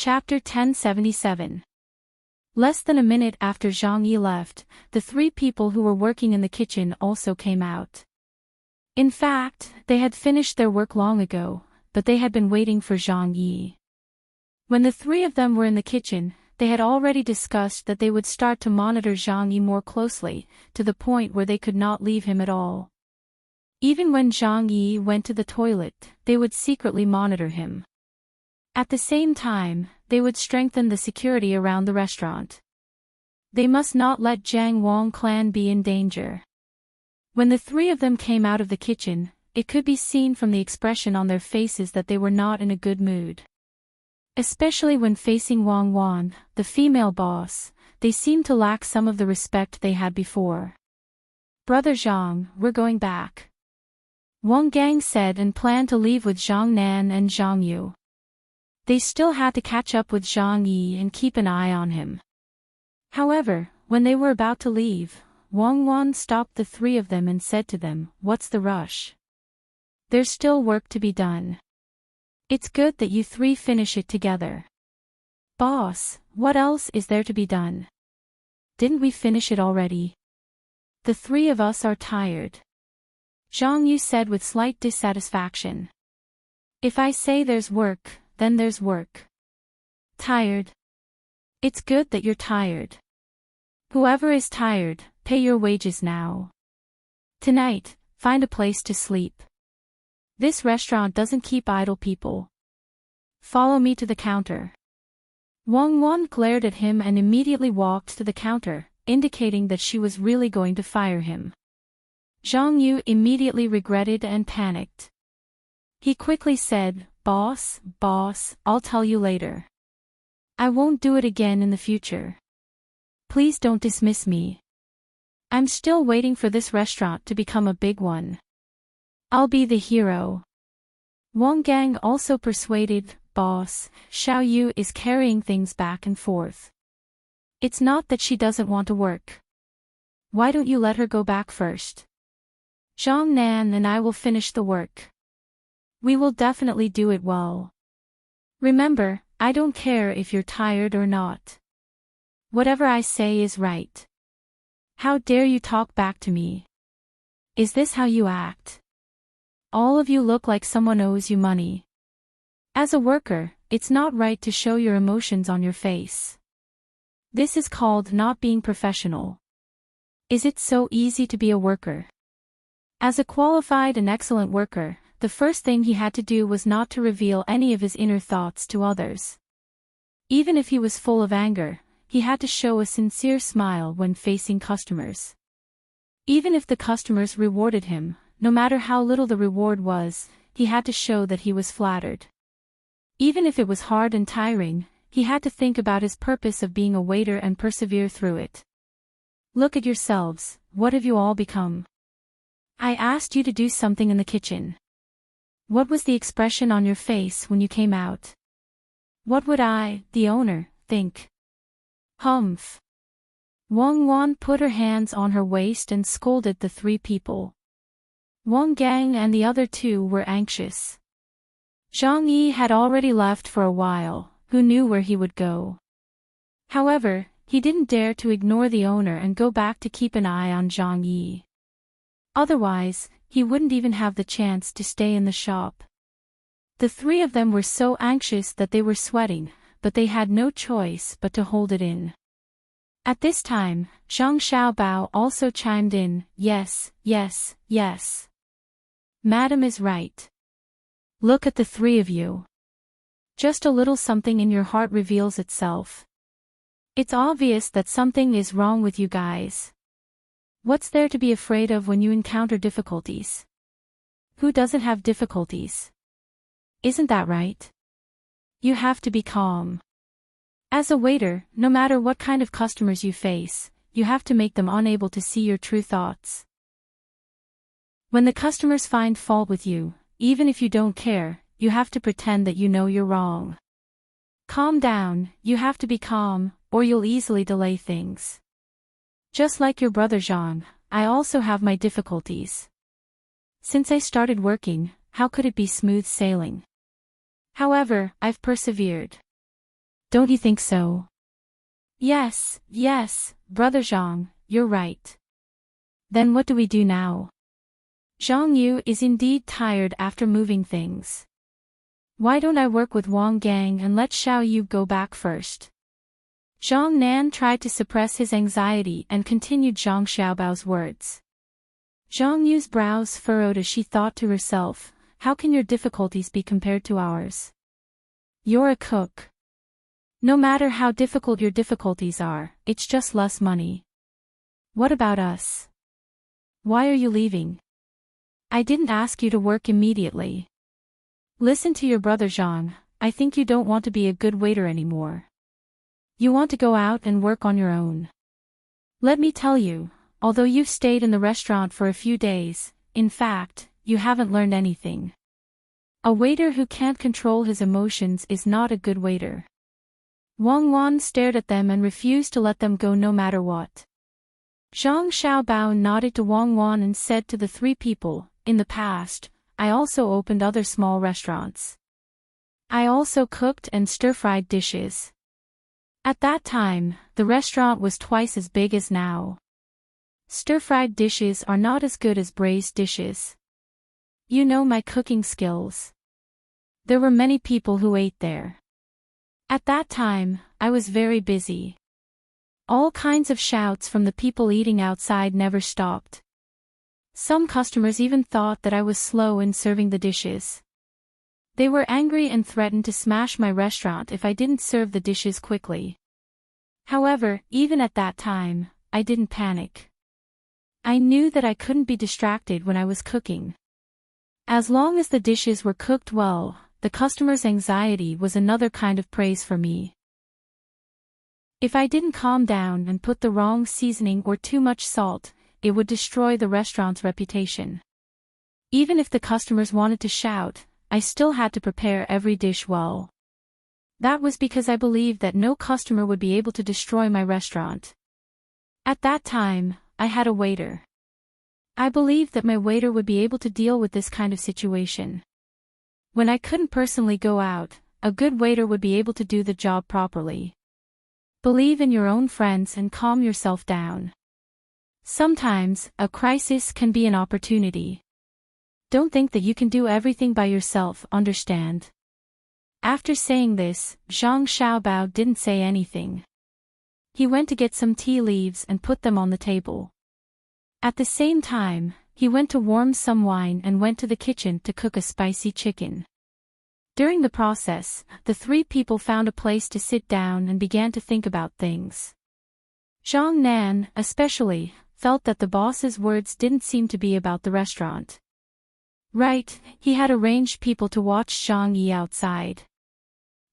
Chapter 1077. Less than a minute after Zhang Yi left, the three people who were working in the kitchen also came out. In fact, they had finished their work long ago, but they had been waiting for Zhang Yi. When the three of them were in the kitchen, they had already discussed that they would start to monitor Zhang Yi more closely, to the point where they could not leave him at all. Even when Zhang Yi went to the toilet, they would secretly monitor him. At the same time, they would strengthen the security around the restaurant. They must not let Jiang Wang clan be in danger. When the three of them came out of the kitchen, it could be seen from the expression on their faces that they were not in a good mood. Especially when facing Wang Wan, the female boss, they seemed to lack some of the respect they had before. "Brother Zhang, we're going back," Wang Gang said, and planned to leave with Zhang Nan and Zhang Yu. They still had to catch up with Zhang Yi and keep an eye on him. However, when they were about to leave, Wang Wan stopped the three of them and said to them, "What's the rush? There's still work to be done. It's good that you three finish it together." "Boss, what else is there to be done? Didn't we finish it already? The three of us are tired," Zhang Yu said with slight dissatisfaction. "If I say there's work, then there's work. Tired? It's good that you're tired. Whoever is tired, pay your wages now. Tonight, find a place to sleep. This restaurant doesn't keep idle people. Follow me to the counter." Wang Wan glared at him and immediately walked to the counter, indicating that she was really going to fire him. Zhang Yu immediately regretted and panicked. He quickly said, Boss, I'll tell you later. I won't do it again in the future. Please don't dismiss me. I'm still waiting for this restaurant to become a big one. I'll be the hero." Wang Gang also persuaded, "Boss, Xiao Yu is carrying things back and forth. It's not that she doesn't want to work. Why don't you let her go back first? Zhang Nan and I will finish the work. We will definitely do it well. Remember, I don't care if you're tired or not. Whatever I say is right. How dare you talk back to me? Is this how you act? All of you look like someone owes you money. As a worker, it's not right to show your emotions on your face. This is called not being professional. Is it so easy to be a worker?" As a qualified and excellent worker, the first thing he had to do was not to reveal any of his inner thoughts to others. Even if he was full of anger, he had to show a sincere smile when facing customers. Even if the customers rewarded him, no matter how little the reward was, he had to show that he was flattered. Even if it was hard and tiring, he had to think about his purpose of being a waiter and persevere through it. Look at yourselves, what have you all become? I asked you to do something in the kitchen. What was the expression on your face when you came out? What would I, the owner, think? Humph. Wang Wan put her hands on her waist and scolded the three people. Wang Gang and the other two were anxious. Zhang Yi had already left for a while, who knew where he would go. However, he didn't dare to ignore the owner and go back to keep an eye on Zhang Yi. Otherwise, he wouldn't even have the chance to stay in the shop. The three of them were so anxious that they were sweating, but they had no choice but to hold it in. At this time, Zhang Xiaobao also chimed in, yes. Madam is right. Look at the three of you. Just a little something in your heart reveals itself. It's obvious that something is wrong with you guys. What's there to be afraid of when you encounter difficulties? Who doesn't have difficulties? Isn't that right? You have to be calm. As a waiter, no matter what kind of customers you face, you have to make them unable to see your true thoughts. When the customers find fault with you, even if you don't care, you have to pretend that you know you're wrong. Calm down, you have to be calm, or you'll easily delay things. Just like your brother Zhang, I also have my difficulties. Since I started working, how could it be smooth sailing? However, I've persevered. Don't you think so? Yes, yes, Brother Zhang, you're right. Then what do we do now? Zhang Yu is indeed tired after moving things. Why don't I work with Wang Gang and let Xiao Yu go back first? Zhang Nan tried to suppress his anxiety and continued Zhang Xiaobao's words. Zhang Yu's brows furrowed as she thought to herself, how can your difficulties be compared to ours? You're a cook. No matter how difficult your difficulties are, it's just less money. What about us? Why are you leaving? I didn't ask you to work immediately. Listen to your brother Zhang, I think you don't want to be a good waiter anymore. You want to go out and work on your own. Let me tell you, although you've stayed in the restaurant for a few days, in fact, you haven't learned anything. A waiter who can't control his emotions is not a good waiter. Wang Wan stared at them and refused to let them go no matter what. Zhang Xiaobao nodded to Wang Wan and said to the three people, in the past, I also opened other small restaurants. I also cooked and stir-fried dishes. At that time, the restaurant was twice as big as now. Stir-fried dishes are not as good as braised dishes. You know my cooking skills. There were many people who ate there. At that time, I was very busy. All kinds of shouts from the people eating outside never stopped. Some customers even thought that I was slow in serving the dishes. They were angry and threatened to smash my restaurant if I didn't serve the dishes quickly. However, even at that time, I didn't panic. I knew that I couldn't be distracted when I was cooking. As long as the dishes were cooked well, the customer's anxiety was another kind of praise for me. If I didn't calm down and put the wrong seasoning or too much salt, it would destroy the restaurant's reputation. Even if the customers wanted to shout, I still had to prepare every dish well. That was because I believed that no customer would be able to destroy my restaurant. At that time, I had a waiter. I believed that my waiter would be able to deal with this kind of situation. When I couldn't personally go out, a good waiter would be able to do the job properly. Believe in your own friends and calm yourself down. Sometimes, a crisis can be an opportunity. Don't think that you can do everything by yourself, understand? After saying this, Zhang Xiaobao didn't say anything. He went to get some tea leaves and put them on the table. At the same time, he went to warm some wine and went to the kitchen to cook a spicy chicken. During the process, the three people found a place to sit down and began to think about things. Zhang Nan, especially, felt that the boss's words didn't seem to be about the restaurant. Right, he had arranged people to watch Zhang Yi outside.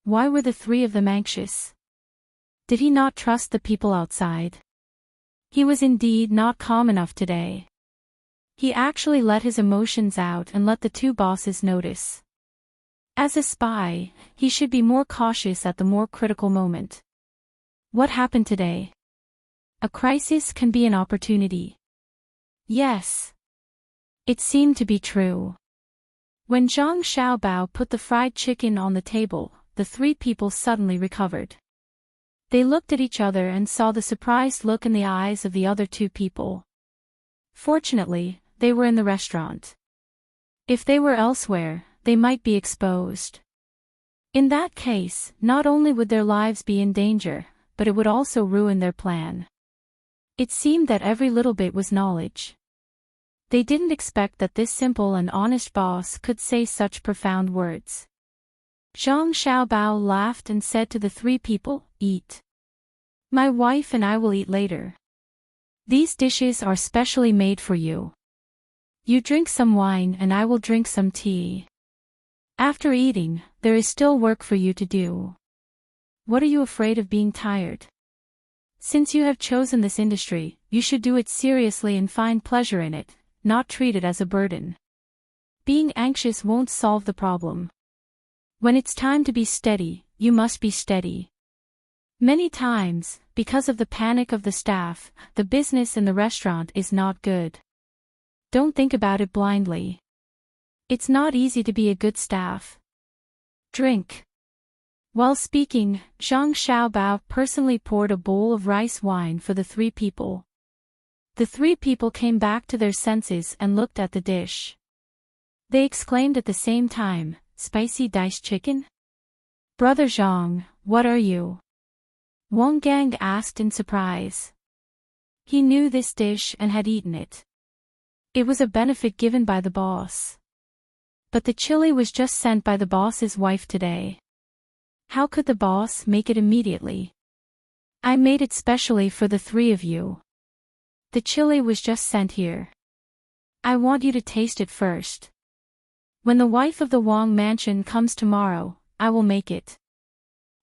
Why were the three of them anxious? Did he not trust the people outside? He was indeed not calm enough today. He actually let his emotions out and let the two bosses notice. As a spy, he should be more cautious at the more critical moment. What happened today? A crisis can be an opportunity. Yes. It seemed to be true. When Zhang Xiaobao put the fried chicken on the table, the three people suddenly recovered. They looked at each other and saw the surprised look in the eyes of the other two people. Fortunately, they were in the restaurant. If they were elsewhere, they might be exposed. In that case, not only would their lives be in danger, but it would also ruin their plan. It seemed that every little bit was knowledge. They didn't expect that this simple and honest boss could say such profound words. Zhang Xiaobao laughed and said to the three people, "Eat. My wife and I will eat later. These dishes are specially made for you. You drink some wine and I will drink some tea. After eating, there is still work for you to do. What are you afraid of being tired? Since you have chosen this industry, you should do it seriously and find pleasure in it, not treat it as a burden. Being anxious won't solve the problem. When it's time to be steady, you must be steady." Many times, because of the panic of the staff, the business in the restaurant is not good. Don't think about it blindly. It's not easy to be a good staff. Drink. While speaking, Zhang Xiaobao personally poured a bowl of rice wine for the three people. The three people came back to their senses and looked at the dish. They exclaimed at the same time, "Spicy diced chicken? Brother Zhang, what are you?" Wang Gang asked in surprise. He knew this dish and had eaten it. It was a benefit given by the boss. But the chili was just sent by the boss's wife today. How could the boss make it immediately? I made it specially for the three of you. The chili was just sent here. I want you to taste it first. When the wife of the Wang mansion comes tomorrow, I will make it.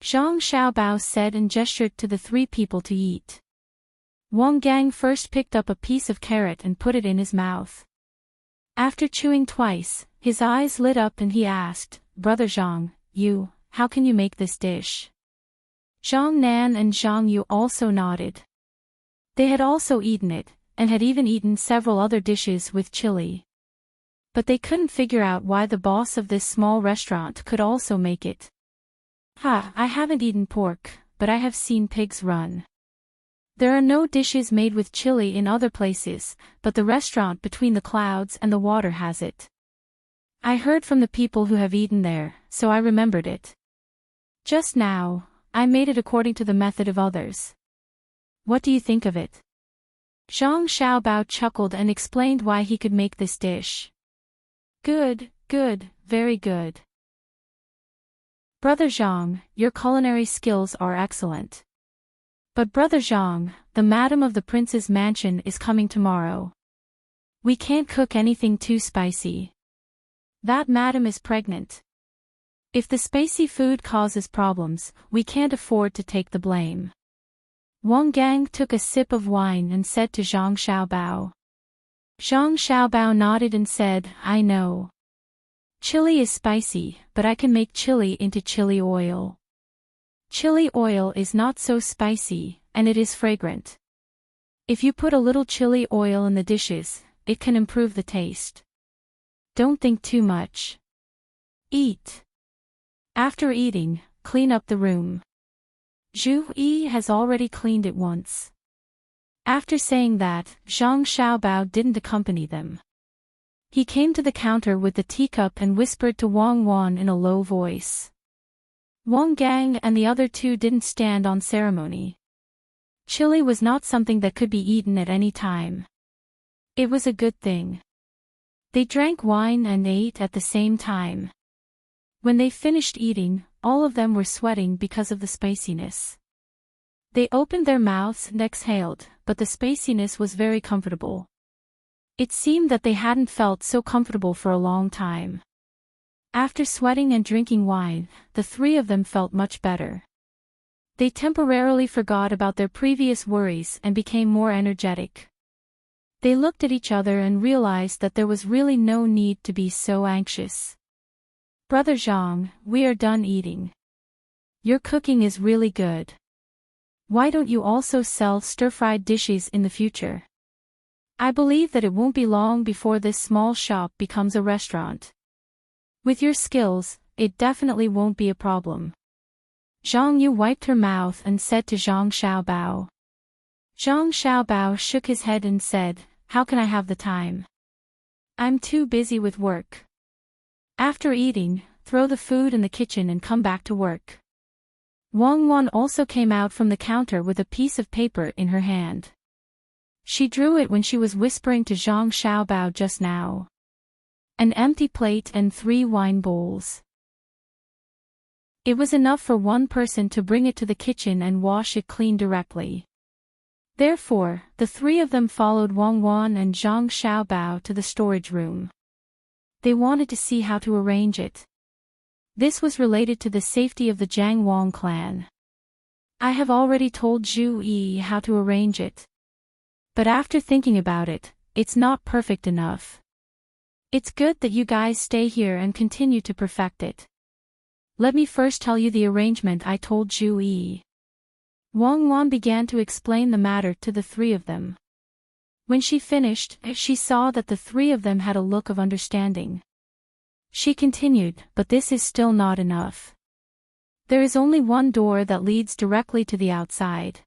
Zhang Xiaobao said and gestured to the three people to eat. Wang Gang first picked up a piece of carrot and put it in his mouth. After chewing twice, his eyes lit up and he asked, "Brother Zhang, how can you make this dish?" Zhang Nan and Zhang Yu also nodded. They had also eaten it, and had even eaten several other dishes with chili. But they couldn't figure out why the boss of this small restaurant could also make it. I haven't eaten pork, but I have seen pigs run. There are no dishes made with chili in other places, but the restaurant between the clouds and the water has it. I heard from the people who have eaten there, so I remembered it. Just now, I made it according to the method of others. What do you think of it? Zhang Xiaobao chuckled and explained why he could make this dish. Good, very good. Brother Zhang, your culinary skills are excellent. But Brother Zhang, the madam of the prince's mansion is coming tomorrow. We can't cook anything too spicy. That madam is pregnant. If the spicy food causes problems, we can't afford to take the blame. Wang Gang took a sip of wine and said to Zhang Xiaobao. Zhang Xiaobao nodded and said, I know. Chili is spicy, but I can make chili into chili oil. Chili oil is not so spicy, and it is fragrant. If you put a little chili oil in the dishes, it can improve the taste. Don't think too much. Eat. After eating, clean up the room. Zhu Yi has already cleaned it once. After saying that, Zhang Xiaobao didn't accompany them. He came to the counter with the teacup and whispered to Wang Wan in a low voice. Wang Gang and the other two didn't stand on ceremony. Chili was not something that could be eaten at any time. It was a good thing. They drank wine and ate at the same time. When they finished eating, all of them were sweating because of the spiciness. They opened their mouths and exhaled, but the spiciness was very comfortable. It seemed that they hadn't felt so comfortable for a long time. After sweating and drinking wine, the three of them felt much better. They temporarily forgot about their previous worries and became more energetic. They looked at each other and realized that there was really no need to be so anxious. Brother Zhang, we are done eating. Your cooking is really good. Why don't you also sell stir-fried dishes in the future? I believe that it won't be long before this small shop becomes a restaurant. With your skills, it definitely won't be a problem. Zhang Yu wiped her mouth and said to Zhang Xiaobao. Zhang Xiaobao shook his head and said, How can I have the time? I'm too busy with work. After eating, throw the food in the kitchen and come back to work. Wang Wan also came out from the counter with a piece of paper in her hand. She drew it when she was whispering to Zhang Xiaobao just now. An empty plate and 3 wine bowls. It was enough for one person to bring it to the kitchen and wash it clean directly. Therefore, the 3 of them followed Wang Wan and Zhang Xiaobao to the storage room. They wanted to see how to arrange it. This was related to the safety of the Jiang Wang clan. I have already told Zhu Yi how to arrange it. But after thinking about it, it's not perfect enough. It's good that you guys stay here and continue to perfect it. Let me first tell you the arrangement I told Zhu Yi. Wang Wan began to explain the matter to the 3 of them. When she finished, she saw that the 3 of them had a look of understanding. She continued, but this is still not enough. There is only one door that leads directly to the outside.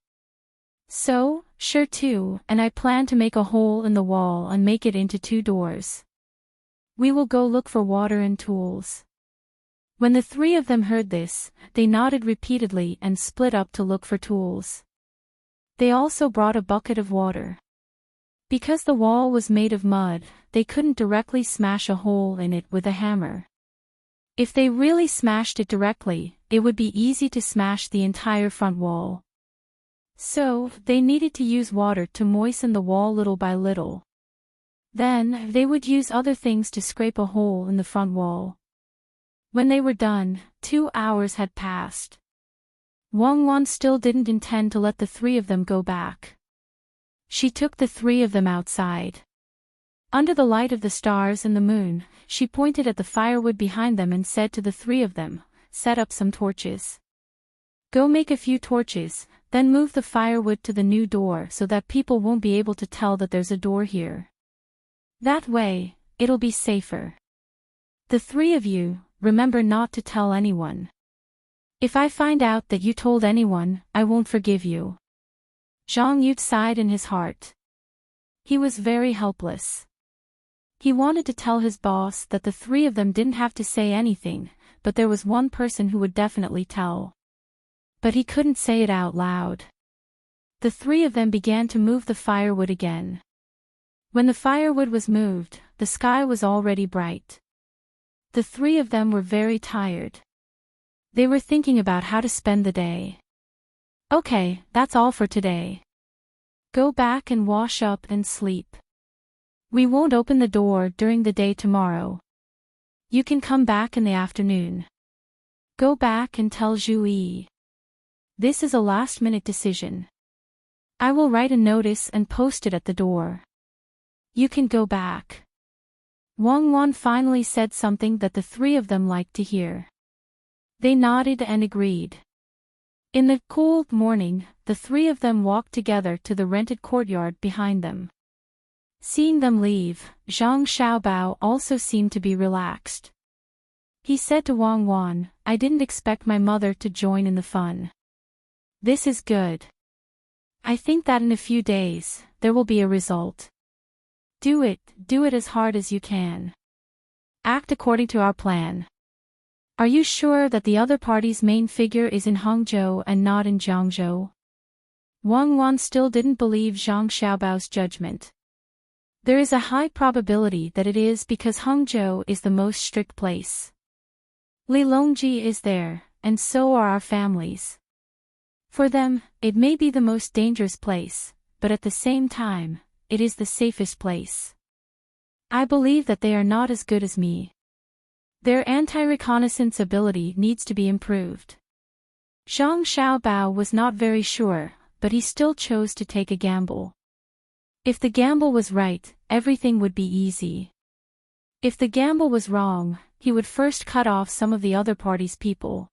So, sure too, and I plan to make a hole in the wall and make it into 2 doors. We will go look for water and tools. When the 3 of them heard this, they nodded repeatedly and split up to look for tools. They also brought a bucket of water. Because the wall was made of mud, they couldn't directly smash a hole in it with a hammer. If they really smashed it directly, it would be easy to smash the entire front wall. So, they needed to use water to moisten the wall little by little. Then, they would use other things to scrape a hole in the front wall. When they were done, 2 hours had passed. Wang still didn't intend to let the 3 of them go back. She took the 3 of them outside. Under the light of the stars and the moon, she pointed at the firewood behind them and said to the 3 of them, "Set up some torches. Go make a few torches, then move the firewood to the new door so that people won't be able to tell that there's a door here. That way, it'll be safer. The 3 of you, remember not to tell anyone. If I find out that you told anyone, I won't forgive you." Zhang Yu sighed in his heart. He was very helpless. He wanted to tell his boss that the 3 of them didn't have to say anything, but there was one person who would definitely tell. But he couldn't say it out loud. The 3 of them began to move the firewood again. When the firewood was moved, the sky was already bright. The 3 of them were very tired. They were thinking about how to spend the day. "Okay, that's all for today. Go back and wash up and sleep. We won't open the door during the day tomorrow. You can come back in the afternoon. Go back and tell Zhu Yi. This is a last-minute decision. I will write a notice and post it at the door. You can go back." Wang finally said something that the 3 of them liked to hear. They nodded and agreed. In the cool morning, the 3 of them walked together to the rented courtyard behind them. Seeing them leave, Zhang Xiaobao also seemed to be relaxed. He said to Wang, "I didn't expect my mother to join in the fun. This is good. I think that in a few days, there will be a result. Do it as hard as you can. Act according to our plan. Are you sure that the other party's main figure is in Hangzhou and not in Jiangzhou?" Wang still didn't believe Zhang Xiaobao's judgment. There is a high probability that it is because Hangzhou is the most strict place. Li Longji is there, and so are our families. For them, it may be the most dangerous place, but at the same time, it is the safest place. I believe that they are not as good as me. Their anti-reconnaissance ability needs to be improved. Zhang Xiaobao was not very sure, but he still chose to take a gamble. If the gamble was right, everything would be easy. If the gamble was wrong, he would first cut off some of the other party's people.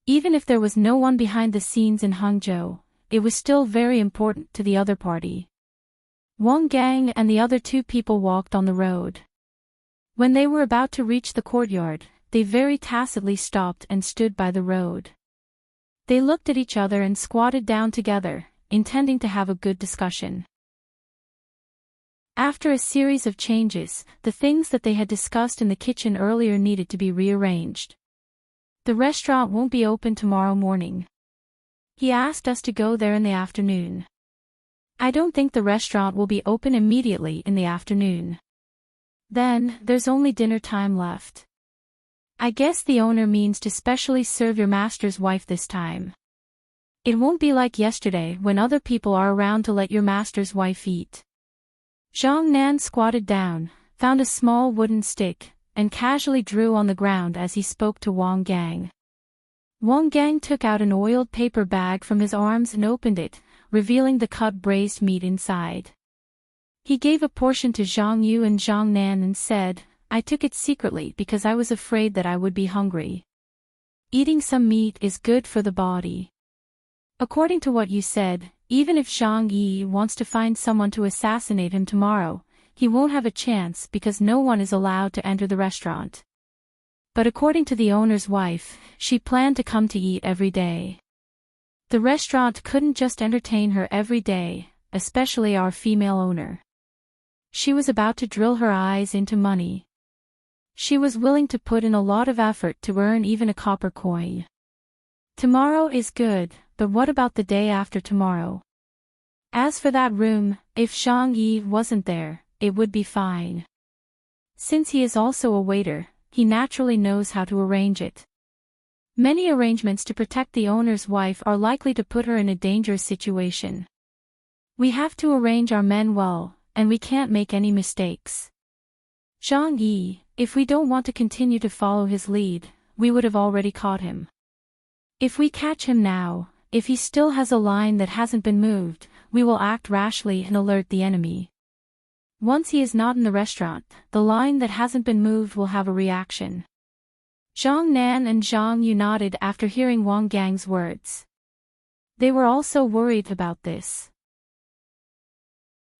Even if there was no one behind the scenes in Hangzhou, it was still very important to the other party. Wang Gang and the other 2 people walked on the road. When they were about to reach the courtyard, they very tacitly stopped and stood by the road. They looked at each other and squatted down together, intending to have a good discussion. After a series of changes, the things that they had discussed in the kitchen earlier needed to be rearranged. "The restaurant won't be open tomorrow morning. He asked us to go there in the afternoon. I don't think the restaurant will be open immediately in the afternoon. Then, there's only dinner time left. I guess the owner means to specially serve your master's wife this time. It won't be like yesterday when other people are around to let your master's wife eat." Zhang Nan squatted down, found a small wooden stick, and casually drew on the ground as he spoke to Wang Gang. Wang Gang took out an oiled paper bag from his arms and opened it, revealing the cut braised meat inside. He gave a portion to Zhang Yu and Zhang Nan and said, "I took it secretly because I was afraid that I would be hungry. Eating some meat is good for the body. According to what you said, even if Zhang Yi wants to find someone to assassinate him tomorrow, he won't have a chance because no one is allowed to enter the restaurant. But according to the owner's wife, she planned to come to eat every day. The restaurant couldn't just entertain her every day, especially our female owner. She was about to drill her eyes into money. She was willing to put in a lot of effort to earn even a copper coin. Tomorrow is good, but what about the day after tomorrow? As for that room, if Zhang Yi wasn't there, it would be fine. Since he is also a waiter, he naturally knows how to arrange it. Many arrangements to protect the owner's wife are likely to put her in a dangerous situation. We have to arrange our men well, and we can't make any mistakes. Zhang Yi, if we don't want to continue to follow his lead, we would have already caught him. If we catch him now, if he still has a line that hasn't been moved, we will act rashly and alert the enemy. Once he is not in the restaurant, the line that hasn't been moved will have a reaction. Zhang Nan and Zhang Yu nodded after hearing Wang Gang's words. They were also worried about this.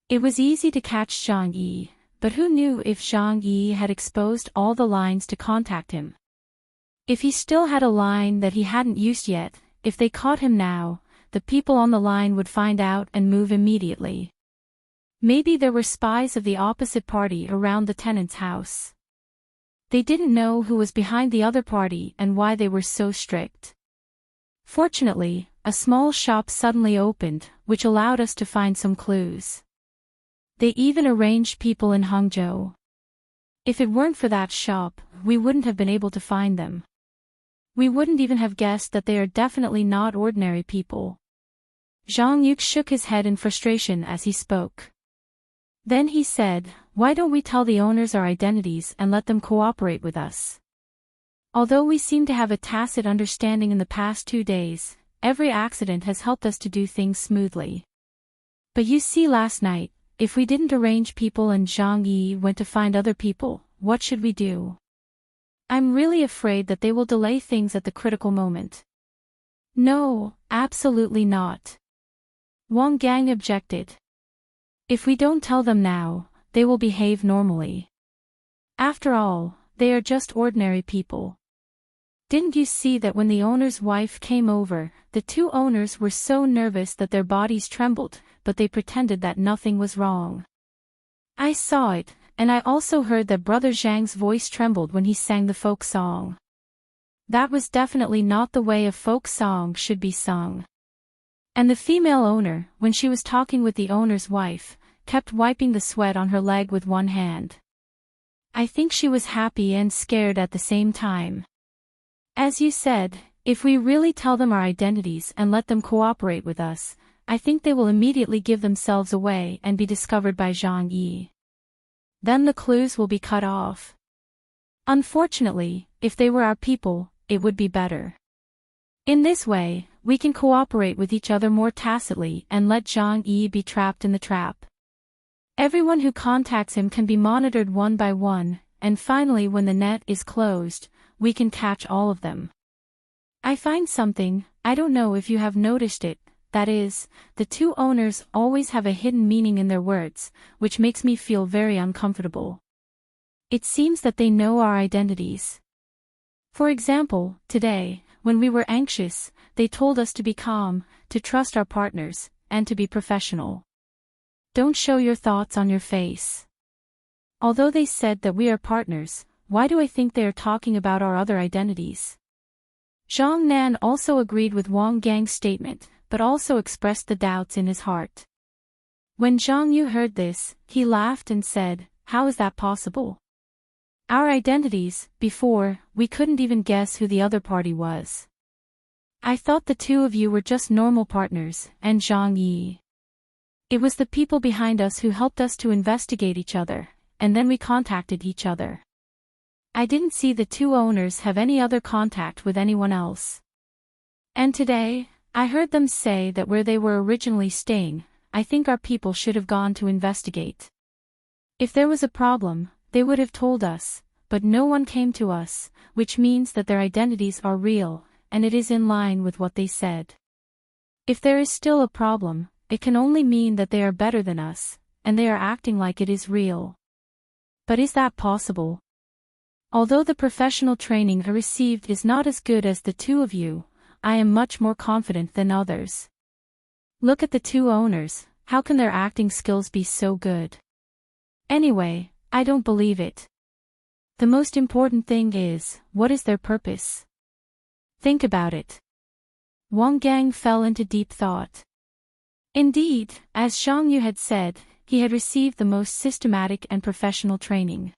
It was easy to catch Zhang Yi, but who knew if Zhang Yi had exposed all the lines to contact him? If he still had a line that he hadn't used yet, if they caught him now, the people on the line would find out and move immediately. Maybe there were spies of the opposite party around the tenant's house. They didn't know who was behind the other party and why they were so strict. Fortunately, a small shop suddenly opened, which allowed us to find some clues. They even arranged people in Hangzhou. If it weren't for that shop, we wouldn't have been able to find them. We wouldn't even have guessed that they are definitely not ordinary people. Zhang Yu shook his head in frustration as he spoke. Then he said, "Why don't we tell the owners our identities and let them cooperate with us?" Although we seem to have a tacit understanding in the past 2 days, every accident has helped us to do things smoothly. But you see, last night, if we didn't arrange people and Zhang Yi went to find other people, what should we do? I'm really afraid that they will delay things at the critical moment. No, absolutely not. Wang Gang objected. If we don't tell them now, they will behave normally. After all, they are just ordinary people. Didn't you see that when the owner's wife came over, the 2 owners were so nervous that their bodies trembled, but they pretended that nothing was wrong? I saw it, and I also heard that Brother Zhang's voice trembled when he sang the folk song. That was definitely not the way a folk song should be sung. And the female owner, when she was talking with the owner's wife, kept wiping the sweat on her leg with one hand. I think she was happy and scared at the same time. As you said, if we really tell them our identities and let them cooperate with us, I think they will immediately give themselves away and be discovered by Zhang Yi. Then the clues will be cut off. Unfortunately, if they were our people, it would be better. In this way, we can cooperate with each other more tacitly and let Zhang Yi be trapped in the trap. Everyone who contacts him can be monitored one by one, and finally when the net is closed, we can catch all of them. I find something, I don't know if you have noticed it, that is, the 2 owners always have a hidden meaning in their words, which makes me feel very uncomfortable. It seems that they know our identities. For example, today, when we were anxious, they told us to be calm, to trust our partners, and to be professional. Don't show your thoughts on your face. Although they said that we are partners, why do I think they are talking about our other identities? Zhang Nan also agreed with Wang Gang's statement, but also expressed the doubts in his heart. When Zhang Yu heard this, he laughed and said, "How is that possible? Our identities, before, we couldn't even guess who the other party was. I thought the 2 of you were just normal partners, and Zhang Yi. It was the people behind us who helped us to investigate each other, and then we contacted each other. I didn't see the 2 owners have any other contact with anyone else. And today, I heard them say that where they were originally staying, I think our people should have gone to investigate. If there was a problem, they would have told us, but no one came to us, which means that their identities are real, and it is in line with what they said. If there is still a problem, it can only mean that they are better than us, and they are acting like it is real. But is that possible? Although the professional training I received is not as good as the two of you, I am much more confident than others. Look at the two owners, how can their acting skills be so good? Anyway, I don't believe it. The most important thing is, what is their purpose? Think about it. Wang Gang fell into deep thought. Indeed, as Zhang Yu had said, he had received the most systematic and professional training.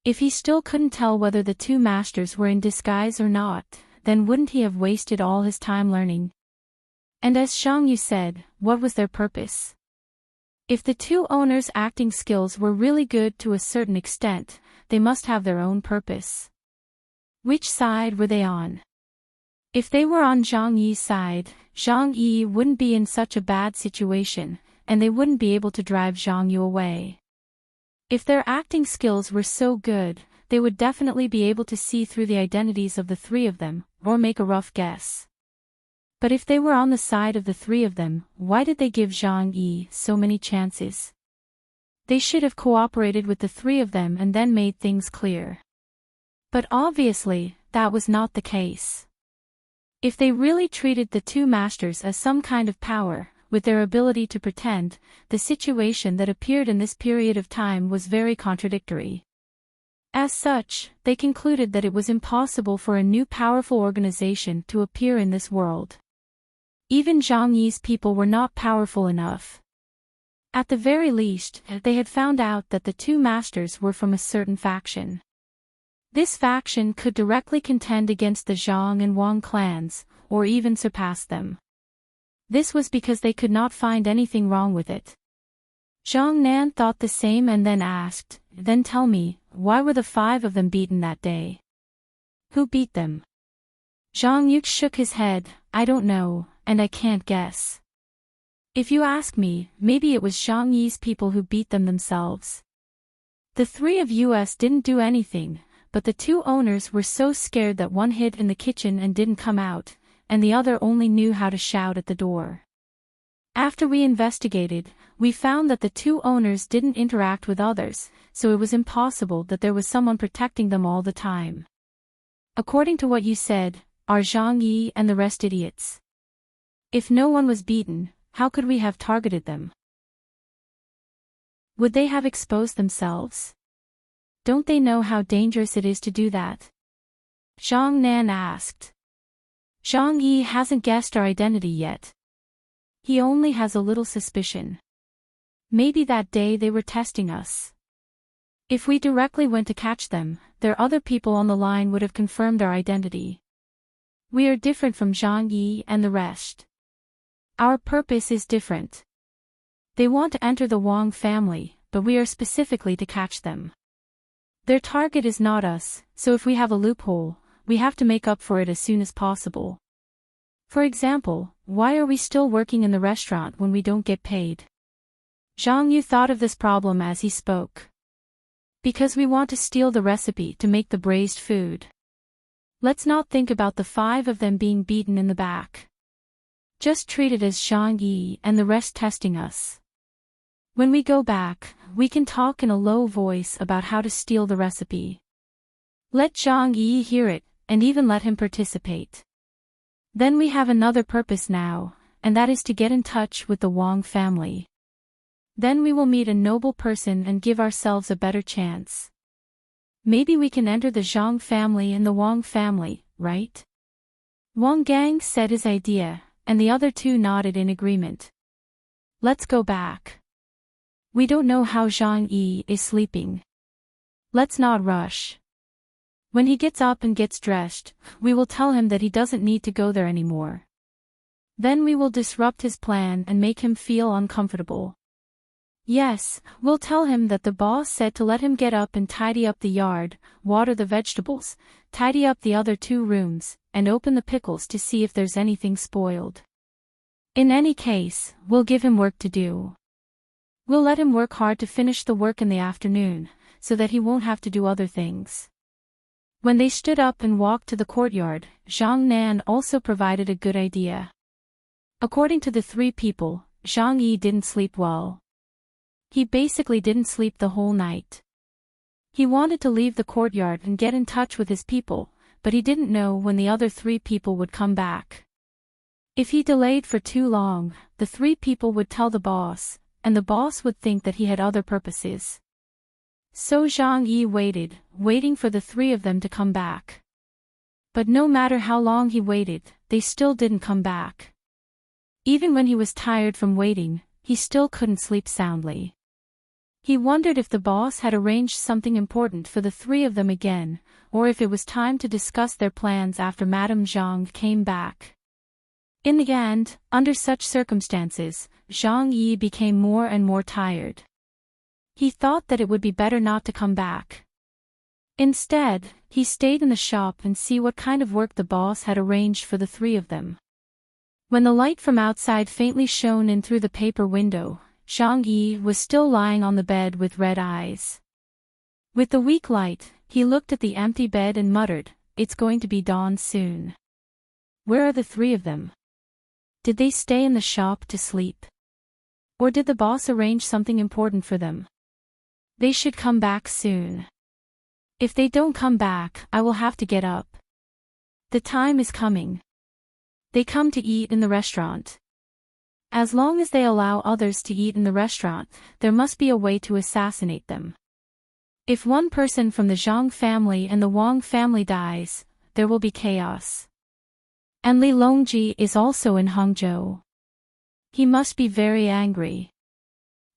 If he still couldn't tell whether the two masters were in disguise or not, then wouldn't he have wasted all his time learning? And as Zhang Yu said, what was their purpose? If the two owners' acting skills were really good to a certain extent, they must have their own purpose. Which side were they on? If they were on Zhang Yi's side, Zhang Yi wouldn't be in such a bad situation, and they wouldn't be able to drive Zhang Yu away. If their acting skills were so good, they would definitely be able to see through the identities of the three of them, or make a rough guess. But if they were on the side of the three of them, why did they give Zhang Yi so many chances? They should have cooperated with the three of them and then made things clear. But obviously, that was not the case. If they really treated the two masters as some kind of power, with their ability to pretend, the situation that appeared in this period of time was very contradictory. As such, they concluded that it was impossible for a new powerful organization to appear in this world. Even Zhang Yi's people were not powerful enough. At the very least, they had found out that the two masters were from a certain faction. This faction could directly contend against the Zhang and Wang clans, or even surpass them. This was because they could not find anything wrong with it. Zhang Nan thought the same and then asked, "Then tell me, why were the five of them beaten that day? Who beat them?" Zhang Yu shook his head, "I don't know, and I can't guess. If you ask me, maybe it was Zhang Yi's people who beat them themselves. The three of us didn't do anything, but the two owners were so scared that one hid in the kitchen and didn't come out, and the other only knew how to shout at the door. After we investigated, we found that the two owners didn't interact with others, so it was impossible that there was someone protecting them all the time. According to what you said, are Zhang Yi and the rest idiots? If no one was beaten, how could we have targeted them? Would they have exposed themselves? Don't they know how dangerous it is to do that?" Zhang Nan asked. "Zhang Yi hasn't guessed our identity yet. He only has a little suspicion. Maybe that day they were testing us. If we directly went to catch them, their other people on the line would have confirmed our identity. We are different from Zhang Yi and the rest. Our purpose is different. They want to enter the Wang family, but we are specifically to catch them. Their target is not us, so if we have a loophole, we have to make up for it as soon as possible. For example, why are we still working in the restaurant when we don't get paid?" Zhang Yu thought of this problem as he spoke. "Because we want to steal the recipe to make the braised food. Let's not think about the five of them being beaten in the back. Just treat it as Zhang Yi and the rest testing us. When we go back, we can talk in a low voice about how to steal the recipe. Let Zhang Yi hear it, and even let him participate. Then we have another purpose now, and that is to get in touch with the Wang family. Then we will meet a noble person and give ourselves a better chance. Maybe we can enter the Zhang family and the Wang family, right?" Wang Gang said his idea, and the other two nodded in agreement. "Let's go back. We don't know how Zhang Yi is sleeping. Let's not rush. When he gets up and gets dressed, we will tell him that he doesn't need to go there anymore. Then we will disrupt his plan and make him feel uncomfortable. Yes, we'll tell him that the boss said to let him get up and tidy up the yard, water the vegetables, tidy up the other two rooms, and open the pickles to see if there's anything spoiled. In any case, we'll give him work to do. We'll let him work hard to finish the work in the afternoon, so that he won't have to do other things." When they stood up and walked to the courtyard, Zhang Nan also provided a good idea. According to the three people, Zhang Yi didn't sleep well. He basically didn't sleep the whole night. He wanted to leave the courtyard and get in touch with his people, but he didn't know when the other 3 people would come back. If he delayed for too long, the 3 people would tell the boss, and the boss would think that he had other purposes. So Zhang Yi waited, waiting for the 3 of them to come back. But no matter how long he waited, they still didn't come back. Even when he was tired from waiting, he still couldn't sleep soundly. He wondered if the boss had arranged something important for the 3 of them again, or if it was time to discuss their plans after Madame Zhang came back. In the end, under such circumstances, Zhang Yi became more and more tired. He thought that it would be better not to come back. Instead, he stayed in the shop and see what kind of work the boss had arranged for the 3 of them. When the light from outside faintly shone in through the paper window, Zhang Yi was still lying on the bed with red eyes. With the weak light, he looked at the empty bed and muttered, "It's going to be dawn soon. Where are the 3 of them? Did they stay in the shop to sleep? Or did the boss arrange something important for them? They should come back soon. If they don't come back, I will have to get up. The time is coming. They come to eat in the restaurant. As long as they allow others to eat in the restaurant, there must be a way to assassinate them. If one person from the Zhang family and the Wang family dies, there will be chaos. And Li Longji is also in Hangzhou. He must be very angry.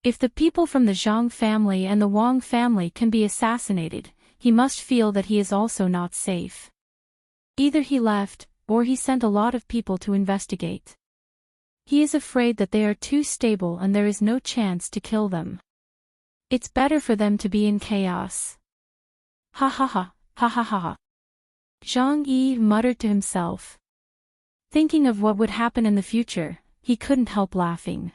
If the people from the Zhang family and the Wang family can be assassinated, he must feel that he is also not safe. Either he left, or he sent a lot of people to investigate. He is afraid that they are too stable and there is no chance to kill them. It's better for them to be in chaos. Ha ha ha, ha ha ha ha. Zhang Yi muttered to himself. Thinking of what would happen in the future, he couldn't help laughing.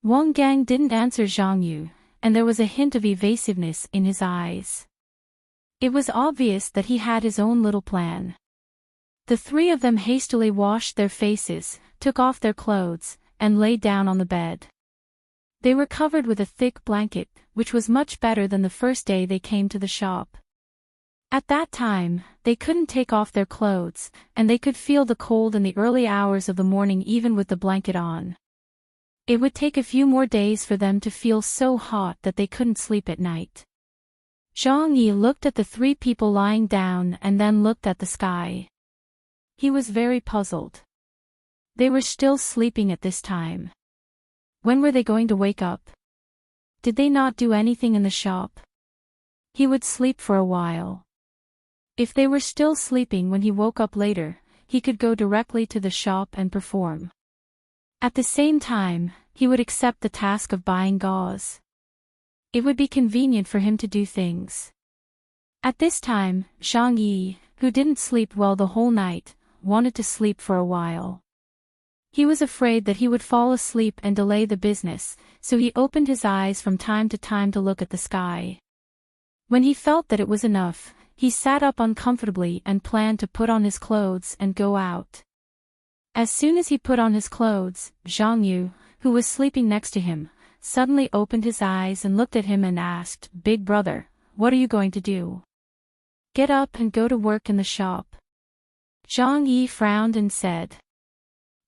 Wang Gang didn't answer Zhang Yu, and there was a hint of evasiveness in his eyes. It was obvious that he had his own little plan. The 3 of them hastily washed their faces, took off their clothes, and lay down on the bed. They were covered with a thick blanket, which was much better than the first day they came to the shop. At that time, they couldn't take off their clothes, and they could feel the cold in the early hours of the morning even with the blanket on. It would take a few more days for them to feel so hot that they couldn't sleep at night. Zhang Yi looked at the 3 people lying down and then looked at the sky. He was very puzzled. They were still sleeping at this time. When were they going to wake up? Did they not do anything in the shop? He would sleep for a while. If they were still sleeping when he woke up later, he could go directly to the shop and perform. At the same time, he would accept the task of buying gauze. It would be convenient for him to do things. At this time, Zhang Yi, who didn't sleep well the whole night, wanted to sleep for a while. He was afraid that he would fall asleep and delay the business, so he opened his eyes from time to time to look at the sky. When he felt that it was enough, he sat up uncomfortably and planned to put on his clothes and go out. As soon as he put on his clothes, Zhang Yu, who was sleeping next to him, suddenly opened his eyes and looked at him and asked, "Big brother, what are you going to do? Get up and go to work in the shop." Zhang Yi frowned and said.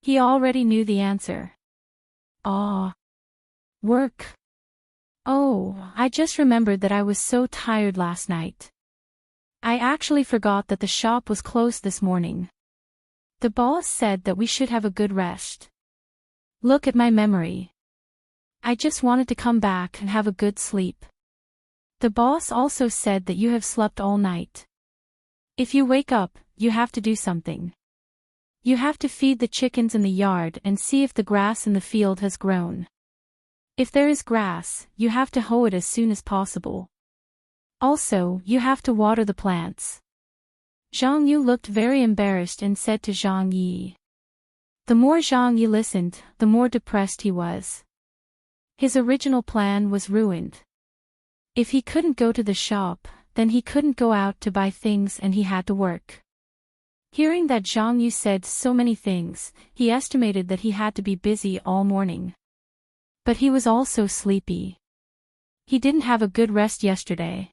He already knew the answer. "Ah. Work. Oh, I just remembered that I was so tired last night. I actually forgot that the shop was closed this morning. The boss said that we should have a good rest. Look at my memory. I just wanted to come back and have a good sleep. The boss also said that you have slept all night. If you wake up, you have to do something. You have to feed the chickens in the yard and see if the grass in the field has grown. If there is grass, you have to hoe it as soon as possible. Also, you have to water the plants." Zhang Yu looked very embarrassed and said to Zhang Yi. The more Zhang Yi listened, the more depressed he was. His original plan was ruined. If he couldn't go to the shop, then he couldn't go out to buy things and he had to work. Hearing that Zhang Yu said so many things, he estimated that he had to be busy all morning. But he was also sleepy. He didn't have a good rest yesterday.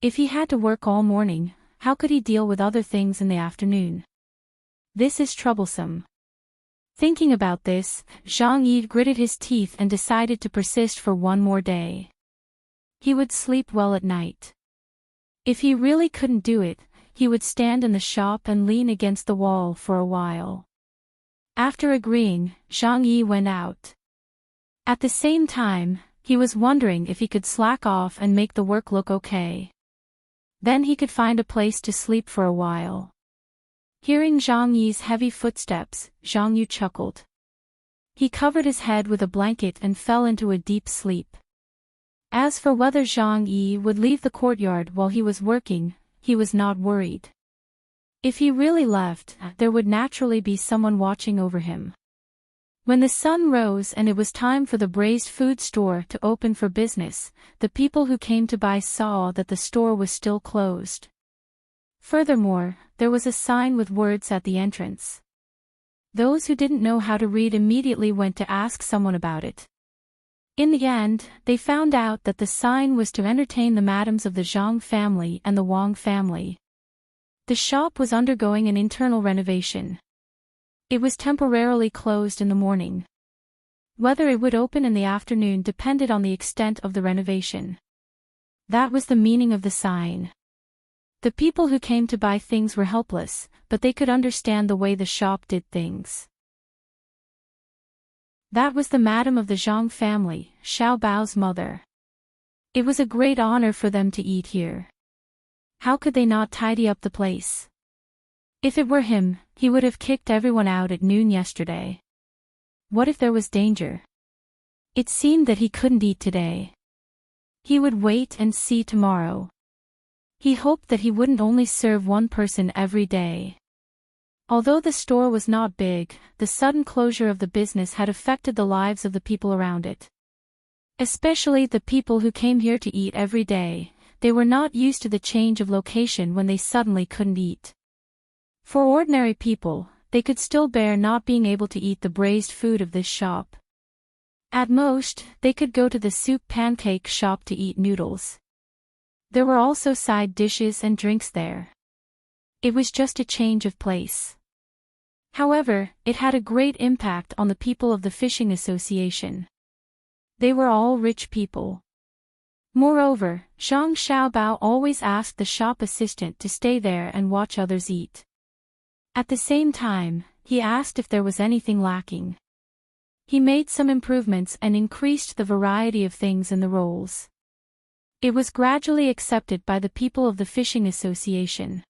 If he had to work all morning, how could he deal with other things in the afternoon? This is troublesome. Thinking about this, Zhang Yi gritted his teeth and decided to persist for one more day. He would sleep well at night. If he really couldn't do it, he would stand in the shop and lean against the wall for a while. After agreeing, Zhang Yi went out. At the same time, he was wondering if he could slack off and make the work look okay. Then he could find a place to sleep for a while. Hearing Zhang Yi's heavy footsteps, Zhang Yu chuckled. He covered his head with a blanket and fell into a deep sleep. As for whether Zhang Yi would leave the courtyard while he was working, he was not worried. If he really left, there would naturally be someone watching over him. When the sun rose and it was time for the braised food store to open for business, the people who came to buy saw that the store was still closed. Furthermore, there was a sign with words at the entrance. Those who didn't know how to read immediately went to ask someone about it. In the end, they found out that the sign was to entertain the madams of the Zhang family and the Wang family. The shop was undergoing an internal renovation. It was temporarily closed in the morning. Whether it would open in the afternoon depended on the extent of the renovation. That was the meaning of the sign. The people who came to buy things were helpless, but they could understand the way the shop did things. That was the madam of the Zhang family, Xiao Bao's mother. It was a great honor for them to eat here. How could they not tidy up the place? If it were him, he would have kicked everyone out at noon yesterday. What if there was danger? It seemed that he couldn't eat today. He would wait and see tomorrow. He hoped that he wouldn't only serve one person every day. Although the store was not big, the sudden closure of the business had affected the lives of the people around it. Especially the people who came here to eat every day. They were not used to the change of location when they suddenly couldn't eat. For ordinary people, they could still bear not being able to eat the braised food of this shop. At most, they could go to the soup pancake shop to eat noodles. There were also side dishes and drinks there. It was just a change of place. However, it had a great impact on the people of the fishing association. They were all rich people. Moreover, Zhang Xiaobao always asked the shop assistant to stay there and watch others eat. At the same time, he asked if there was anything lacking. He made some improvements and increased the variety of things in the rolls. It was gradually accepted by the people of the fishing association.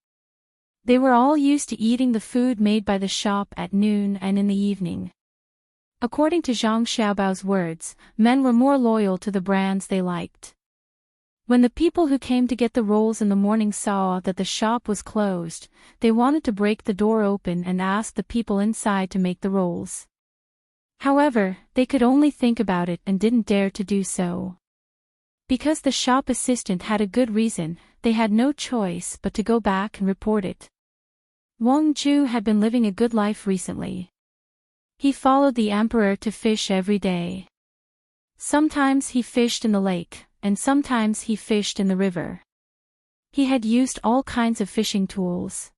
They were all used to eating the food made by the shop at noon and in the evening. According to Zhang Xiaobao's words, men were more loyal to the brands they liked. When the people who came to get the rolls in the morning saw that the shop was closed, they wanted to break the door open and ask the people inside to make the rolls. However, they could only think about it and didn't dare to do so. Because the shop assistant had a good reason, they had no choice but to go back and report it. Wang Ju had been living a good life recently. He followed the emperor to fish every day. Sometimes he fished in the lake, and sometimes he fished in the river. He had used all kinds of fishing tools.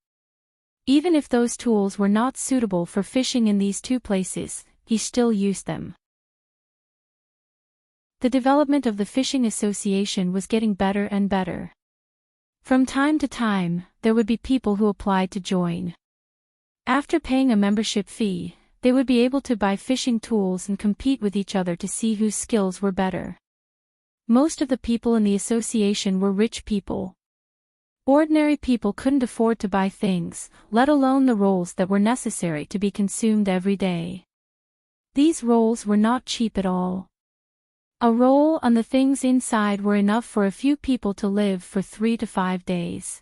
Even if those tools were not suitable for fishing in these two places, he still used them. The development of the fishing association was getting better and better. From time to time, there would be people who applied to join. After paying a membership fee, they would be able to buy fishing tools and compete with each other to see whose skills were better. Most of the people in the association were rich people. Ordinary people couldn't afford to buy things, let alone the rolls that were necessary to be consumed every day. These rolls were not cheap at all. A roll and the things inside were enough for a few people to live for 3 to 5 days.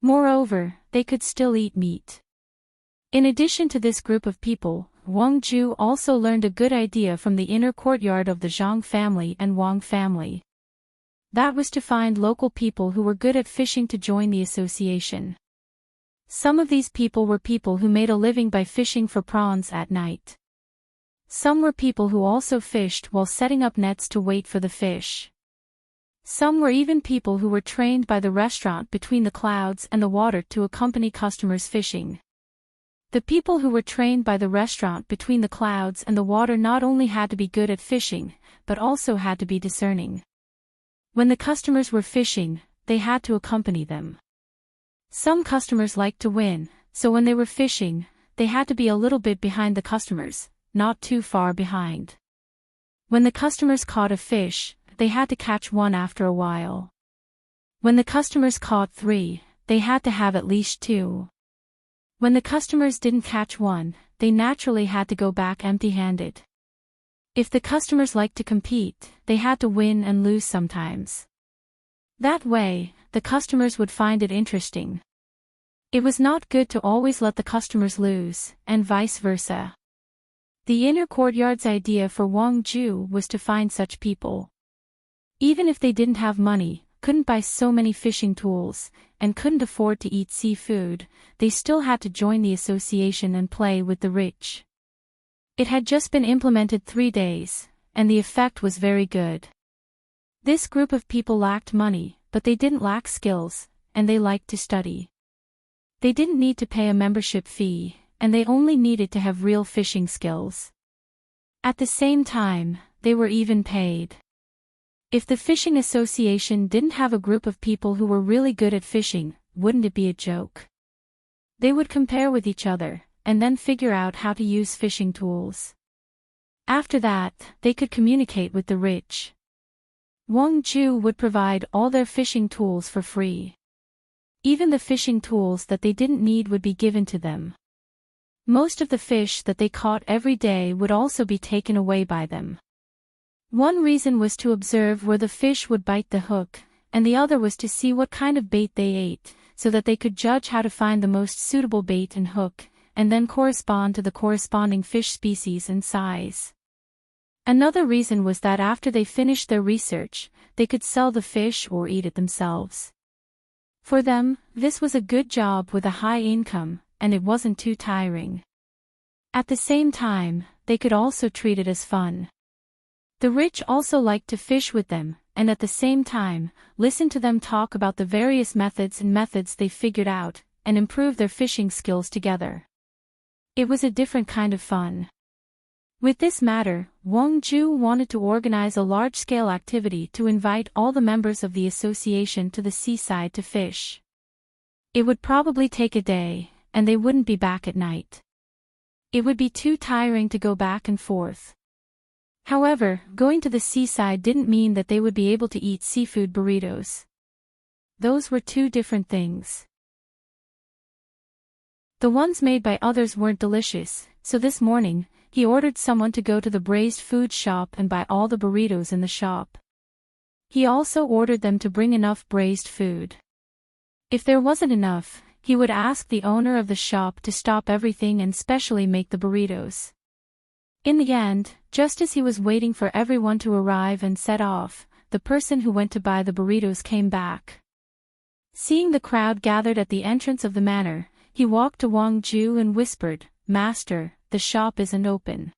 Moreover, they could still eat meat. In addition to this group of people, Wang Ju also learned a good idea from the inner courtyard of the Zhang family and Wang family. That was to find local people who were good at fishing to join the association. Some of these people were people who made a living by fishing for prawns at night. Some were people who also fished while setting up nets to wait for the fish. Some were even people who were trained by the restaurant between the clouds and the water to accompany customers fishing. The people who were trained by the restaurant between the clouds and the water not only had to be good at fishing, but also had to be discerning. When the customers were fishing, they had to accompany them. Some customers liked to win, so when they were fishing, they had to be a little bit behind the customers, not too far behind. When the customers caught a fish, they had to catch one after a while. When the customers caught 3, they had to have at least 2. When the customers didn't catch one, they naturally had to go back empty-handed. If the customers liked to compete, they had to win and lose sometimes. That way, the customers would find it interesting. It was not good to always let the customers lose, and vice versa. The inner courtyard's idea for Wang Ju was to find such people. Even if they didn't have money, couldn't buy so many fishing tools, and couldn't afford to eat seafood, they still had to join the association and play with the rich. It had just been implemented 3 days, and the effect was very good. This group of people lacked money, but they didn't lack skills, and they liked to study. They didn't need to pay a membership fee, and they only needed to have real fishing skills. At the same time, they were even paid. If the fishing association didn't have a group of people who were really good at fishing, wouldn't it be a joke? They would compare with each other, and then figure out how to use fishing tools. After that, they could communicate with the rich. Wang Ju would provide all their fishing tools for free. Even the fishing tools that they didn't need would be given to them. Most of the fish that they caught every day would also be taken away by them. One reason was to observe where the fish would bite the hook, and the other was to see what kind of bait they ate, so that they could judge how to find the most suitable bait and hook, and then correspond to the corresponding fish species and size. Another reason was that after they finished their research, they could sell the fish or eat it themselves. For them, this was a good job with a high income, and it wasn't too tiring. At the same time, they could also treat it as fun. The rich also liked to fish with them, and at the same time, listen to them talk about the various methods they figured out, and improve their fishing skills together. It was a different kind of fun. With this matter, Wang Ju wanted to organize a large-scale activity to invite all the members of the association to the seaside to fish. It would probably take a day, and they wouldn't be back at night. It would be too tiring to go back and forth. However, going to the seaside didn't mean that they would be able to eat seafood burritos. Those were 2 different things. The ones made by others weren't delicious, so this morning, he ordered someone to go to the braised food shop and buy all the burritos in the shop. He also ordered them to bring enough braised food. If there wasn't enough, he would ask the owner of the shop to stop everything and specially make the burritos. In the end, just as he was waiting for everyone to arrive and set off, the person who went to buy the burritos came back. Seeing the crowd gathered at the entrance of the manor, he walked to Wang Ju and whispered, "Master, the shop isn't open.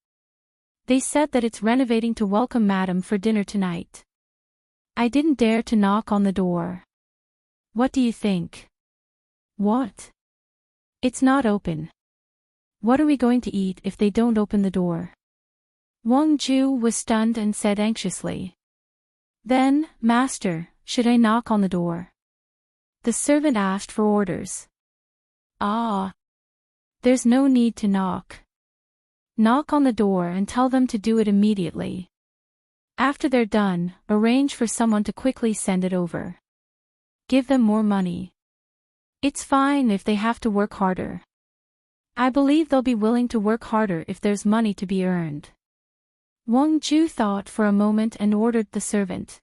They said that it's renovating to welcome Madam for dinner tonight. I didn't dare to knock on the door. What do you think?" "What? It's not open. What are we going to eat if they don't open the door?" Wang Ju was stunned and said anxiously. "Then, Master, should I knock on the door?" The servant asked for orders. "Ah. There's no need to knock. Knock on the door and tell them to do it immediately. After they're done, arrange for someone to quickly send it over. Give them more money. It's fine if they have to work harder. I believe they'll be willing to work harder if there's money to be earned." Wang Ju thought for a moment and ordered the servant.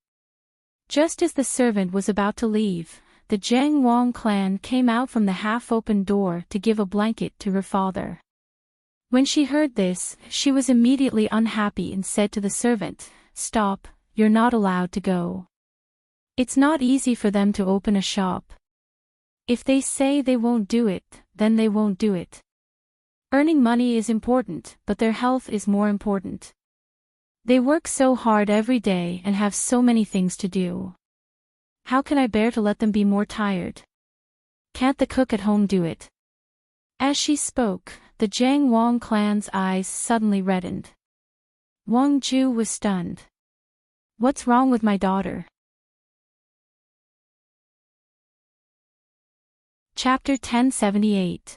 Just as the servant was about to leave, the Zhang Wang clan came out from the half-open door to give a blanket to her father. When she heard this, she was immediately unhappy and said to the servant, "Stop, you're not allowed to go. It's not easy for them to open a shop. If they say they won't do it, then they won't do it. Earning money is important, but their health is more important. They work so hard every day and have so many things to do. How can I bear to let them be more tired? Can't the cook at home do it? As she spoke, the Jiang Wang clan's eyes suddenly reddened. Wang Ju was stunned. What's wrong with my daughter? Chapter 1078.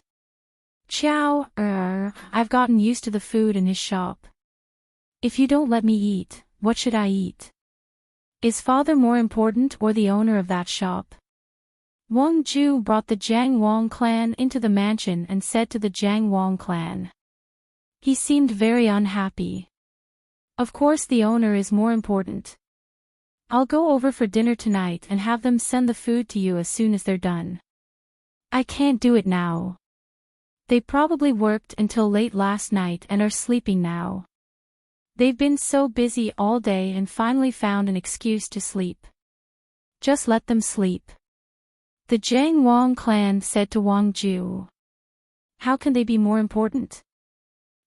I've gotten used to the food in his shop. If you don't let me eat, what should I eat? Is father more important or the owner of that shop? Wang Ju brought the Jiang Wang clan into the mansion and said to the Jiang Wang clan. He seemed very unhappy. Of course the owner is more important. I'll go over for dinner tonight and have them send the food to you as soon as they're done. I can't do it now. They probably worked until late last night and are sleeping now. They've been so busy all day and finally found an excuse to sleep. Just let them sleep. The Jiang Wang clan said to Wang Ju. How can they be more important?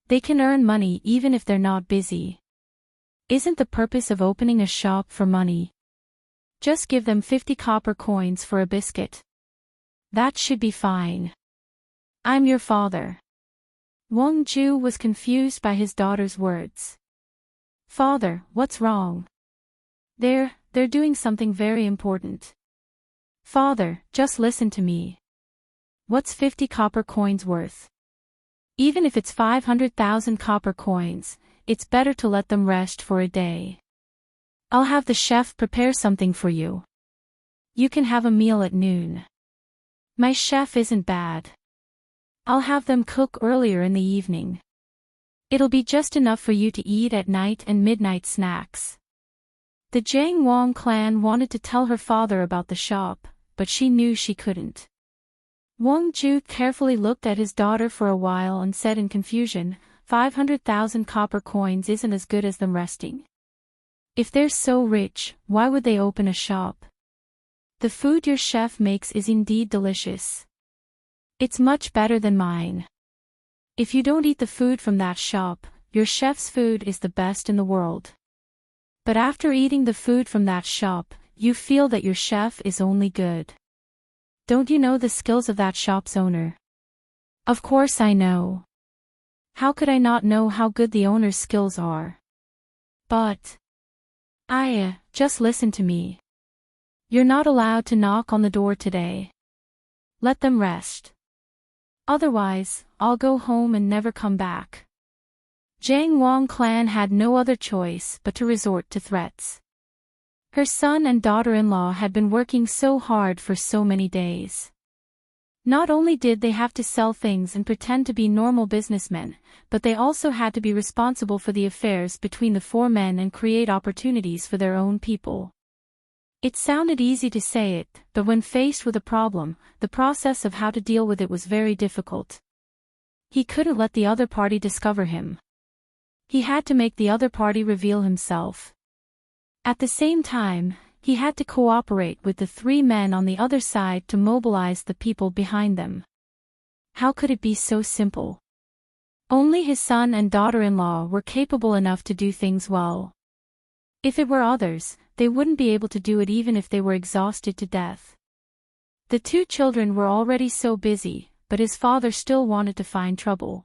They can earn money even if they're not busy. Isn't the purpose of opening a shop for money? Just give them 50 copper coins for a biscuit. That should be fine. I'm your father. Wang Ju was confused by his daughter's words. Father, what's wrong? They're doing something very important. Father, just listen to me. What's 50 copper coins worth? Even if it's 500,000 copper coins, it's better to let them rest for a day. I'll have the chef prepare something for you. You can have a meal at noon. My chef isn't bad. I'll have them cook earlier in the evening. It'll be just enough for you to eat at night and midnight snacks. The Jiang Wang clan wanted to tell her father about the shop, but she knew she couldn't. Wang Ju carefully looked at his daughter for a while and said in confusion, 500,000 copper coins isn't as good as them resting. If they're so rich, why would they open a shop? The food your chef makes is indeed delicious. It's much better than mine. If you don't eat the food from that shop, your chef's food is the best in the world. But after eating the food from that shop, you feel that your chef is only good. Don't you know the skills of that shop's owner? Of course I know. How could I not know how good the owner's skills are? But just listen to me. You're not allowed to knock on the door today. Let them rest. Otherwise, I'll go home and never come back. Jiang Wang clan had no other choice but to resort to threats. Her son and daughter-in-law had been working so hard for so many days. Not only did they have to sell things and pretend to be normal businessmen, but they also had to be responsible for the affairs between the four men and create opportunities for their own people. It sounded easy to say it, but when faced with a problem, the process of how to deal with it was very difficult. He couldn't let the other party discover him. He had to make the other party reveal himself. At the same time, he had to cooperate with the three men on the other side to mobilize the people behind them. How could it be so simple? Only his son and daughter-in-law were capable enough to do things well. If it were others, they wouldn't be able to do it even if they were exhausted to death. The two children were already so busy, but his father still wanted to find trouble.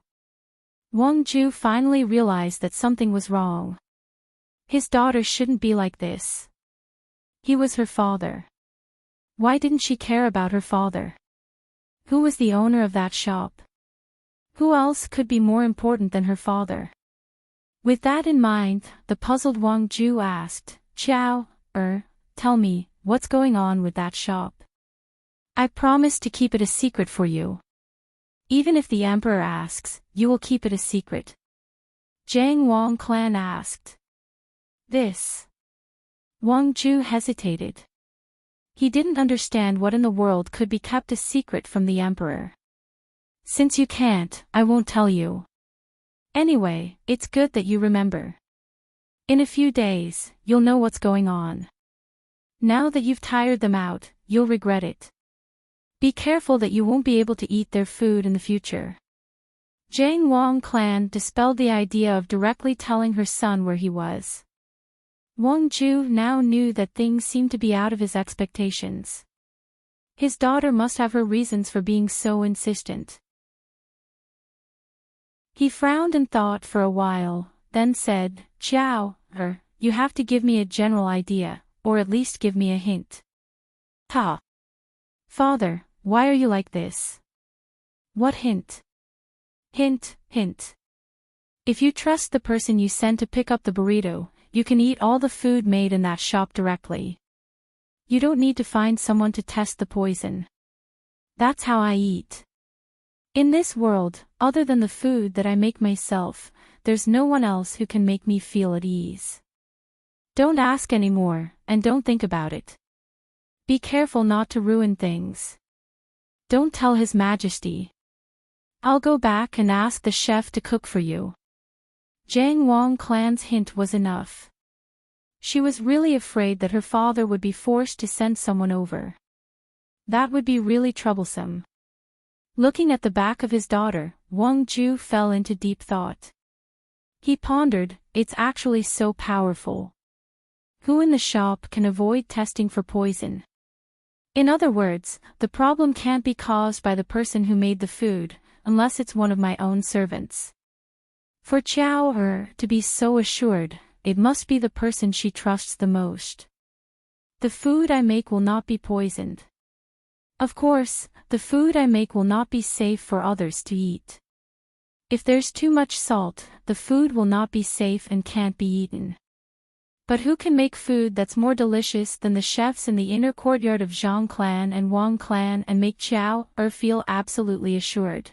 Wang Ju finally realized that something was wrong. His daughter shouldn't be like this. He was her father. Why didn't she care about her father? Who was the owner of that shop? Who else could be more important than her father? With that in mind, the puzzled Wang Ju asked, tell me, what's going on with that shop? I promise to keep it a secret for you. Even if the emperor asks, you will keep it a secret. Jiang Wang clan asked. This. Wang Ju hesitated. He didn't understand what in the world could be kept a secret from the emperor. Since you can't, I won't tell you. Anyway, it's good that you remember. In a few days, you'll know what's going on. Now that you've tired them out, you'll regret it. Be careful that you won't be able to eat their food in the future. Jiang Wang clan dispelled the idea of directly telling her son where he was. Wang Ju now knew that things seemed to be out of his expectations. His daughter must have her reasons for being so insistent. He frowned and thought for a while, then said, "Xiao, you have to give me a general idea, or at least give me a hint." "Ha! Father, why are you like this?" "What hint?" Hint. If you trust the person you send to pick up the burrito, you can eat all the food made in that shop directly. You don't need to find someone to test the poison. That's how I eat. In this world, other than the food that I make myself, there's no one else who can make me feel at ease. Don't ask anymore, and don't think about it. Be careful not to ruin things. Don't tell His Majesty. I'll go back and ask the chef to cook for you. Jiang Wang clan's hint was enough. She was really afraid that her father would be forced to send someone over. That would be really troublesome. Looking at the back of his daughter, Wang Ju fell into deep thought. He pondered, it's actually so powerful. Who in the shop can avoid testing for poison? In other words, the problem can't be caused by the person who made the food, unless it's one of my own servants. For Xiao to be so assured, it must be the person she trusts the most. The food I make will not be poisoned. Of course, the food I make will not be safe for others to eat. If there's too much salt, the food will not be safe and can't be eaten. But who can make food that's more delicious than the chefs in the inner courtyard of Zhang clan and Wang clan and make Xiao feel absolutely assured?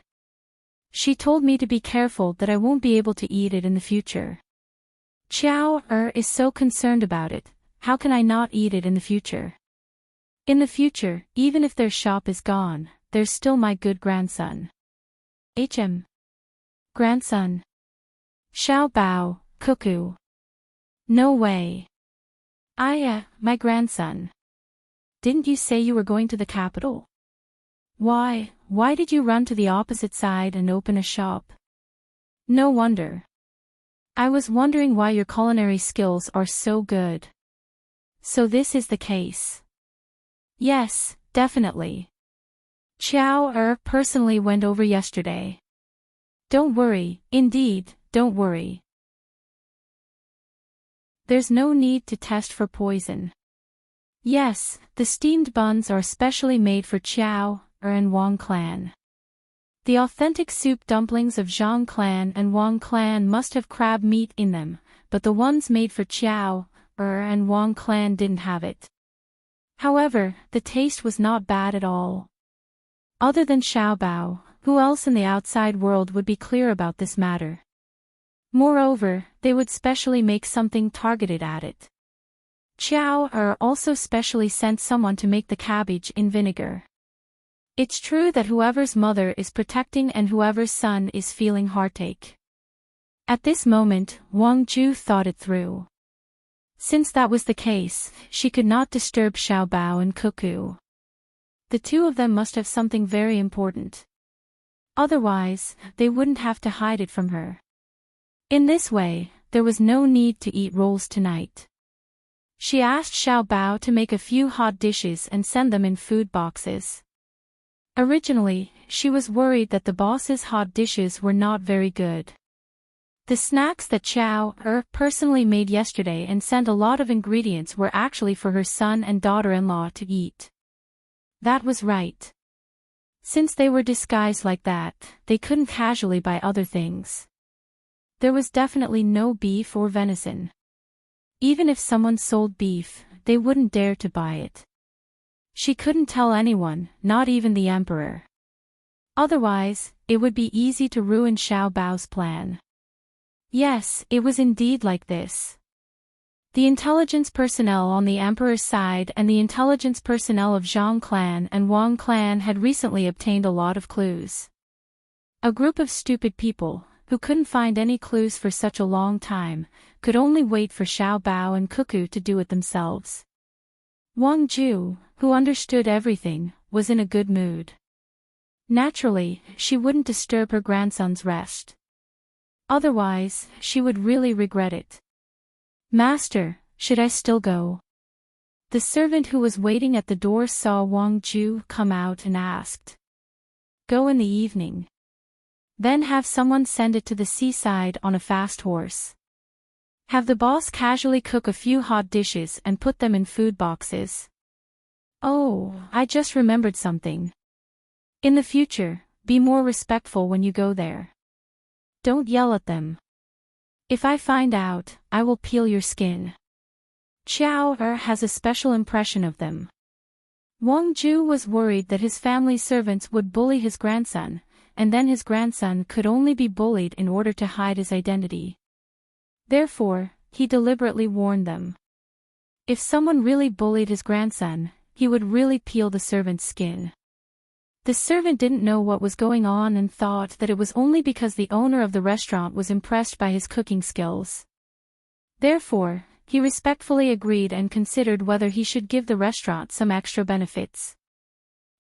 She told me to be careful that I won't be able to eat it in the future. Xiao is so concerned about it, how can I not eat it in the future? In the future, even if their shop is gone, there's still my good grandson. Grandson. Xiao Bao, cuckoo. No way. My grandson. Didn't you say you were going to the capital? Why did you run to the opposite side and open a shop? No wonder. I was wondering why your culinary skills are so good. So this is the case. Yes, definitely. Xiao personally went over yesterday. Don't worry, indeed, don't worry. There's no need to test for poison. Yes, the steamed buns are specially made for Xiao and Wang clan. The authentic soup dumplings of Zhang clan and Wang clan must have crab meat in them, but the ones made for Xiao and Wang clan didn't have it. However, the taste was not bad at all. Other than Xiao Bao, who else in the outside world would be clear about this matter? Moreover, they would specially make something targeted at it. Xiao also specially sent someone to make the cabbage in vinegar. It's true that whoever's mother is protecting and whoever's son is feeling heartache. At this moment, Wang Ju thought it through. Since that was the case, she could not disturb Xiao Bao and Cuckoo. The two of them must have something very important. Otherwise, they wouldn't have to hide it from her. In this way, there was no need to eat rolls tonight. She asked Xiao Bao to make a few hot dishes and send them in food boxes. Originally, she was worried that the boss's hot dishes were not very good. The snacks that Xiao personally made yesterday and sent a lot of ingredients were actually for her son and daughter-in-law to eat. That was right. Since they were disguised like that, they couldn't casually buy other things. There was definitely no beef or venison. Even if someone sold beef, they wouldn't dare to buy it. She couldn't tell anyone, not even the emperor. Otherwise, it would be easy to ruin Xiao Bao's plan. Yes, it was indeed like this. The intelligence personnel on the emperor's side and the intelligence personnel of Zhang clan and Wang clan had recently obtained a lot of clues. A group of stupid people, who couldn't find any clues for such a long time, could only wait for Xiao Bao and Cuckoo to do it themselves. Wang Ju, who understood everything, was in a good mood. Naturally, she wouldn't disturb her grandson's rest. Otherwise, she would really regret it. Master, should I still go? The servant who was waiting at the door saw Wang Ju come out and asked. Go in the evening. Then have someone send it to the seaside on a fast horse. Have the boss casually cook a few hot dishes and put them in food boxes. Oh, I just remembered something. In the future, be more respectful when you go there. Don't yell at them. If I find out, I will peel your skin. Xiao Er has a special impression of them. Wang Ju was worried that his family servants would bully his grandson, and then his grandson could only be bullied in order to hide his identity. Therefore, he deliberately warned them. If someone really bullied his grandson, he would really peel the servant's skin. The servant didn't know what was going on and thought that it was only because the owner of the restaurant was impressed by his cooking skills. Therefore, he respectfully agreed and considered whether he should give the restaurant some extra benefits.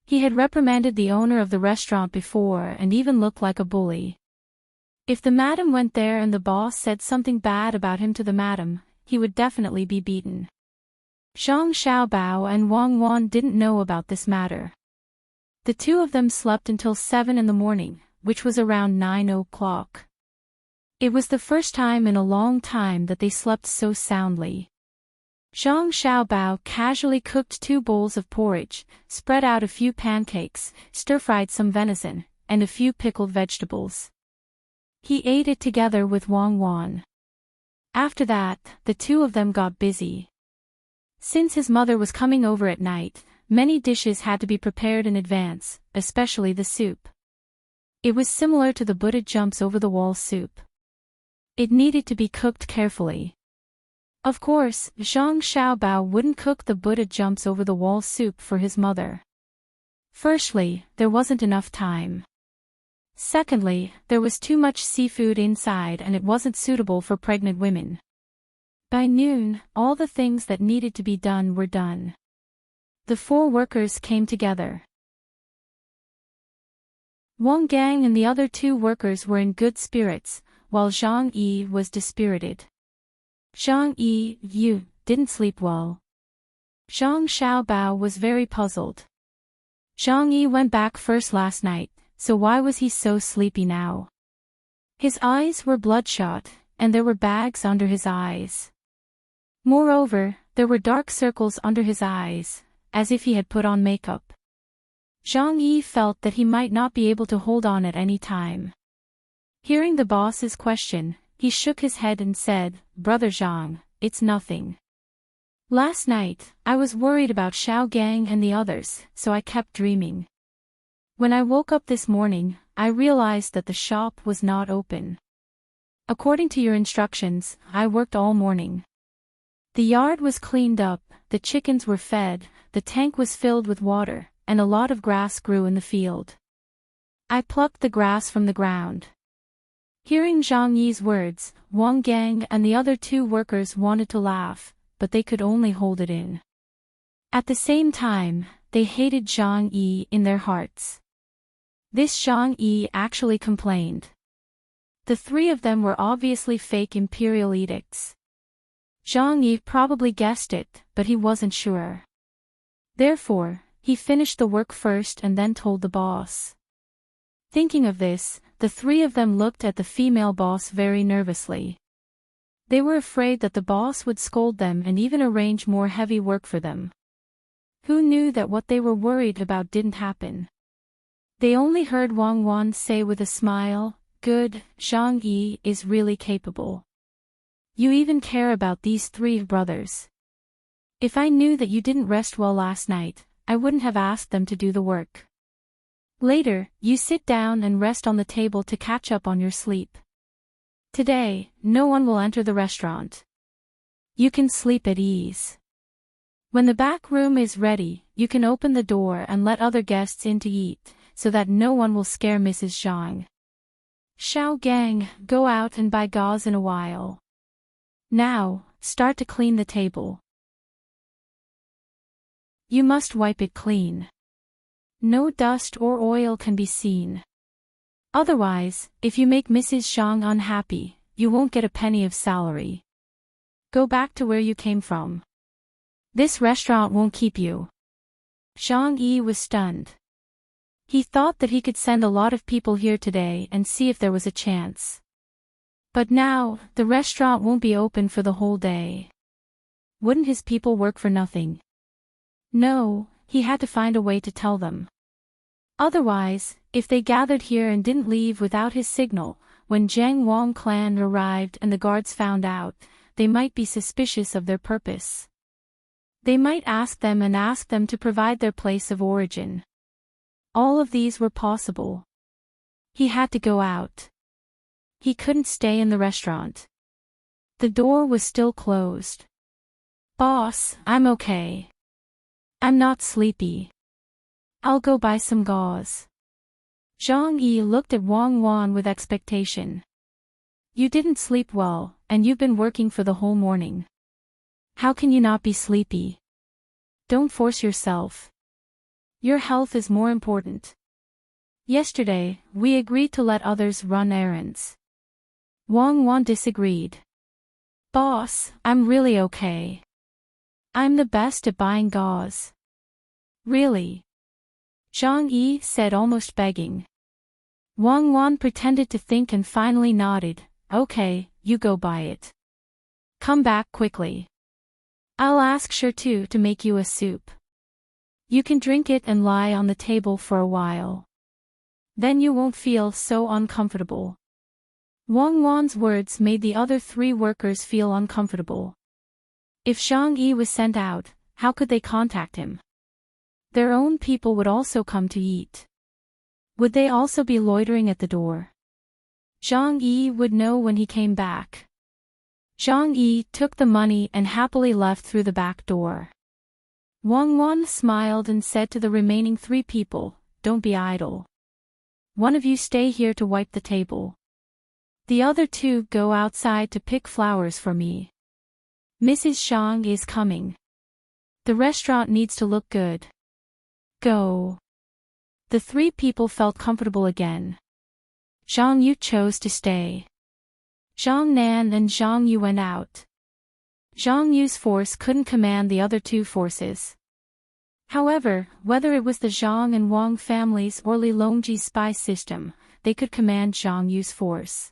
He had reprimanded the owner of the restaurant before and even looked like a bully. If the madam went there and the boss said something bad about him to the madam, he would definitely be beaten. Zhang Xiaobao and Wang Wan didn't know about this matter. The two of them slept until 7 in the morning, which was around 9 o'clock. It was the first time in a long time that they slept so soundly. Zhang Xiaobao casually cooked 2 bowls of porridge, spread out a few pancakes, stir-fried some venison, and a few pickled vegetables. He ate it together with Wang Wan. After that, the two of them got busy. Since his mother was coming over at night, many dishes had to be prepared in advance, especially the soup. It was similar to the Buddha jumps over the wall soup. It needed to be cooked carefully. Of course, Zhang Xiaobao wouldn't cook the Buddha jumps over the wall soup for his mother. Firstly, there wasn't enough time. Secondly, there was too much seafood inside and it wasn't suitable for pregnant women. By noon, all the things that needed to be done were done. The 4 workers came together. Wang Gang and the other 2 workers were in good spirits, while Zhang Yi was dispirited. Zhang Yi, you didn't sleep well. Zhang Xiaobao was very puzzled. Zhang Yi went back first last night, so why was he so sleepy now? His eyes were bloodshot, and there were bags under his eyes. Moreover, there were dark circles under his eyes, as if he had put on makeup. Zhang Yi felt that he might not be able to hold on at any time. Hearing the boss's question, he shook his head and said, Brother Zhang, it's nothing. Last night, I was worried about Xiao Gang and the others, so I kept dreaming. When I woke up this morning, I realized that the shop was not open. According to your instructions, I worked all morning. The yard was cleaned up, the chickens were fed, the tank was filled with water, and a lot of grass grew in the field. I plucked the grass from the ground. Hearing Zhang Yi's words, Wang Gang and the other 2 workers wanted to laugh, but they could only hold it in. At the same time, they hated Zhang Yi in their hearts. This Zhang Yi actually complained. The 3 of them were obviously fake imperial edicts. Zhang Yi probably guessed it, but he wasn't sure. Therefore, he finished the work first and then told the boss. Thinking of this, the 3 of them looked at the female boss very nervously. They were afraid that the boss would scold them and even arrange more heavy work for them. Who knew that what they were worried about didn't happen? They only heard Wang Wan say with a smile, Good, Zhang Yi is really capable. You even care about these 3 brothers. If I knew that you didn't rest well last night, I wouldn't have asked them to do the work. Later, you sit down and rest on the table to catch up on your sleep. Today, no one will enter the restaurant. You can sleep at ease. When the back room is ready, you can open the door and let other guests in to eat, so that no one will scare Mrs. Zhang. Xiao Gang, go out and buy gauze in a while. Now, start to clean the table. You must wipe it clean. No dust or oil can be seen. Otherwise, if you make Mrs. Zhang unhappy, you won't get a penny of salary. Go back to where you came from. This restaurant won't keep you. Zhang Yi was stunned. He thought that he could send a lot of people here today and see if there was a chance. But now, the restaurant won't be open for the whole day. Wouldn't his people work for nothing? No, he had to find a way to tell them. Otherwise, if they gathered here and didn't leave without his signal, when Zhang Wang clan arrived and the guards found out, they might be suspicious of their purpose. They might ask them to provide their place of origin. All of these were possible. He had to go out. He couldn't stay in the restaurant. The door was still closed. Boss, I'm okay. I'm not sleepy. I'll go buy some gauze. Zhang Yi looked at Wang Wan with expectation. You didn't sleep well, and you've been working for the whole morning. How can you not be sleepy? Don't force yourself. Your health is more important. Yesterday, we agreed to let others run errands. Wang Wan disagreed. Boss, I'm really okay. I'm the best at buying gauze. Really? Zhang Yi said, almost begging. Wang Wan pretended to think and finally nodded. Okay, you go buy it. Come back quickly. I'll ask Shirtu to make you a soup. You can drink it and lie on the table for a while. Then you won't feel so uncomfortable. Wang Wan's words made the other three workers feel uncomfortable. If Zhang Yi was sent out, how could they contact him? Their own people would also come to eat. Would they also be loitering at the door? Zhang Yi would know when he came back. Zhang Yi took the money and happily left through the back door. Wang Wan smiled and said to the remaining three people, Don't be idle. One of you stay here to wipe the table. The other two go outside to pick flowers for me. Mrs. Zhang is coming. The restaurant needs to look good. Go. The three people felt comfortable again. Zhang Yu chose to stay. Zhang Nan and Zhang Yu went out. Zhang Yu's force couldn't command the other two forces. However, whether it was the Zhang and Wang families or Li Longji's spy system, they could command Zhang Yu's force.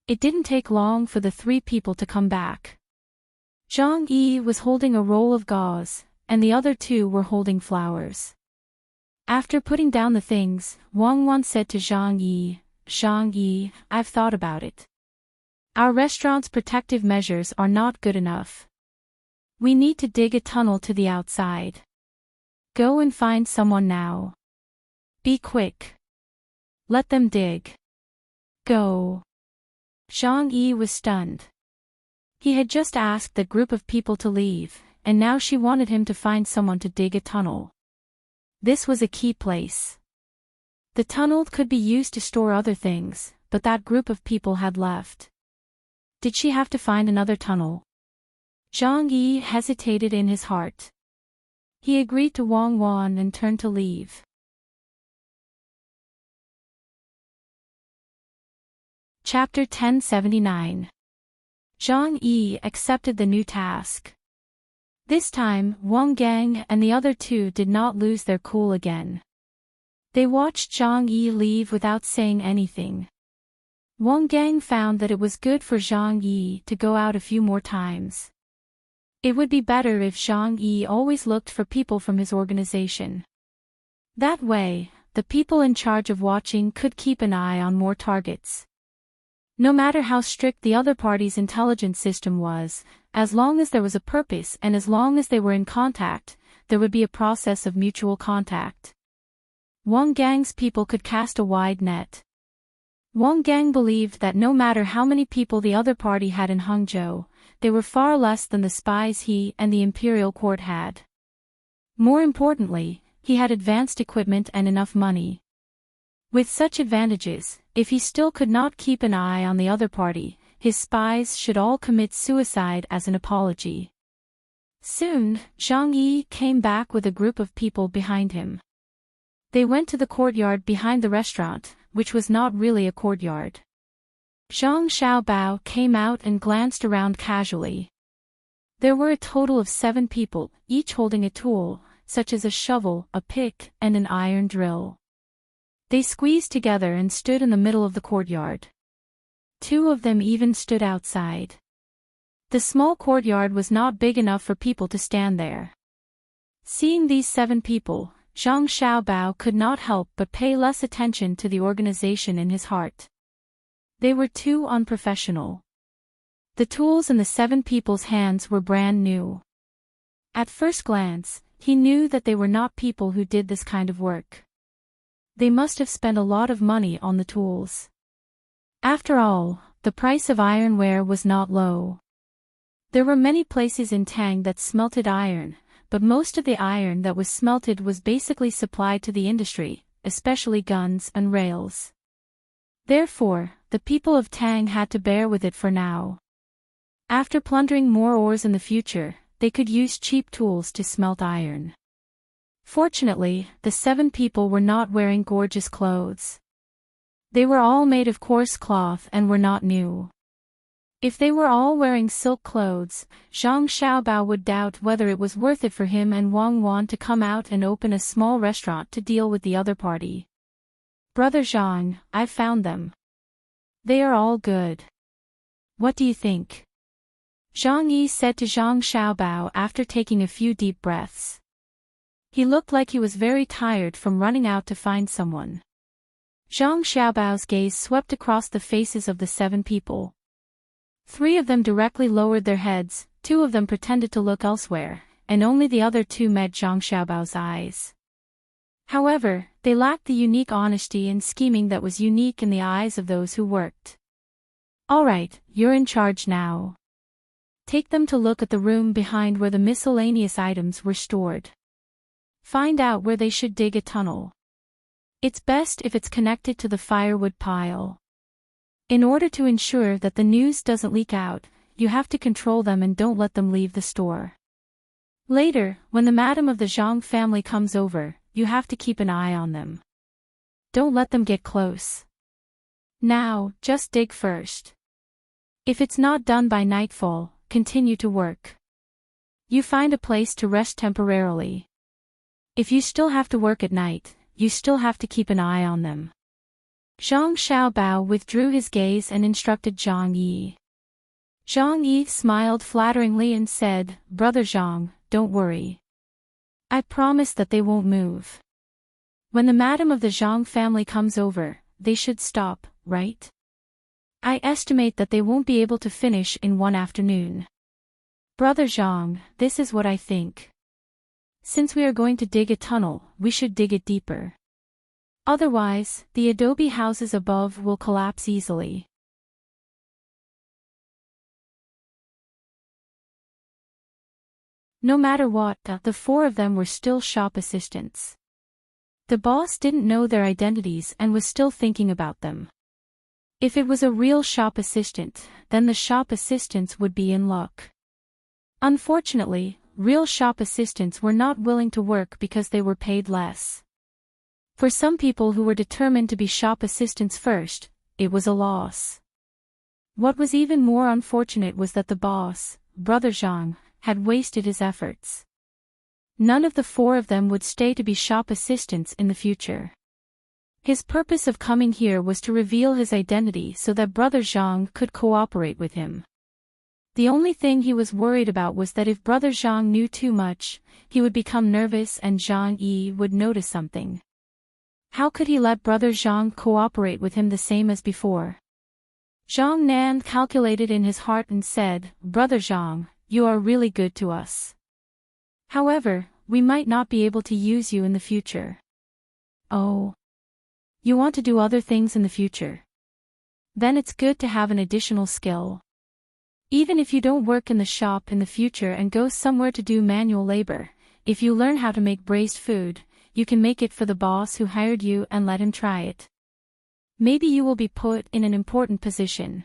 It didn't take long for the three people to come back. Zhang Yi was holding a roll of gauze, and the other two were holding flowers. After putting down the things, Wang Wan said to Zhang Yi, I've thought about it. Our restaurant's protective measures are not good enough. We need to dig a tunnel to the outside. Go and find someone now. Be quick. Let them dig. Go. Zhang Yi was stunned. He had just asked that group of people to leave, and now she wanted him to find someone to dig a tunnel. This was a key place. The tunnel could be used to store other things, but that group of people had left. Did she have to find another tunnel? Zhang Yi hesitated in his heart. He agreed to Wang Wan and turned to leave. Chapter 1079. Zhang Yi accepted the new task. This time, Wang Gang and the other two did not lose their cool again. They watched Zhang Yi leave without saying anything. Wang Gang found that it was good for Zhang Yi to go out a few more times. It would be better if Zhang Yi always looked for people from his organization. That way, the people in charge of watching could keep an eye on more targets. No matter how strict the other party's intelligence system was, as long as there was a purpose and as long as they were in contact, there would be a process of mutual contact. Wang Gang's people could cast a wide net. Wang Gang believed that no matter how many people the other party had in Hangzhou, they were far less than the spies he and the imperial court had. More importantly, he had advanced equipment and enough money. With such advantages, if he still could not keep an eye on the other party, his spies should all commit suicide as an apology. Soon, Zhang Yi came back with a group of people behind him. They went to the courtyard behind the restaurant, which was not really a courtyard. Zhang Xiaobao came out and glanced around casually. There were a total of 7 people, each holding a tool, such as a shovel, a pick, and an iron drill. They squeezed together and stood in the middle of the courtyard. 2 of them even stood outside. The small courtyard was not big enough for people to stand there. Seeing these 7 people, Zhang Xiaobao could not help but pay less attention to the organization in his heart. They were too unprofessional. The tools in the 7 people's hands were brand new. At first glance, he knew that they were not people who did this kind of work. They must have spent a lot of money on the tools. After all, the price of ironware was not low. There were many places in Tang that smelted iron, but most of the iron that was smelted was basically supplied to the industry, especially guns and rails. Therefore, the people of Tang had to bear with it for now. After plundering more ores in the future, they could use cheap tools to smelt iron. Fortunately, the 7 people were not wearing gorgeous clothes. They were all made of coarse cloth and were not new. If they were all wearing silk clothes, Zhang Xiaobao would doubt whether it was worth it for him and Wang Wan to come out and open a small restaurant to deal with the other party. Brother Zhang, I've found them. They are all good. What do you think? Zhang Yi said to Zhang Xiaobao after taking a few deep breaths. He looked like he was very tired from running out to find someone. Zhang Xiaobao's gaze swept across the faces of the 7 people. 3 of them directly lowered their heads, 2 of them pretended to look elsewhere, and only the other 2 met Zhang Xiaobao's eyes. However, they lacked the unique honesty and scheming that was unique in the eyes of those who worked. Alright, you're in charge now. Take them to look at the room behind where the miscellaneous items were stored. Find out where they should dig a tunnel. It's best if it's connected to the firewood pile. In order to ensure that the news doesn't leak out, you have to control them and don't let them leave the store. Later, when the madam of the Zhang family comes over, you have to keep an eye on them. Don't let them get close. Now, just dig first. If it's not done by nightfall, continue to work. You find a place to rest temporarily. If you still have to work at night, you still have to keep an eye on them. Zhang Xiaobao withdrew his gaze and instructed Zhang Yi. Zhang Yi smiled flatteringly and said, Brother Zhang, don't worry. I promise that they won't move. When the madam of the Zhang family comes over, they should stop, right? I estimate that they won't be able to finish in one afternoon. Brother Zhang, this is what I think. Since we are going to dig a tunnel, we should dig it deeper. Otherwise, the adobe houses above will collapse easily. No matter what, the 4 of them were still shop assistants. The boss didn't know their identities and was still thinking about them. If it was a real shop assistant, then the shop assistants would be in luck. Unfortunately, real shop assistants were not willing to work because they were paid less. For some people who were determined to be shop assistants first, it was a loss. What was even more unfortunate was that the boss, Brother Zhang, had wasted his efforts. None of the 4 of them would stay to be shop assistants in the future. His purpose of coming here was to reveal his identity so that Brother Zhang could cooperate with him. The only thing he was worried about was that if Brother Zhang knew too much, he would become nervous and Zhang Yi would notice something. How could he let Brother Zhang cooperate with him the same as before? Zhang Nan calculated in his heart and said, Brother Zhang, you are really good to us. However, we might not be able to use you in the future. Oh. You want to do other things in the future? Then it's good to have an additional skill. Even if you don't work in the shop in the future and go somewhere to do manual labor, if you learn how to make braised food, you can make it for the boss who hired you and let him try it. Maybe you will be put in an important position.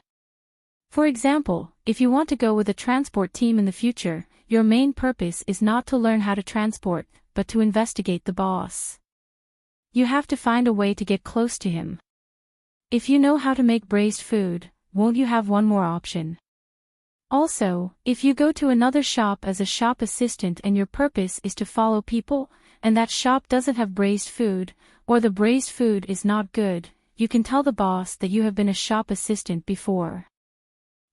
For example, if you want to go with a transport team in the future, your main purpose is not to learn how to transport, but to investigate the boss. You have to find a way to get close to him. If you know how to make braised food, won't you have one more option? Also, if you go to another shop as a shop assistant and your purpose is to follow people, and that shop doesn't have braised food, or the braised food is not good, you can tell the boss that you have been a shop assistant before.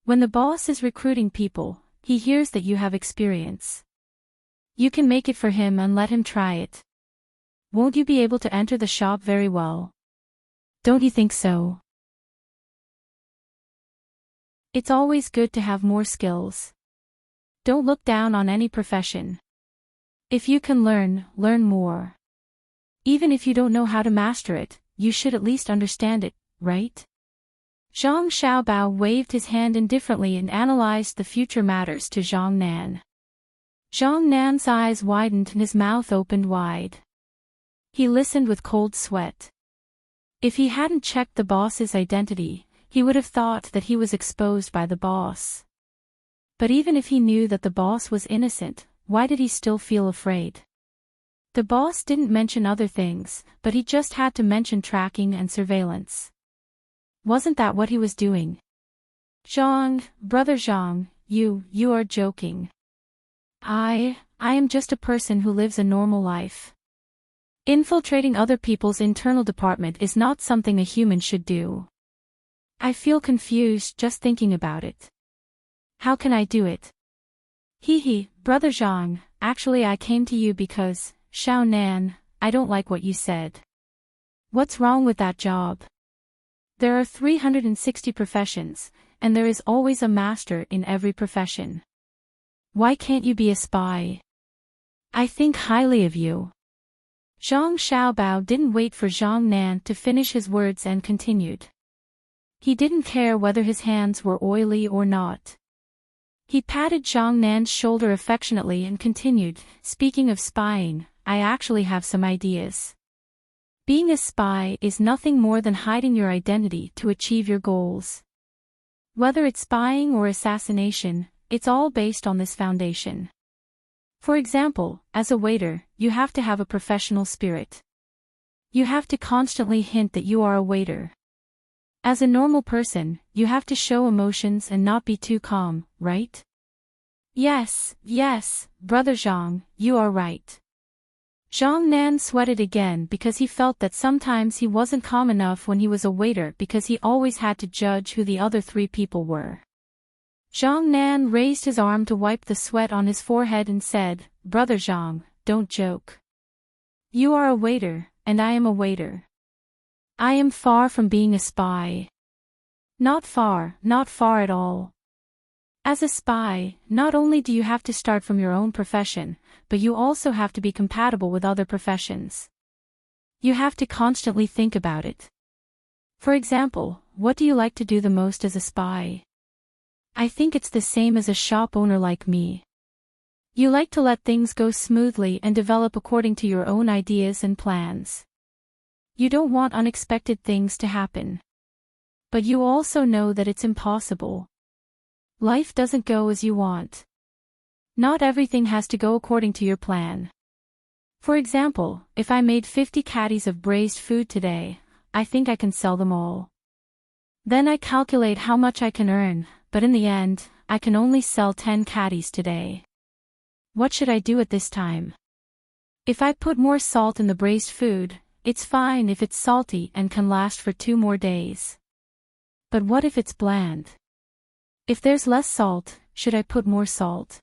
When the boss is recruiting people, he hears that you have experience. You can make it for him and let him try it. Won't you be able to enter the shop very well? Don't you think so? It's always good to have more skills. Don't look down on any profession. If you can learn more. Even if you don't know how to master it, you should at least understand it, right? Zhang Xiaobao waved his hand indifferently and analyzed the future matters to Zhang Nan. Zhang Nan's eyes widened and his mouth opened wide. He listened with cold sweat. If he hadn't checked the boss's identity, he would have thought that he was exposed by the boss. But even if he knew that the boss was innocent, why did he still feel afraid? The boss didn't mention other things, but he just had to mention tracking and surveillance. Wasn't that what he was doing? Zhang, brother Zhang, you are joking. I am just a person who lives a normal life. Infiltrating other people's internal department is not something a human should do. I feel confused just thinking about it. How can I do it? Brother Zhang, actually I came to you because, Xiao Nan, I don't like what you said. What's wrong with that job? There are 360 professions, and there is always a master in every profession. Why can't you be a spy? I think highly of you. Zhang Xiaobao didn't wait for Zhang Nan to finish his words and continued. He didn't care whether his hands were oily or not. He patted Zhang Nan's shoulder affectionately and continued, speaking of spying, I actually have some ideas. Being a spy is nothing more than hiding your identity to achieve your goals. Whether it's spying or assassination, it's all based on this foundation. For example, as a waiter, you have to have a professional spirit. You have to constantly hint that you are a waiter. As a normal person, you have to show emotions and not be too calm, right? Yes, brother Zhang, you are right. Zhang Nan sweated again because he felt that sometimes he wasn't calm enough when he was a waiter because he always had to judge who the other three people were. Zhang Nan raised his arm to wipe the sweat on his forehead and said, Brother Zhang, don't joke. You are a waiter, and I am a waiter. I am far from being a spy. Not far at all. As a spy, not only do you have to start from your own profession, but you also have to be compatible with other professions. You have to constantly think about it. For example, what do you like to do the most as a spy? I think it's the same as a shop owner like me. You like to let things go smoothly and develop according to your own ideas and plans. You don't want unexpected things to happen. But you also know that it's impossible. Life doesn't go as you want. Not everything has to go according to your plan. For example, if I made 50 caddies of braised food today, I think I can sell them all. Then I calculate how much I can earn, but in the end, I can only sell 10 caddies today. What should I do at this time? If I put more salt in the braised food, it's fine if it's salty and can last for 2 more days. But what if it's bland? If there's less salt, should I put more salt?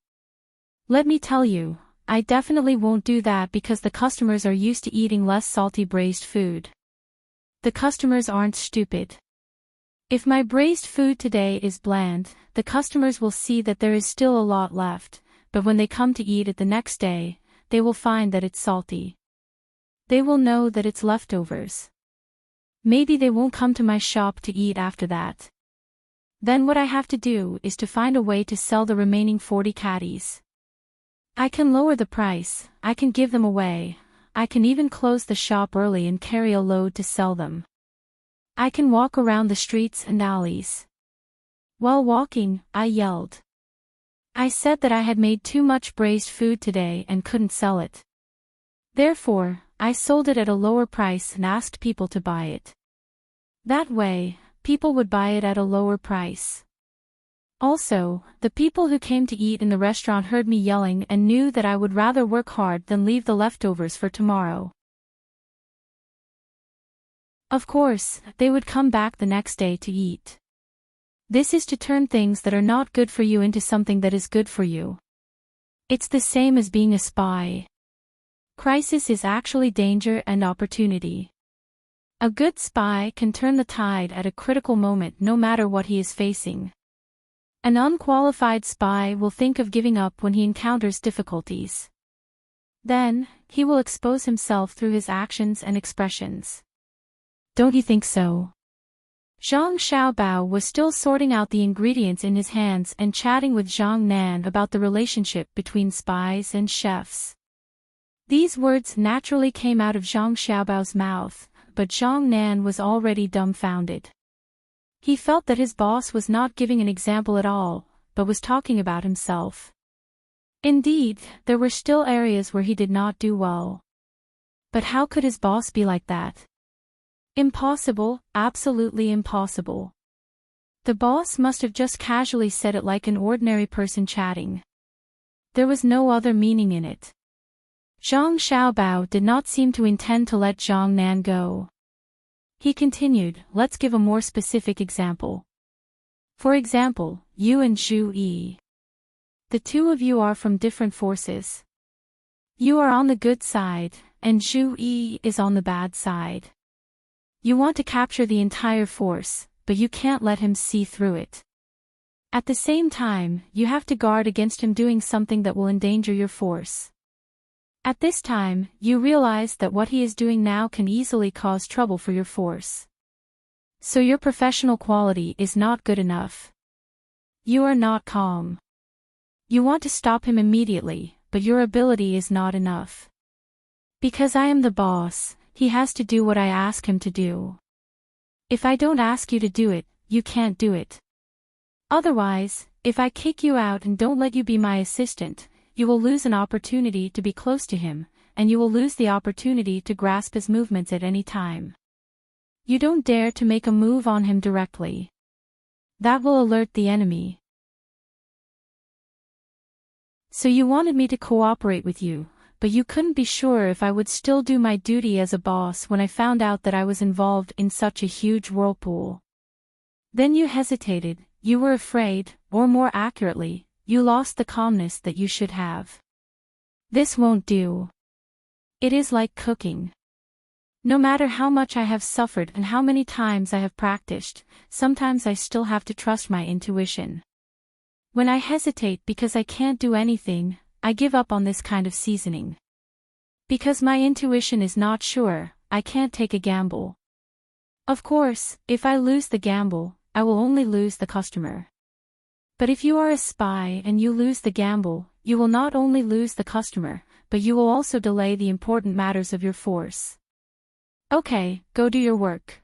Let me tell you, I definitely won't do that because the customers are used to eating less salty braised food. The customers aren't stupid. If my braised food today is bland, the customers will see that there is still a lot left, but when they come to eat it the next day, they will find that it's salty. They will know that it's leftovers. Maybe they won't come to my shop to eat after that. Then what I have to do is to find a way to sell the remaining 40 caddies. I can lower the price, I can give them away, I can even close the shop early and carry a load to sell them. I can walk around the streets and alleys. While walking, I yelled. I said that I had made too much braised food today and couldn't sell it. Therefore, I sold it at a lower price and asked people to buy it. That way, people would buy it at a lower price. Also, the people who came to eat in the restaurant heard me yelling and knew that I would rather work hard than leave the leftovers for tomorrow. Of course, they would come back the next day to eat. This is to turn things that are not good for you into something that is good for you. It's the same as being a spy. Crisis is actually danger and opportunity. A good spy can turn the tide at a critical moment no matter what he is facing. An unqualified spy will think of giving up when he encounters difficulties. Then, he will expose himself through his actions and expressions. Don't you think so? Zhang Xiaobao was still sorting out the ingredients in his hands and chatting with Zhang Nan about the relationship between spies and chefs. These words naturally came out of Zhang Xiaobao's mouth, but Zhang Nan was already dumbfounded. He felt that his boss was not giving an example at all, but was talking about himself. Indeed, there were still areas where he did not do well. But how could his boss be like that? Impossible, absolutely impossible. The boss must have just casually said it like an ordinary person chatting. There was no other meaning in it. Zhang Xiaobao did not seem to intend to let Zhang Nan go. He continued, let's give a more specific example. For example, you and Zhu Yi. The two of you are from different forces. You are on the good side, and Zhu Yi is on the bad side. You want to capture the entire force, but you can't let him see through it. At the same time, you have to guard against him doing something that will endanger your force. At this time, you realize that what he is doing now can easily cause trouble for your force. So your professional quality is not good enough. You are not calm. You want to stop him immediately, but your ability is not enough. Because I am the boss, he has to do what I ask him to do. If I don't ask you to do it, you can't do it. Otherwise, if I kick you out and don't let you be my assistant, you will lose an opportunity to be close to him, and you will lose the opportunity to grasp his movements at any time. You don't dare to make a move on him directly. That will alert the enemy. So you wanted me to cooperate with you, but you couldn't be sure if I would still do my duty as a boss when I found out that I was involved in such a huge whirlpool. Then you hesitated, you were afraid, or more accurately, you lost the calmness that you should have. This won't do. It is like cooking. No matter how much I have suffered and how many times I have practiced, sometimes I still have to trust my intuition. When I hesitate because I can't do anything, I give up on this kind of seasoning. Because my intuition is not sure, I can't take a gamble. Of course, if I lose the gamble, I will only lose the customer. But if you are a spy and you lose the gamble, you will not only lose the customer, but you will also delay the important matters of your force. Okay, go do your work.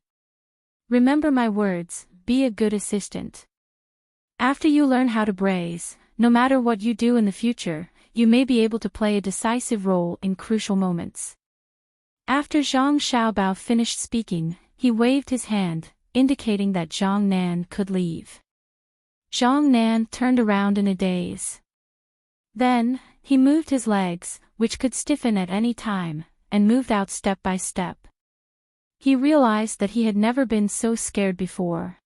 Remember my words, be a good assistant. After you learn how to braze, no matter what you do in the future, you may be able to play a decisive role in crucial moments. After Zhang Xiaobao finished speaking, he waved his hand, indicating that Zhang Nan could leave. Zhang Nan turned around in a daze. Then, he moved his legs, which could stiffen at any time, and moved out step by step. He realized that he had never been so scared before.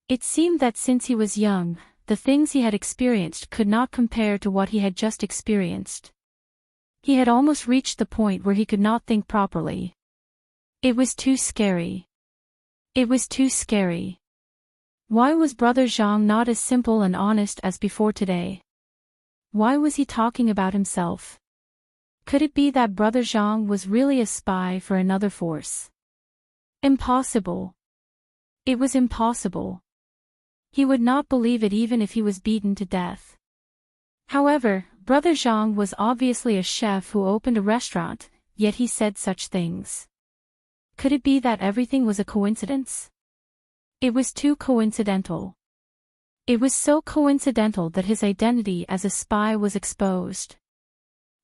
It seemed that since he was young, the things he had experienced could not compare to what he had just experienced. He had almost reached the point where he could not think properly. It was too scary. It was too scary. Why was Brother Zhang not as simple and honest as before today? Why was he talking about himself? Could it be that Brother Zhang was really a spy for another force? Impossible. It was impossible. He would not believe it even if he was beaten to death. However, Brother Zhang was obviously a chef who opened a restaurant, yet he said such things. Could it be that everything was a coincidence? It was too coincidental. It was so coincidental that his identity as a spy was exposed.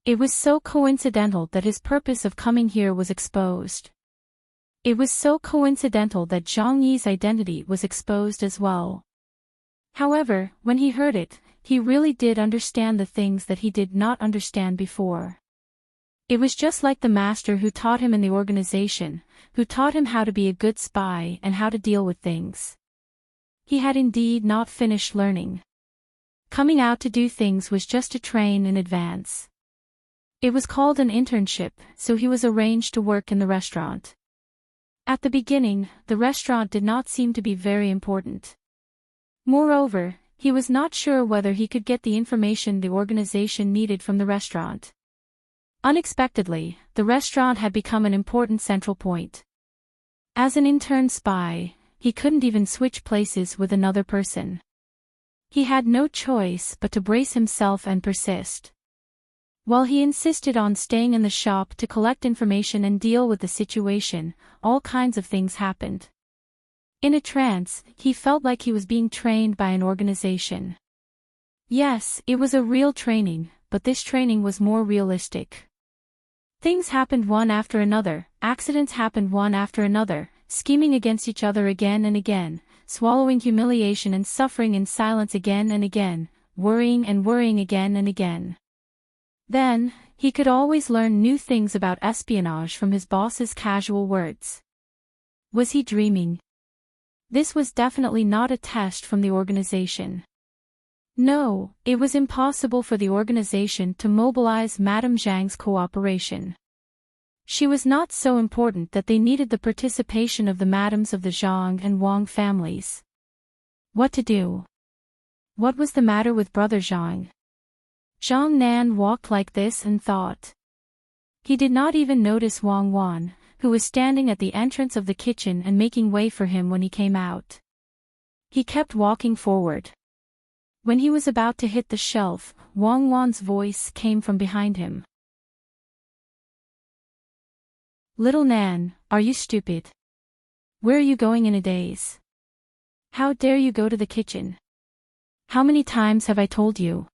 It was so coincidental that his purpose of coming here was exposed. It was so coincidental that Zhang Yi's identity was exposed as well. However, when he heard it, he really did understand the things that he did not understand before. It was just like the master who taught him in the organization, who taught him how to be a good spy and how to deal with things. He had indeed not finished learning. Coming out to do things was just to train in advance. It was called an internship, so he was arranged to work in the restaurant. At the beginning, the restaurant did not seem to be very important. Moreover, he was not sure whether he could get the information the organization needed from the restaurant. Unexpectedly, the restaurant had become an important central point. As an intern spy, he couldn't even switch places with another person. He had no choice but to brace himself and persist. While he insisted on staying in the shop to collect information and deal with the situation, all kinds of things happened. In a trance, he felt like he was being trained by an organization. Yes, it was a real training, but this training was more realistic. Things happened one after another, accidents happened one after another, scheming against each other again and again, swallowing humiliation and suffering in silence again and again, worrying and worrying again and again. Then, he could always learn new things about espionage from his boss's casual words. Was he dreaming? This was definitely not a test from the organization. No, it was impossible for the organization to mobilize Madame Zhang's cooperation. She was not so important that they needed the participation of the madams of the Zhang and Wang families. What to do? What was the matter with Brother Zhang? Zhang Nan walked like this and thought. He did not even notice Wang Wan, who was standing at the entrance of the kitchen and making way for him when he came out. He kept walking forward. When he was about to hit the shelf, Wang Wan's voice came from behind him. Little Nan, are you stupid? Where are you going in a daze? How dare you go to the kitchen? How many times have I told you?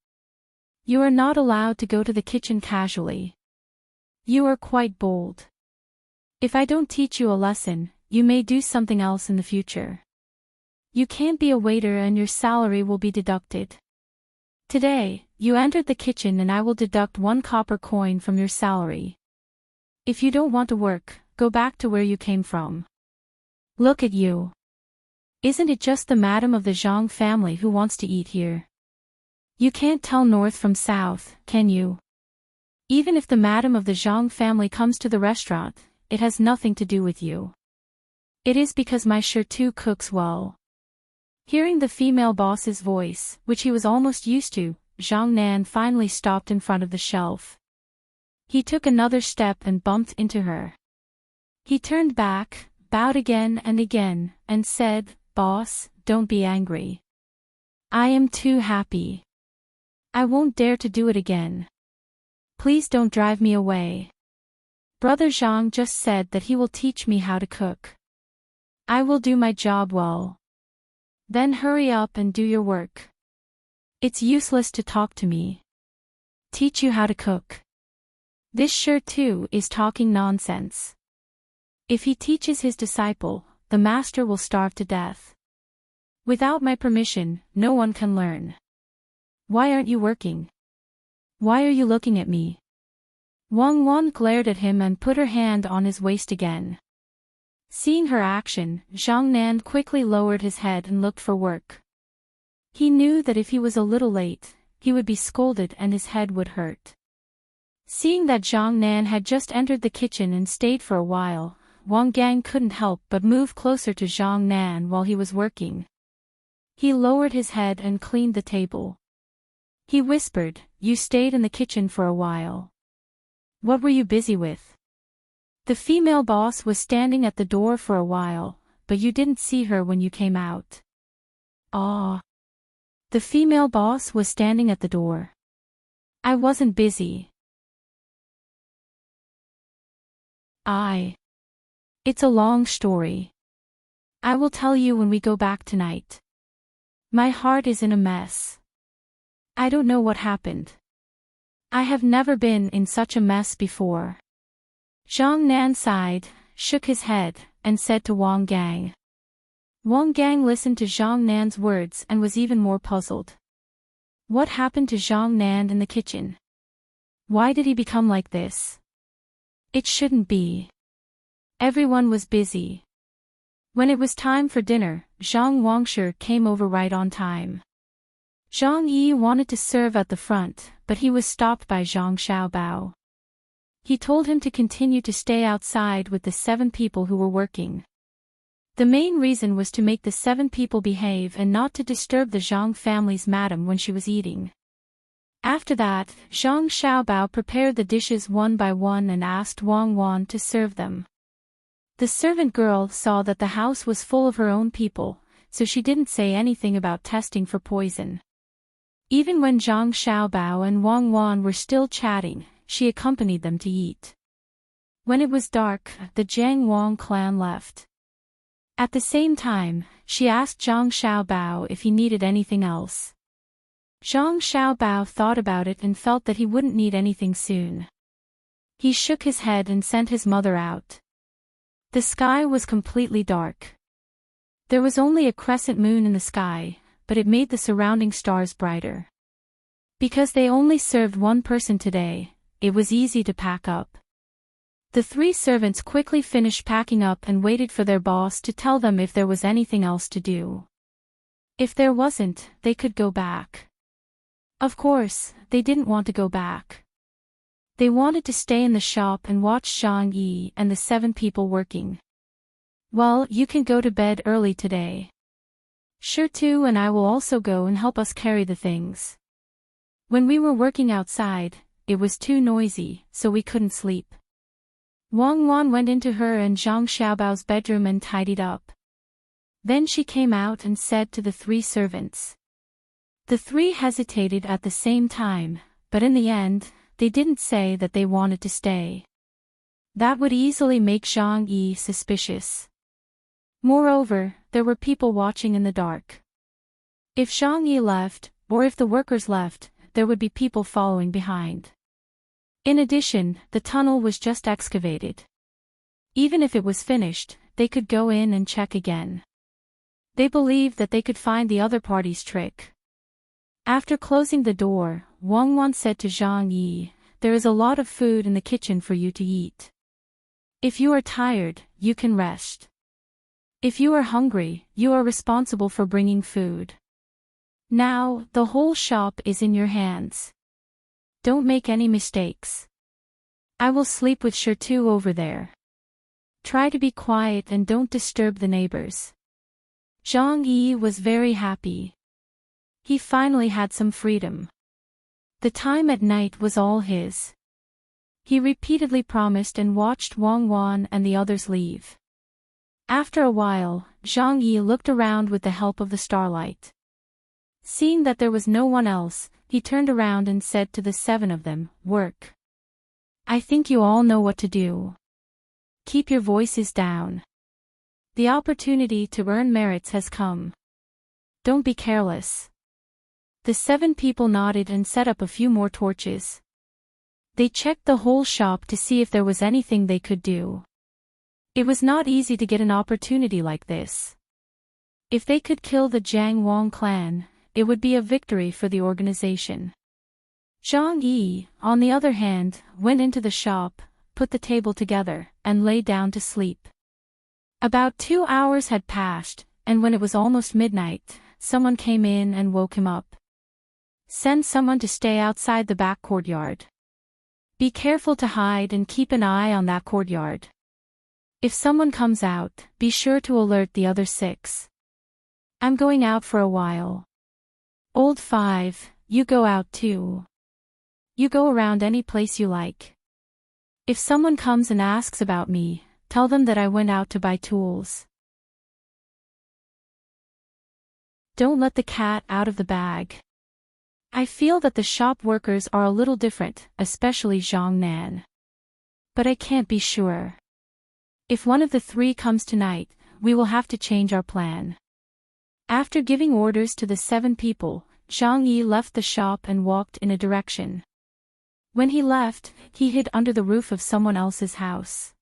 You are not allowed to go to the kitchen casually. You are quite bold. If I don't teach you a lesson, you may do something else in the future. You can't be a waiter and your salary will be deducted. Today, you entered the kitchen and I will deduct 1 copper coin from your salary. If you don't want to work, go back to where you came from. Look at you. Isn't it just the madam of the Zhang family who wants to eat here? You can't tell north from south, can you? Even if the madam of the Zhang family comes to the restaurant, it has nothing to do with you. It is because my too cooks well. Hearing the female boss's voice, which he was almost used to, Zhang Nan finally stopped in front of the shelf. He took another step and bumped into her. He turned back, bowed again, and said, "Boss, don't be angry. I am too happy. I won't dare to do it again. Please don't drive me away. Brother Zhang just said that he will teach me how to cook. I will do my job well. Then hurry up and do your work. It's useless to talk to me. Teach you how to cook. This too is talking nonsense. If he teaches his disciple, the master will starve to death. Without my permission, no one can learn. Why aren't you working? Why are you looking at me?" Wang Wan glared at him and put her hand on his waist again. Seeing her action, Zhang Nan quickly lowered his head and looked for work. He knew that if he was a little late, he would be scolded and his head would hurt. Seeing that Zhang Nan had just entered the kitchen and stayed for a while, Wang Gang couldn't help but move closer to Zhang Nan while he was working. He lowered his head and cleaned the table. He whispered, "You stayed in the kitchen for a while. What were you busy with?" The female boss was standing at the door for a while, but you didn't see her when you came out. Ah. The female boss was standing at the door. I wasn't busy. It's a long story. I will tell you when we go back tonight. My heart is in a mess. I don't know what happened. I have never been in such a mess before. Zhang Nan sighed, shook his head, and said to Wang Gang. Wang Gang listened to Zhang Nan's words and was even more puzzled. What happened to Zhang Nan in the kitchen? Why did he become like this? It shouldn't be. Everyone was busy. When it was time for dinner, Zhang Wangshi came over right on time. Zhang Yi wanted to serve at the front, but he was stopped by Zhang Xiaobao. He told him to continue to stay outside with the 7 people who were working. The main reason was to make the 7 people behave and not to disturb the Zhang family's madam when she was eating. After that, Zhang Xiaobao prepared the dishes one by one and asked Wang Wan to serve them. The servant girl saw that the house was full of her own people, so she didn't say anything about testing for poison. Even when Zhang Xiaobao and Wang Wan were still chatting, she accompanied them to eat. When it was dark, the Jiang Wang clan left. At the same time, she asked Zhang Xiaobao if he needed anything else. Zhang Xiaobao thought about it and felt that he wouldn't need anything soon. He shook his head and sent his mother out. The sky was completely dark. There was only a crescent moon in the sky, but it made the surrounding stars brighter. Because they only served one person today, it was easy to pack up. The 3 servants quickly finished packing up and waited for their boss to tell them if there was anything else to do. If there wasn't, they could go back. Of course, they didn't want to go back. They wanted to stay in the shop and watch Zhang Yi and the 7 people working. Well, you can go to bed early today. Sure too, and I will also go and help us carry the things. When we were working outside, it was too noisy, so we couldn't sleep. Wang Wan went into her and Zhang Xiaobao's bedroom and tidied up. Then she came out and said to the 3 servants. The 3 hesitated at the same time, but in the end, they didn't say that they wanted to stay. That would easily make Zhang Yi suspicious. Moreover, there were people watching in the dark. If Zhang Yi left, or if the workers left, there would be people following behind. In addition, the tunnel was just excavated. Even if it was finished, they could go in and check again. They believed that they could find the other party's trick. After closing the door, Wang Wan said to Zhang Yi, "There is a lot of food in the kitchen for you to eat. If you are tired, you can rest. If you are hungry, you are responsible for bringing food. Now, the whole shop is in your hands. Don't make any mistakes. I will sleep with Shirtu over there. Try to be quiet and don't disturb the neighbors." Zhang Yi was very happy. He finally had some freedom. The time at night was all his. He repeatedly promised and watched Wang Wan and the others leave. After a while, Zhang Yi looked around with the help of the starlight. Seeing that there was no one else, he turned around and said to the 7 of them, "Work. I think you all know what to do. Keep your voices down. The opportunity to earn merits has come. Don't be careless." The 7 people nodded and set up a few more torches. They checked the whole shop to see if there was anything they could do. It was not easy to get an opportunity like this. If they could kill the Jiang Wang clan, it would be a victory for the organization. Zhang Yi, on the other hand, went into the shop, put the table together, and lay down to sleep. About 2 hours had passed, and when it was almost midnight, someone came in and woke him up. "Send someone to stay outside the back courtyard. Be careful to hide and keep an eye on that courtyard. If someone comes out, be sure to alert the other 6. I'm going out for a while. Old 5, you go out too. You go around any place you like. If someone comes and asks about me, tell them that I went out to buy tools. Don't let the cat out of the bag. I feel that the shop workers are a little different, especially Zhang Nan. But I can't be sure. If one of the 3 comes tonight, we will have to change our plan." After giving orders to the 7 people, Zhang Yi left the shop and walked in a direction. When he left, he hid under the roof of someone else's house.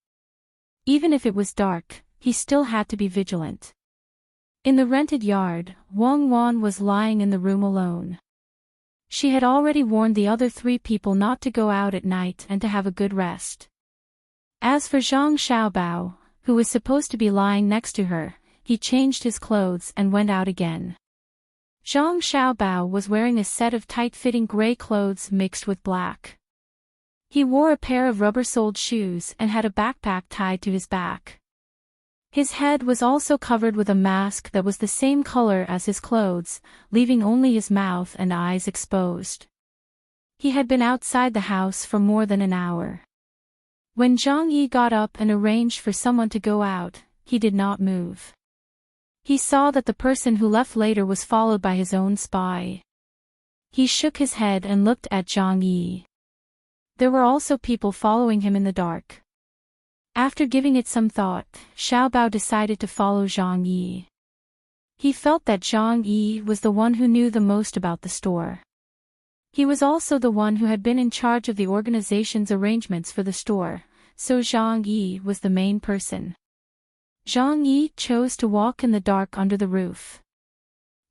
Even if it was dark, he still had to be vigilant. In the rented yard, Wang Wan was lying in the room alone. She had already warned the other 3 people not to go out at night and to have a good rest. As for Zhang Xiaobao, who was supposed to be lying next to her, he changed his clothes and went out again. Zhang Xiaobao was wearing a set of tight-fitting gray clothes mixed with black. He wore a pair of rubber-soled shoes and had a backpack tied to his back. His head was also covered with a mask that was the same color as his clothes, leaving only his mouth and eyes exposed. He had been outside the house for more than an hour. When Zhang Yi got up and arranged for someone to go out, he did not move. He saw that the person who left later was followed by his own spy. He shook his head and looked at Zhang Yi. There were also people following him in the dark. After giving it some thought, Xiaobao decided to follow Zhang Yi. He felt that Zhang Yi was the one who knew the most about the store. He was also the one who had been in charge of the organization's arrangements for the store, so Zhang Yi was the main person. Zhang Yi chose to walk in the dark under the roof.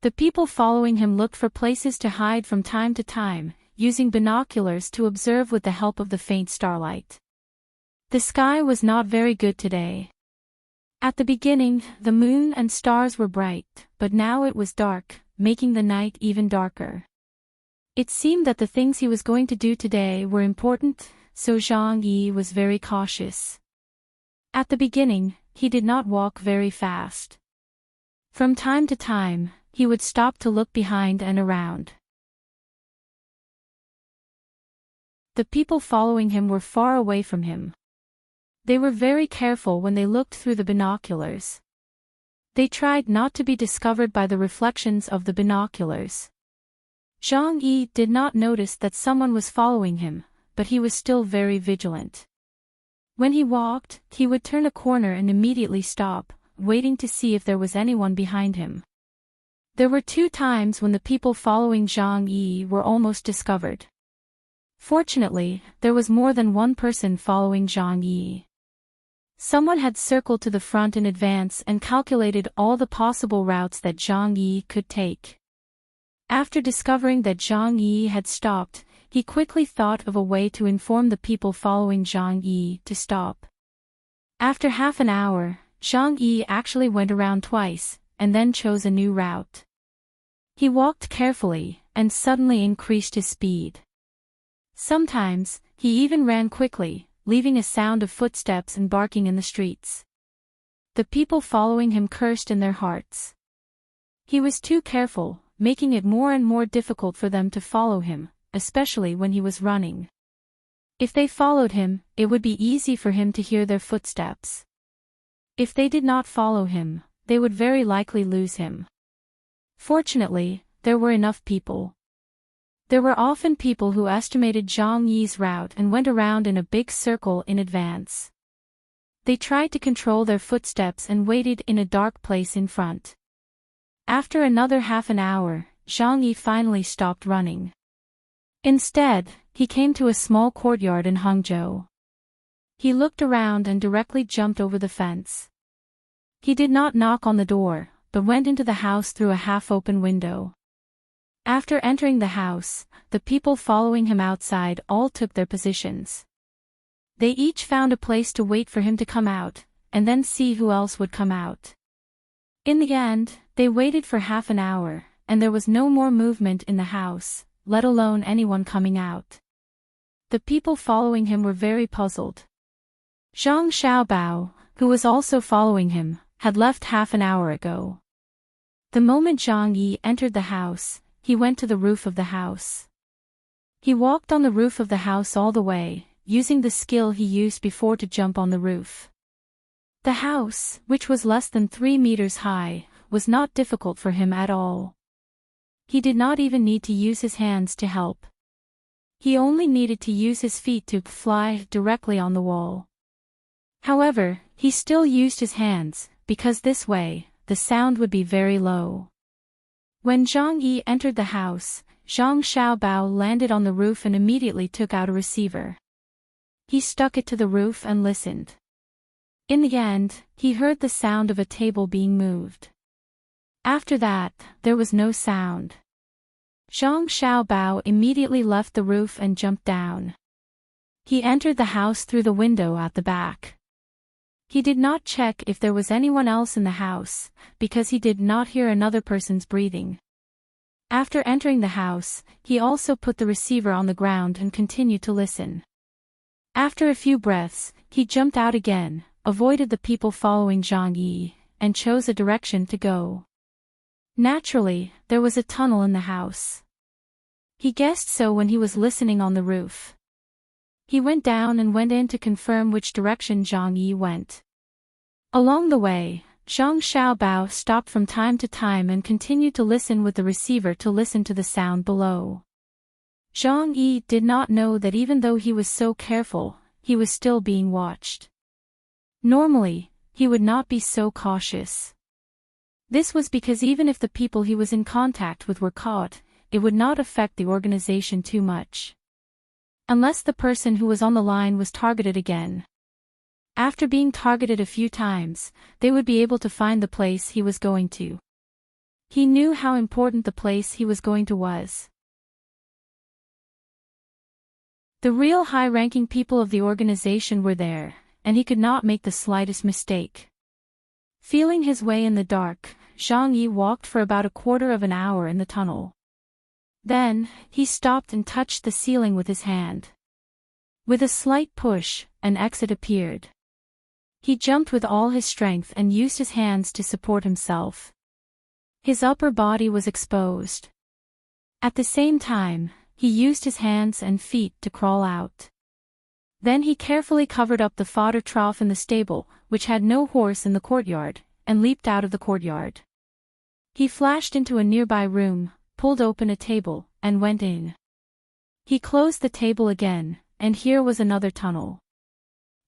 The people following him looked for places to hide from time to time, using binoculars to observe with the help of the faint starlight. The sky was not very good today. At the beginning, the moon and stars were bright, but now it was dark, making the night even darker. It seemed that the things he was going to do today were important, so Zhang Yi was very cautious. At the beginning, he did not walk very fast. From time to time, he would stop to look behind and around. The people following him were far away from him. They were very careful when they looked through the binoculars. They tried not to be discovered by the reflections of the binoculars. Zhang Yi did not notice that someone was following him, but he was still very vigilant. When he walked, he would turn a corner and immediately stop, waiting to see if there was anyone behind him. There were 2 times when the people following Zhang Yi were almost discovered. Fortunately, there was more than one person following Zhang Yi. Someone had circled to the front in advance and calculated all the possible routes that Zhang Yi could take. After discovering that Zhang Yi had stopped, he quickly thought of a way to inform the people following Zhang Yi to stop. After half an hour, Zhang Yi actually went around twice, and then chose a new route. He walked carefully, and suddenly increased his speed. Sometimes, he even ran quickly, leaving a sound of footsteps and barking in the streets. The people following him cursed in their hearts. He was too careful, making it more and more difficult for them to follow him, especially when he was running. If they followed him, it would be easy for him to hear their footsteps. If they did not follow him, they would very likely lose him. Fortunately, there were enough people. There were often people who estimated Zhang Yi's route and went around in a big circle in advance. They tried to control their footsteps and waited in a dark place in front. After another half an hour, Zhang Yi finally stopped running. Instead, he came to a small courtyard in Hangzhou. He looked around and directly jumped over the fence. He did not knock on the door, but went into the house through a half-open window. After entering the house, the people following him outside all took their positions. They each found a place to wait for him to come out, and then see who else would come out. In the end, they waited for half an hour, and there was no more movement in the house, let alone anyone coming out. The people following him were very puzzled. Zhang Xiaobao, who was also following him, had left half an hour ago. The moment Zhang Yi entered the house, he went to the roof of the house. He walked on the roof of the house all the way, using the skill he used before to jump on the roof. The house, which was less than 3 meters high, was not difficult for him at all. He did not even need to use his hands to help. He only needed to use his feet to fly directly on the wall. However, he still used his hands, because this way, the sound would be very low. When Zhang Yi entered the house, Zhang Xiaobao landed on the roof and immediately took out a receiver. He stuck it to the roof and listened. In the end, he heard the sound of a table being moved. After that, there was no sound. Zhang Xiaobao immediately left the roof and jumped down. He entered the house through the window at the back. He did not check if there was anyone else in the house, because he did not hear another person's breathing. After entering the house, he also put the receiver on the ground and continued to listen. After a few breaths, he jumped out again, avoided the people following Zhang Yi, and chose a direction to go. Naturally, there was a tunnel in the house. He guessed so when he was listening on the roof. He went down and went in to confirm which direction Zhang Yi went. Along the way, Zhang Xiaobao stopped from time to time and continued to listen with the receiver to listen to the sound below. Zhang Yi did not know that even though he was so careful, he was still being watched. Normally, he would not be so cautious. This was because even if the people he was in contact with were caught, it would not affect the organization too much. Unless the person who was on the line was targeted again. After being targeted a few times, they would be able to find the place he was going to. He knew how important the place he was going to was. The real high-ranking people of the organization were there, and he could not make the slightest mistake. Feeling his way in the dark, Zhang Yi walked for about a quarter of an hour in the tunnel. Then, he stopped and touched the ceiling with his hand. With a slight push, an exit appeared. He jumped with all his strength and used his hands to support himself. His upper body was exposed. At the same time, he used his hands and feet to crawl out. Then he carefully covered up the fodder trough in the stable, which had no horse in the courtyard, and leaped out of the courtyard. He flashed into a nearby room, pulled open a table, and went in. He closed the table again, and here was another tunnel.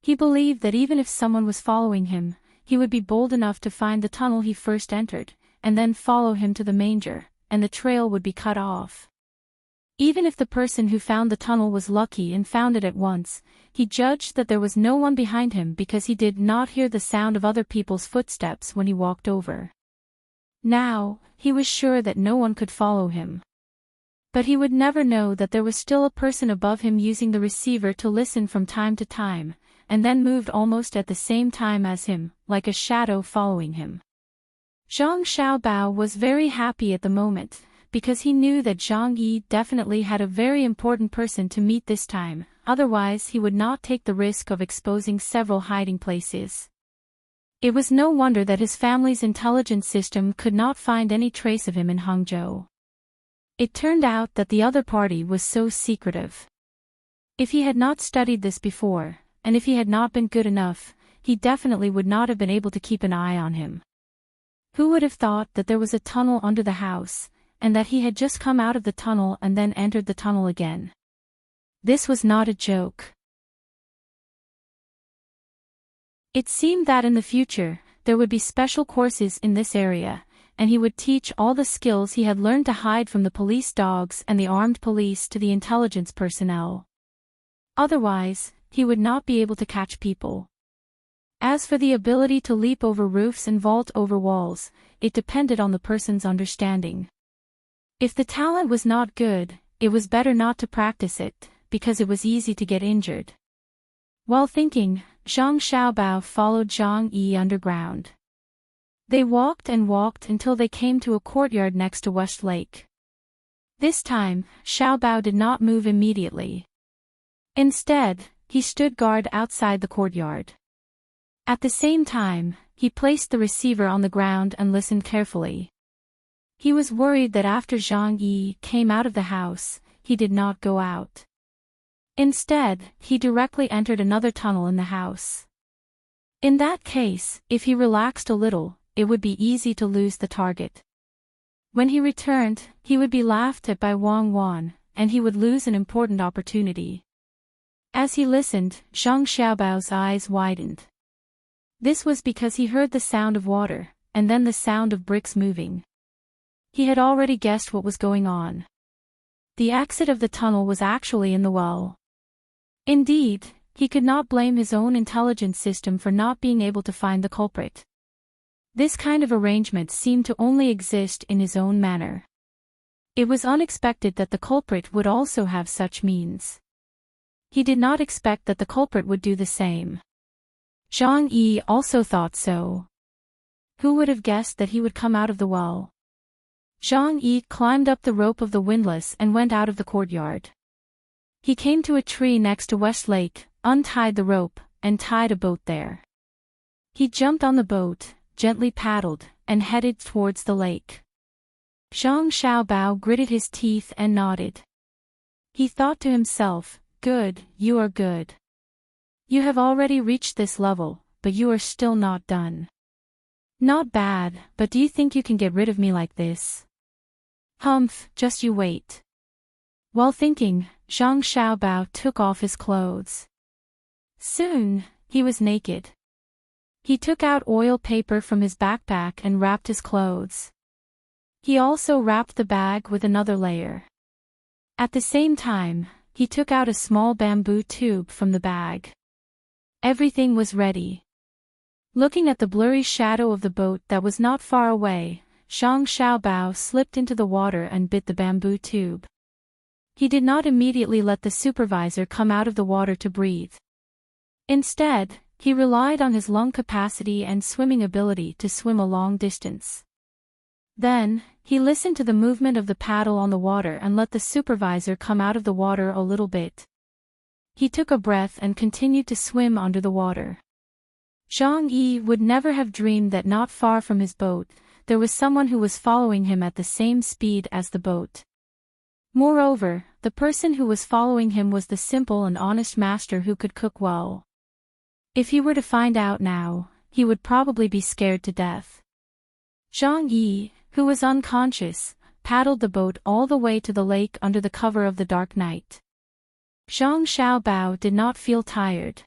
He believed that even if someone was following him, he would be bold enough to find the tunnel he first entered, and then follow him to the manger, and the trail would be cut off. Even if the person who found the tunnel was lucky and found it at once, he judged that there was no one behind him because he did not hear the sound of other people's footsteps when he walked over. Now, he was sure that no one could follow him. But he would never know that there was still a person above him using the receiver to listen from time to time, and then moved almost at the same time as him, like a shadow following him. Zhang Xiaobao was very happy at the moment, because he knew that Zhang Yi definitely had a very important person to meet this time, otherwise he would not take the risk of exposing several hiding places. It was no wonder that his family's intelligence system could not find any trace of him in Hangzhou. It turned out that the other party was so secretive. If he had not studied this before, and if he had not been good enough, he definitely would not have been able to keep an eye on him. Who would have thought that there was a tunnel under the house, and that he had just come out of the tunnel and then entered the tunnel again? This was not a joke. It seemed that in the future, there would be special courses in this area, and he would teach all the skills he had learned to hide from the police dogs and the armed police to the intelligence personnel. Otherwise, he would not be able to catch people. As for the ability to leap over roofs and vault over walls, it depended on the person's understanding. If the talent was not good, it was better not to practice it, because it was easy to get injured. While thinking, Zhang Xiaobao followed Zhang Yi underground. They walked and walked until they came to a courtyard next to West Lake. This time, Xiaobao did not move immediately. Instead, he stood guard outside the courtyard. At the same time, he placed the receiver on the ground and listened carefully. He was worried that after Zhang Yi came out of the house, he did not go out. Instead, he directly entered another tunnel in the house. In that case, if he relaxed a little, it would be easy to lose the target. When he returned, he would be laughed at by Wang Wan, and he would lose an important opportunity. As he listened, Zhang Xiaobao's eyes widened. This was because he heard the sound of water, and then the sound of bricks moving. He had already guessed what was going on. The exit of the tunnel was actually in the well. Indeed, he could not blame his own intelligence system for not being able to find the culprit. This kind of arrangement seemed to only exist in his own manner. It was unexpected that the culprit would also have such means. He did not expect that the culprit would do the same. Zhang Yi also thought so. Who would have guessed that he would come out of the well? Zhang Yi climbed up the rope of the windlass and went out of the courtyard. He came to a tree next to West Lake, untied the rope, and tied a boat there. He jumped on the boat, gently paddled, and headed towards the lake. Zhang Xiaobao gritted his teeth and nodded. He thought to himself, "Good, you are good. You have already reached this level, but you are still not done. Not bad, but do you think you can get rid of me like this? Humph, just you wait." While thinking, Zhang Xiaobao took off his clothes. Soon, he was naked. He took out oil paper from his backpack and wrapped his clothes. He also wrapped the bag with another layer. At the same time, he took out a small bamboo tube from the bag. Everything was ready. Looking at the blurry shadow of the boat that was not far away, Zhang Xiaobao slipped into the water and bit the bamboo tube. He did not immediately let the supervisor come out of the water to breathe. Instead, he relied on his lung capacity and swimming ability to swim a long distance. Then, he listened to the movement of the paddle on the water and let the supervisor come out of the water a little bit. He took a breath and continued to swim under the water. Zhang Yi would never have dreamed that not far from his boat, there was someone who was following him at the same speed as the boat. Moreover, the person who was following him was the simple and honest master who could cook well. If he were to find out now, he would probably be scared to death. Zhang Yi, who was unconscious, paddled the boat all the way to the lake under the cover of the dark night. Zhang Xiaobao did not feel tired.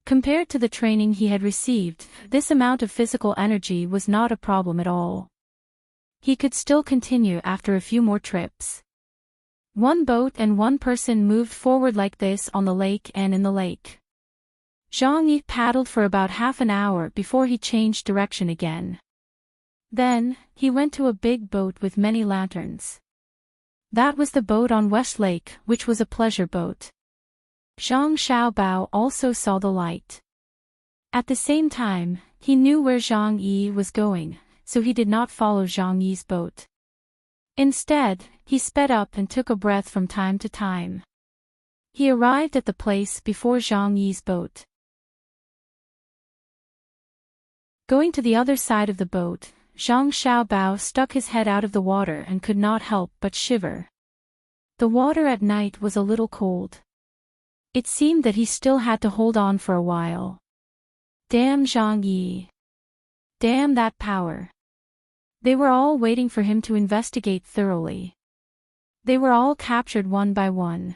Compared to the training he had received, this amount of physical energy was not a problem at all. He could still continue after a few more trips. One boat and one person moved forward like this on the lake and in the lake. Zhang Yi paddled for about half an hour before he changed direction again. Then, he went to a big boat with many lanterns. That was the boat on West Lake, which was a pleasure boat. Zhang Xiaobao also saw the light. At the same time, he knew where Zhang Yi was going, so he did not follow Zhang Yi's boat. Instead, he sped up and took a breath from time to time. He arrived at the place before Zhang Yi's boat. Going to the other side of the boat, Zhang Xiaobao stuck his head out of the water and could not help but shiver. The water at night was a little cold. It seemed that he still had to hold on for a while. Damn Zhang Yi. Damn that power. They were all waiting for him to investigate thoroughly. They were all captured one by one.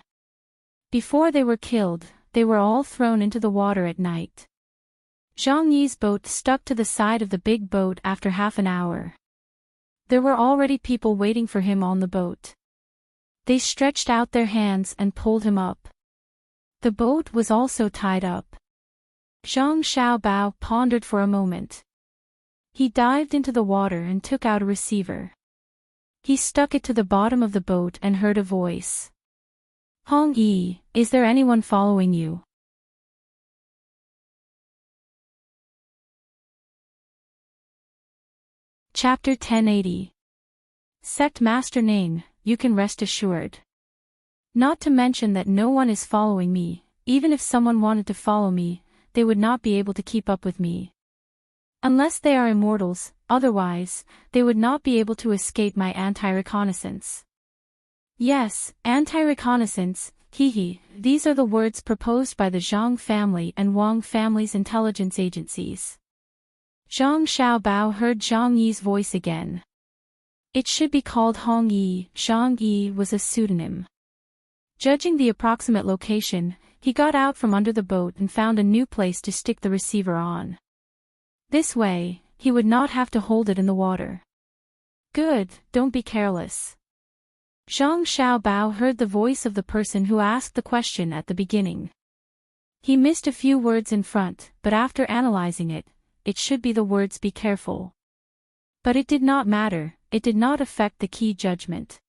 Before they were killed, they were all thrown into the water at night. Zhang Yi's boat stuck to the side of the big boat after half an hour. There were already people waiting for him on the boat. They stretched out their hands and pulled him up. The boat was also tied up. Zhang Xiaobao pondered for a moment. He dived into the water and took out a receiver. He stuck it to the bottom of the boat and heard a voice. "Hong Yi, is there anyone following you?" Chapter 1080. Sect Master Ning, you can rest assured. Not to mention that no one is following me. Even if someone wanted to follow me, they would not be able to keep up with me. Unless they are immortals, otherwise, they would not be able to escape my anti-reconnaissance. Yes, anti-reconnaissance, hehe, these are the words proposed by the Zhang family and Wang family's intelligence agencies. Zhang Xiaobao heard Zhang Yi's voice again. It should be called Hong Yi. Zhang Yi was a pseudonym. Judging the approximate location, he got out from under the boat and found a new place to stick the receiver on. This way, he would not have to hold it in the water. Good, don't be careless. Zhang Xiaobao heard the voice of the person who asked the question at the beginning. He missed a few words in front, but after analyzing it, it should be the words "be careful." But it did not matter, it did not affect the key judgment.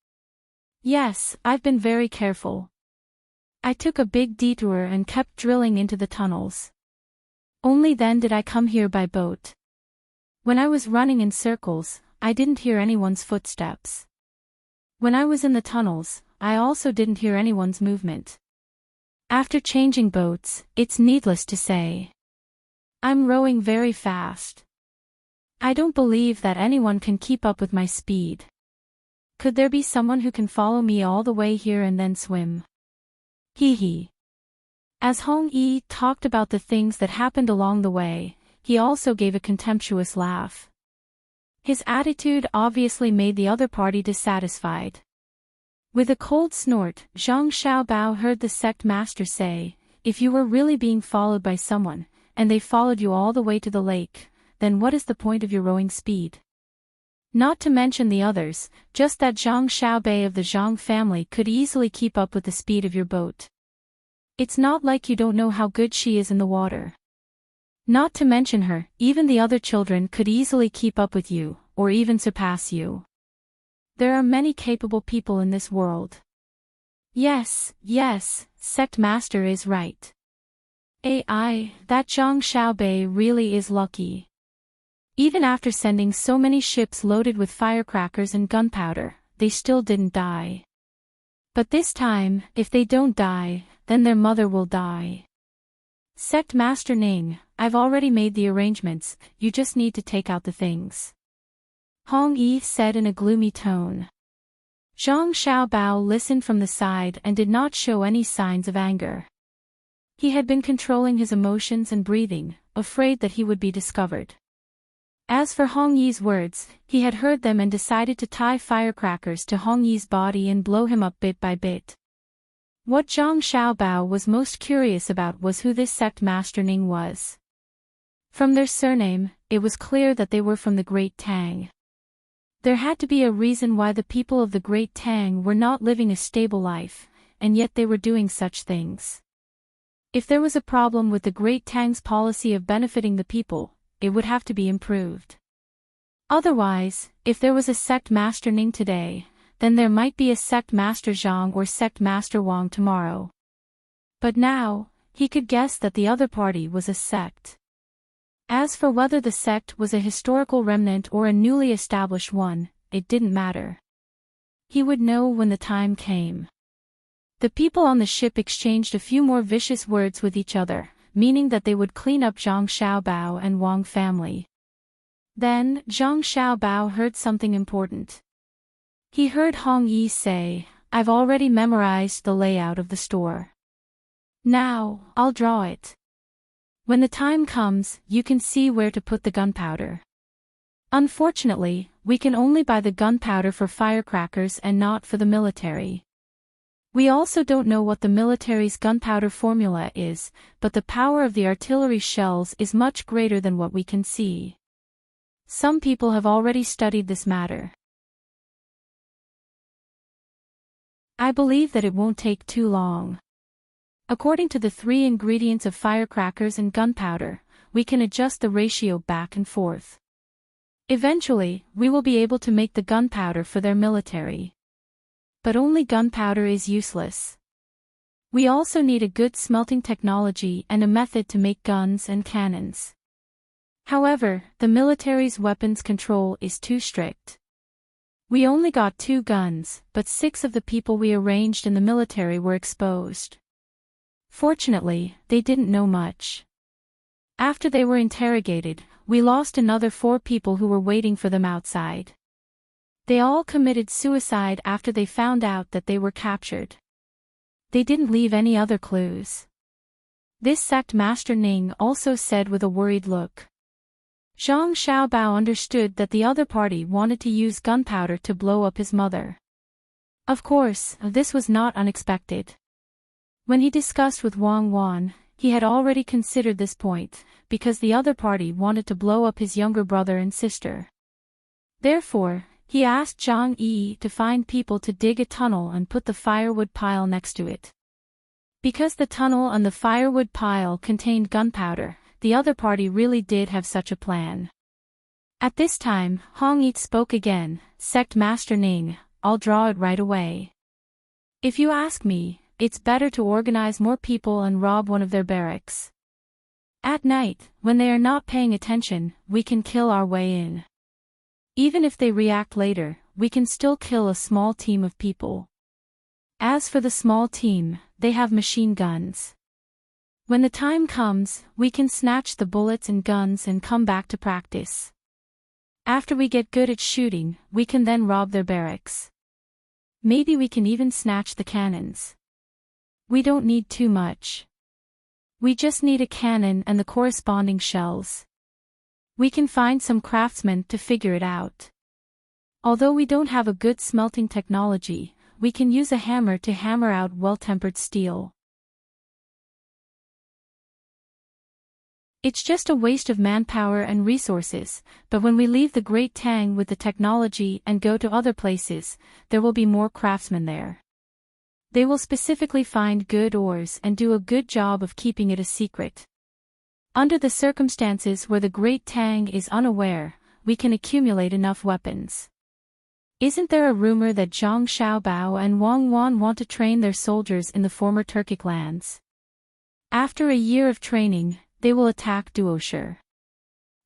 Yes, I've been very careful. I took a big detour and kept drilling into the tunnels. Only then did I come here by boat. When I was running in circles, I didn't hear anyone's footsteps. When I was in the tunnels, I also didn't hear anyone's movement. After changing boats, it's needless to say, I'm rowing very fast. I don't believe that anyone can keep up with my speed. Could there be someone who can follow me all the way here and then swim? Hee hee. As Hong Yi talked about the things that happened along the way, he also gave a contemptuous laugh. His attitude obviously made the other party dissatisfied. With a cold snort, Zhang Xiaobao heard the sect master say, "If you were really being followed by someone, and they followed you all the way to the lake, then what is the point of your rowing speed? Not to mention the others, just that Zhang Xiaobei of the Zhang family could easily keep up with the speed of your boat. It's not like you don't know how good she is in the water. Not to mention her, even the other children could easily keep up with you, or even surpass you. There are many capable people in this world." Yes, sect master is right. AI, that Zhang Xiaobei really is lucky. Even after sending so many ships loaded with firecrackers and gunpowder, they still didn't die. But this time, if they don't die, then their mother will die. Sect Master Ning, I've already made the arrangements, you just need to take out the things. Hong Yi said in a gloomy tone. Zhang Xiaobao listened from the side and did not show any signs of anger. He had been controlling his emotions and breathing, afraid that he would be discovered. As for Hong Yi's words, he had heard them and decided to tie firecrackers to Hong Yi's body and blow him up bit by bit. What Zhang Xiaobao was most curious about was who this sect master Ning was. From their surname, it was clear that they were from the Great Tang. There had to be a reason why the people of the Great Tang were not living a stable life, and yet they were doing such things. If there was a problem with the Great Tang's policy of benefiting the people, it would have to be improved. Otherwise, if there was a sect master Ning today, then there might be a sect master Zhang or sect master Wang tomorrow. But now, he could guess that the other party was a sect. As for whether the sect was a historical remnant or a newly established one, it didn't matter. He would know when the time came. The people on the ship exchanged a few more vicious words with each other, meaning that they would clean up Zhang Xiaobao and Wang family. Then, Zhang Xiaobao heard something important. He heard Hong Yi say, "I've already memorized the layout of the store. Now, I'll draw it. When the time comes, you can see where to put the gunpowder. Unfortunately, we can only buy the gunpowder for firecrackers and not for the military. We also don't know what the military's gunpowder formula is, but the power of the artillery shells is much greater than what we can see. Some people have already studied this matter. I believe that it won't take too long. According to the 3 ingredients of firecrackers and gunpowder, we can adjust the ratio back and forth. Eventually, we will be able to make the gunpowder for their military. But only gunpowder is useless. We also need a good smelting technology and a method to make guns and cannons. However, the military's weapons control is too strict. We only got 2 guns, but 6 of the people we arranged in the military were exposed. Fortunately, they didn't know much. After they were interrogated, we lost another 4 people who were waiting for them outside. They all committed suicide after they found out that they were captured. They didn't leave any other clues. This sect master Ning also said with a worried look. Zhang Xiaobao understood that the other party wanted to use gunpowder to blow up his mother. Of course, this was not unexpected. When he discussed with Wang Wan, he had already considered this point, because the other party wanted to blow up his younger brother and sister. Therefore, he asked Zhang Yi to find people to dig a tunnel and put the firewood pile next to it. Because the tunnel and the firewood pile contained gunpowder, the other party really did have such a plan. At this time, Hong Yi spoke again. Sect Master Ning, I'll draw it right away. If you ask me, it's better to organize more people and rob one of their barracks. At night, when they are not paying attention, we can kill our way in. Even if they react later, we can still kill a small team of people. As for the small team, they have machine guns. When the time comes, we can snatch the bullets and guns and come back to practice. After we get good at shooting, we can then rob their barracks. Maybe we can even snatch the cannons. We don't need too much. We just need a cannon and the corresponding shells. We can find some craftsmen to figure it out. Although we don't have a good smelting technology, we can use a hammer to hammer out well-tempered steel. It's just a waste of manpower and resources, but when we leave the Great Tang with the technology and go to other places, there will be more craftsmen there. They will specifically find good ores and do a good job of keeping it a secret. Under the circumstances where the Great Tang is unaware, we can accumulate enough weapons. Isn't there a rumor that Zhang Xiaobao and Wang Wan want to train their soldiers in the former Turkic lands? After a year of training, they will attack Duoshi.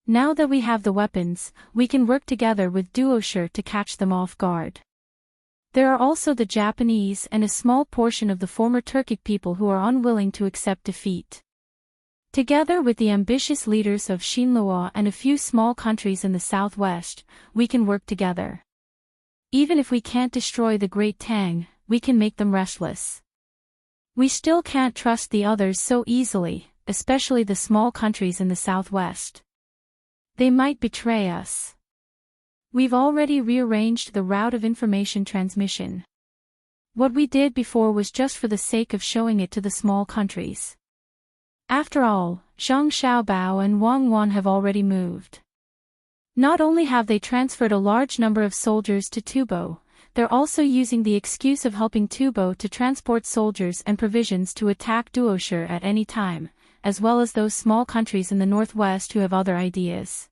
Now that we have the weapons, we can work together with Duoshi to catch them off guard. There are also the Japanese and a small portion of the former Turkic people who are unwilling to accept defeat. Together with the ambitious leaders of Xinhua and a few small countries in the southwest, we can work together. Even if we can't destroy the Great Tang, we can make them restless. We still can't trust the others so easily, especially the small countries in the southwest. They might betray us. We've already rearranged the route of information transmission. What we did before was just for the sake of showing it to the small countries. After all, Zhang Xiaobao and Wang Wan have already moved. Not only have they transferred a large number of soldiers to Tubo, they're also using the excuse of helping Tubo to transport soldiers and provisions to attack Duoshi at any time, as well as those small countries in the northwest who have other ideas.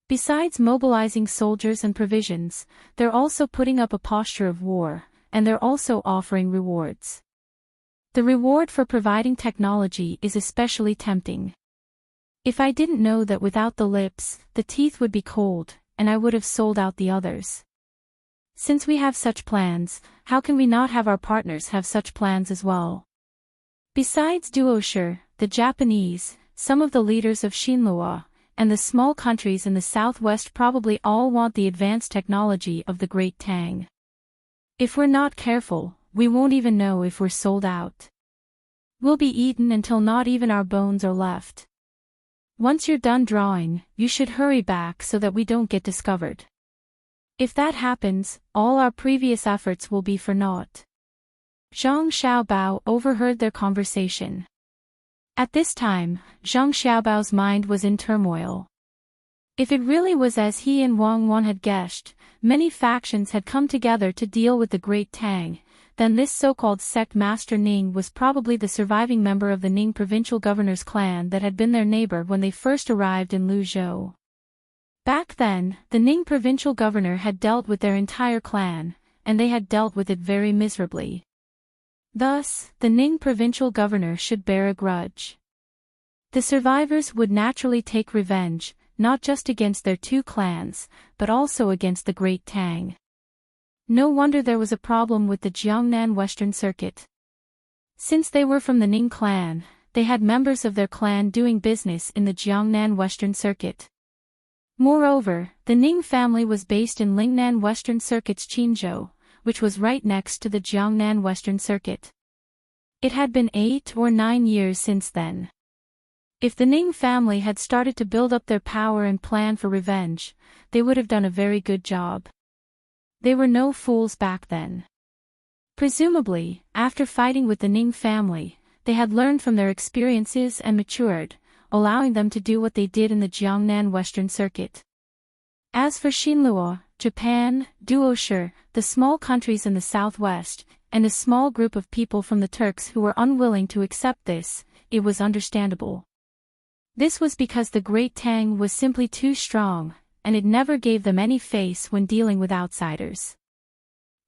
Besides mobilizing soldiers and provisions, they're also putting up a posture of war, and they're also offering rewards. The reward for providing technology is especially tempting. If I didn't know that without the lips, the teeth would be cold, and I would have sold out the others. Since we have such plans, how can we not have our partners have such plans as well? Besides Duoshi, the Japanese, some of the leaders of Xinhua, and the small countries in the southwest probably all want the advanced technology of the Great Tang. If we're not careful, we won't even know if we're sold out. We'll be eaten until not even our bones are left. Once you're done drawing, you should hurry back so that we don't get discovered. If that happens, all our previous efforts will be for naught. Zhang Xiaobao overheard their conversation. At this time, Zhang Xiaobao's mind was in turmoil. If it really was as he and Wang Wan had guessed, many factions had come together to deal with the Great Tang, then this so-called sect Master Ning was probably the surviving member of the Ning provincial governor's clan that had been their neighbor when they first arrived in Luzhou. Back then, the Ning provincial governor had dealt with their entire clan, and they had dealt with it very miserably. Thus, the Ning provincial governor should bear a grudge. The survivors would naturally take revenge, not just against their two clans, but also against the Great Tang. No wonder there was a problem with the Jiangnan Western Circuit. Since they were from the Ning clan, they had members of their clan doing business in the Jiangnan Western Circuit. Moreover, the Ning family was based in Lingnan Western Circuit's Qinzhou, which was right next to the Jiangnan Western Circuit. It had been 8 or 9 years since then. If the Ning family had started to build up their power and plan for revenge, they would have done a very good job. They were no fools back then. Presumably, after fighting with the Ning family, they had learned from their experiences and matured, allowing them to do what they did in the Jiangnan Western Circuit. As for Xinhua, Japan, Duoshi, the small countries in the southwest, and a small group of people from the Turks who were unwilling to accept this, it was understandable. This was because the Great Tang was simply too strong, and it never gave them any face when dealing with outsiders.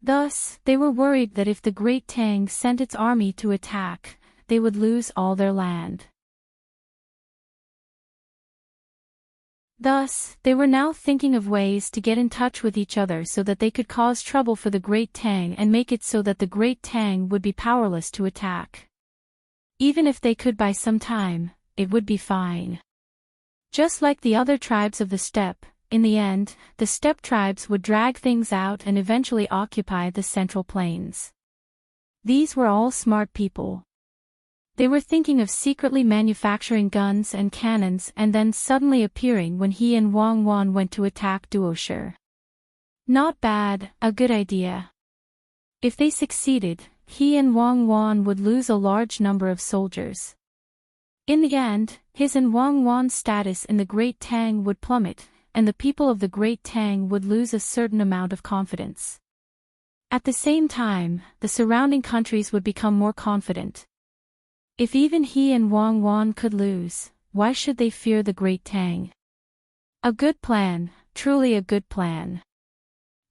Thus, they were worried that if the Great Tang sent its army to attack, they would lose all their land. Thus, they were now thinking of ways to get in touch with each other so that they could cause trouble for the Great Tang and make it so that the Great Tang would be powerless to attack. Even if they could buy some time, it would be fine. Just like the other tribes of the steppe, in the end, the steppe tribes would drag things out and eventually occupy the central plains. These were all smart people. They were thinking of secretly manufacturing guns and cannons and then suddenly appearing when he and Wang Wan went to attack Duoshi. Not bad, a good idea. If they succeeded, he and Wang Wan would lose a large number of soldiers. In the end, his and Wang Wan's status in the Great Tang would plummet, and the people of the Great Tang would lose a certain amount of confidence. At the same time, the surrounding countries would become more confident. If even he and Wang Wan could lose, why should they fear the Great Tang? A good plan, truly a good plan.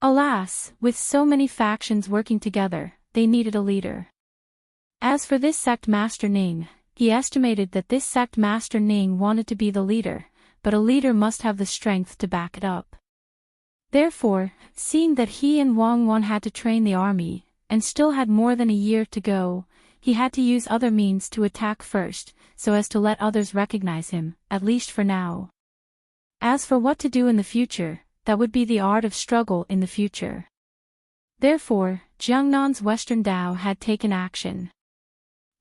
Alas, with so many factions working together, they needed a leader. As for this sect Master Ning, he estimated that this sect Master Ning wanted to be the leader, but a leader must have the strength to back it up. Therefore, seeing that he and Wang Wan had to train the army, and still had more than a year to go, he had to use other means to attack first, so as to let others recognize him, at least for now. As for what to do in the future, that would be the art of struggle in the future. Therefore, Jiangnan's Western Dao had taken action.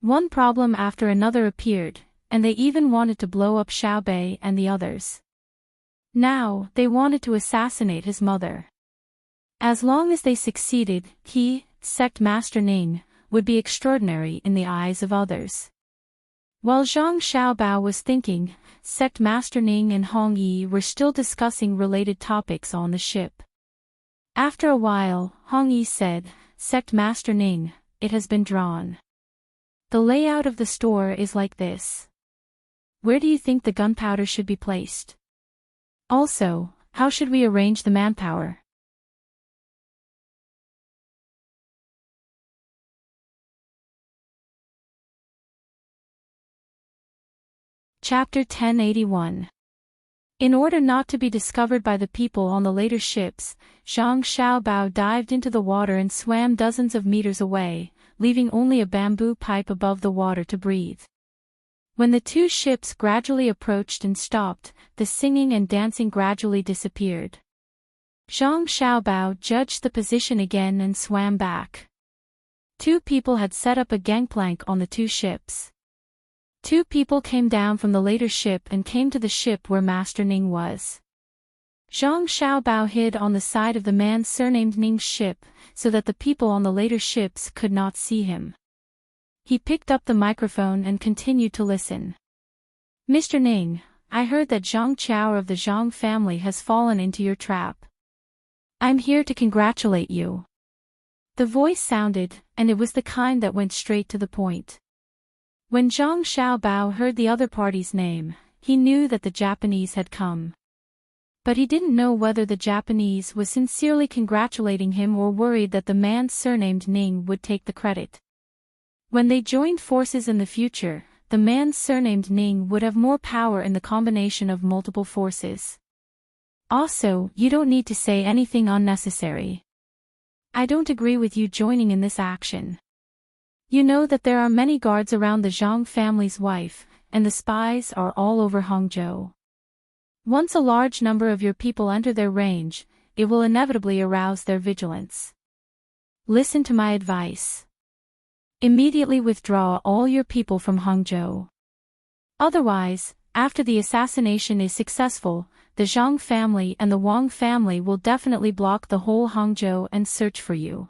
One problem after another appeared, and they even wanted to blow up Xiaobei and the others. Now, they wanted to assassinate his mother. As long as they succeeded, he, sect Master Ning, would be extraordinary in the eyes of others. While Zhang Xiaobao was thinking, sect Master Ning and Hong Yi were still discussing related topics on the ship. After a while, Hong Yi said, "Sect Master Ning, it has been drawn. The layout of the store is like this. Where do you think the gunpowder should be placed? Also, how should we arrange the manpower?" Chapter 1081. In order not to be discovered by the people on the later ships, Zhang Xiaobao dived into the water and swam dozens of meters away, leaving only a bamboo pipe above the water to breathe. When the two ships gradually approached and stopped, the singing and dancing gradually disappeared. Zhang Xiaobao judged the position again and swam back. Two people had set up a gangplank on the two ships. Two people came down from the later ship and came to the ship where Master Ning was. Zhang Xiaobao hid on the side of the man surnamed Ning's ship, so that the people on the later ships could not see him. He picked up the microphone and continued to listen. "Mr. Ning, I heard that Zhang Qiao of the Zhang family has fallen into your trap. I'm here to congratulate you." The voice sounded, and it was the kind that went straight to the point. When Zhang Xiaobao heard the other party's name, he knew that the Japanese had come. But he didn't know whether the Japanese was sincerely congratulating him or worried that the man surnamed Ning would take the credit. When they joined forces in the future, the man surnamed Ning would have more power in the combination of multiple forces. Also, you don't need to say anything unnecessary. I don't agree with you joining in this action. You know that there are many guards around the Zhang family's wife, and the spies are all over Hangzhou. Once a large number of your people enter their range, it will inevitably arouse their vigilance. Listen to my advice. Immediately withdraw all your people from Hangzhou. Otherwise, after the assassination is successful, the Zhang family and the Wang family will definitely block the whole Hangzhou and search for you.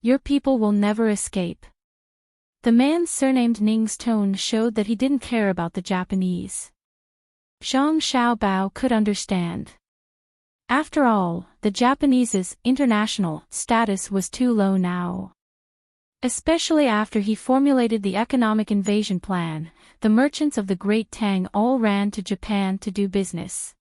Your people will never escape. The man surnamed Ning's tone showed that he didn't care about the Japanese. Zhang Xiaobao could understand. After all, the Japanese's international status was too low now. Especially after he formulated the economic invasion plan, the merchants of the Great Tang all ran to Japan to do business.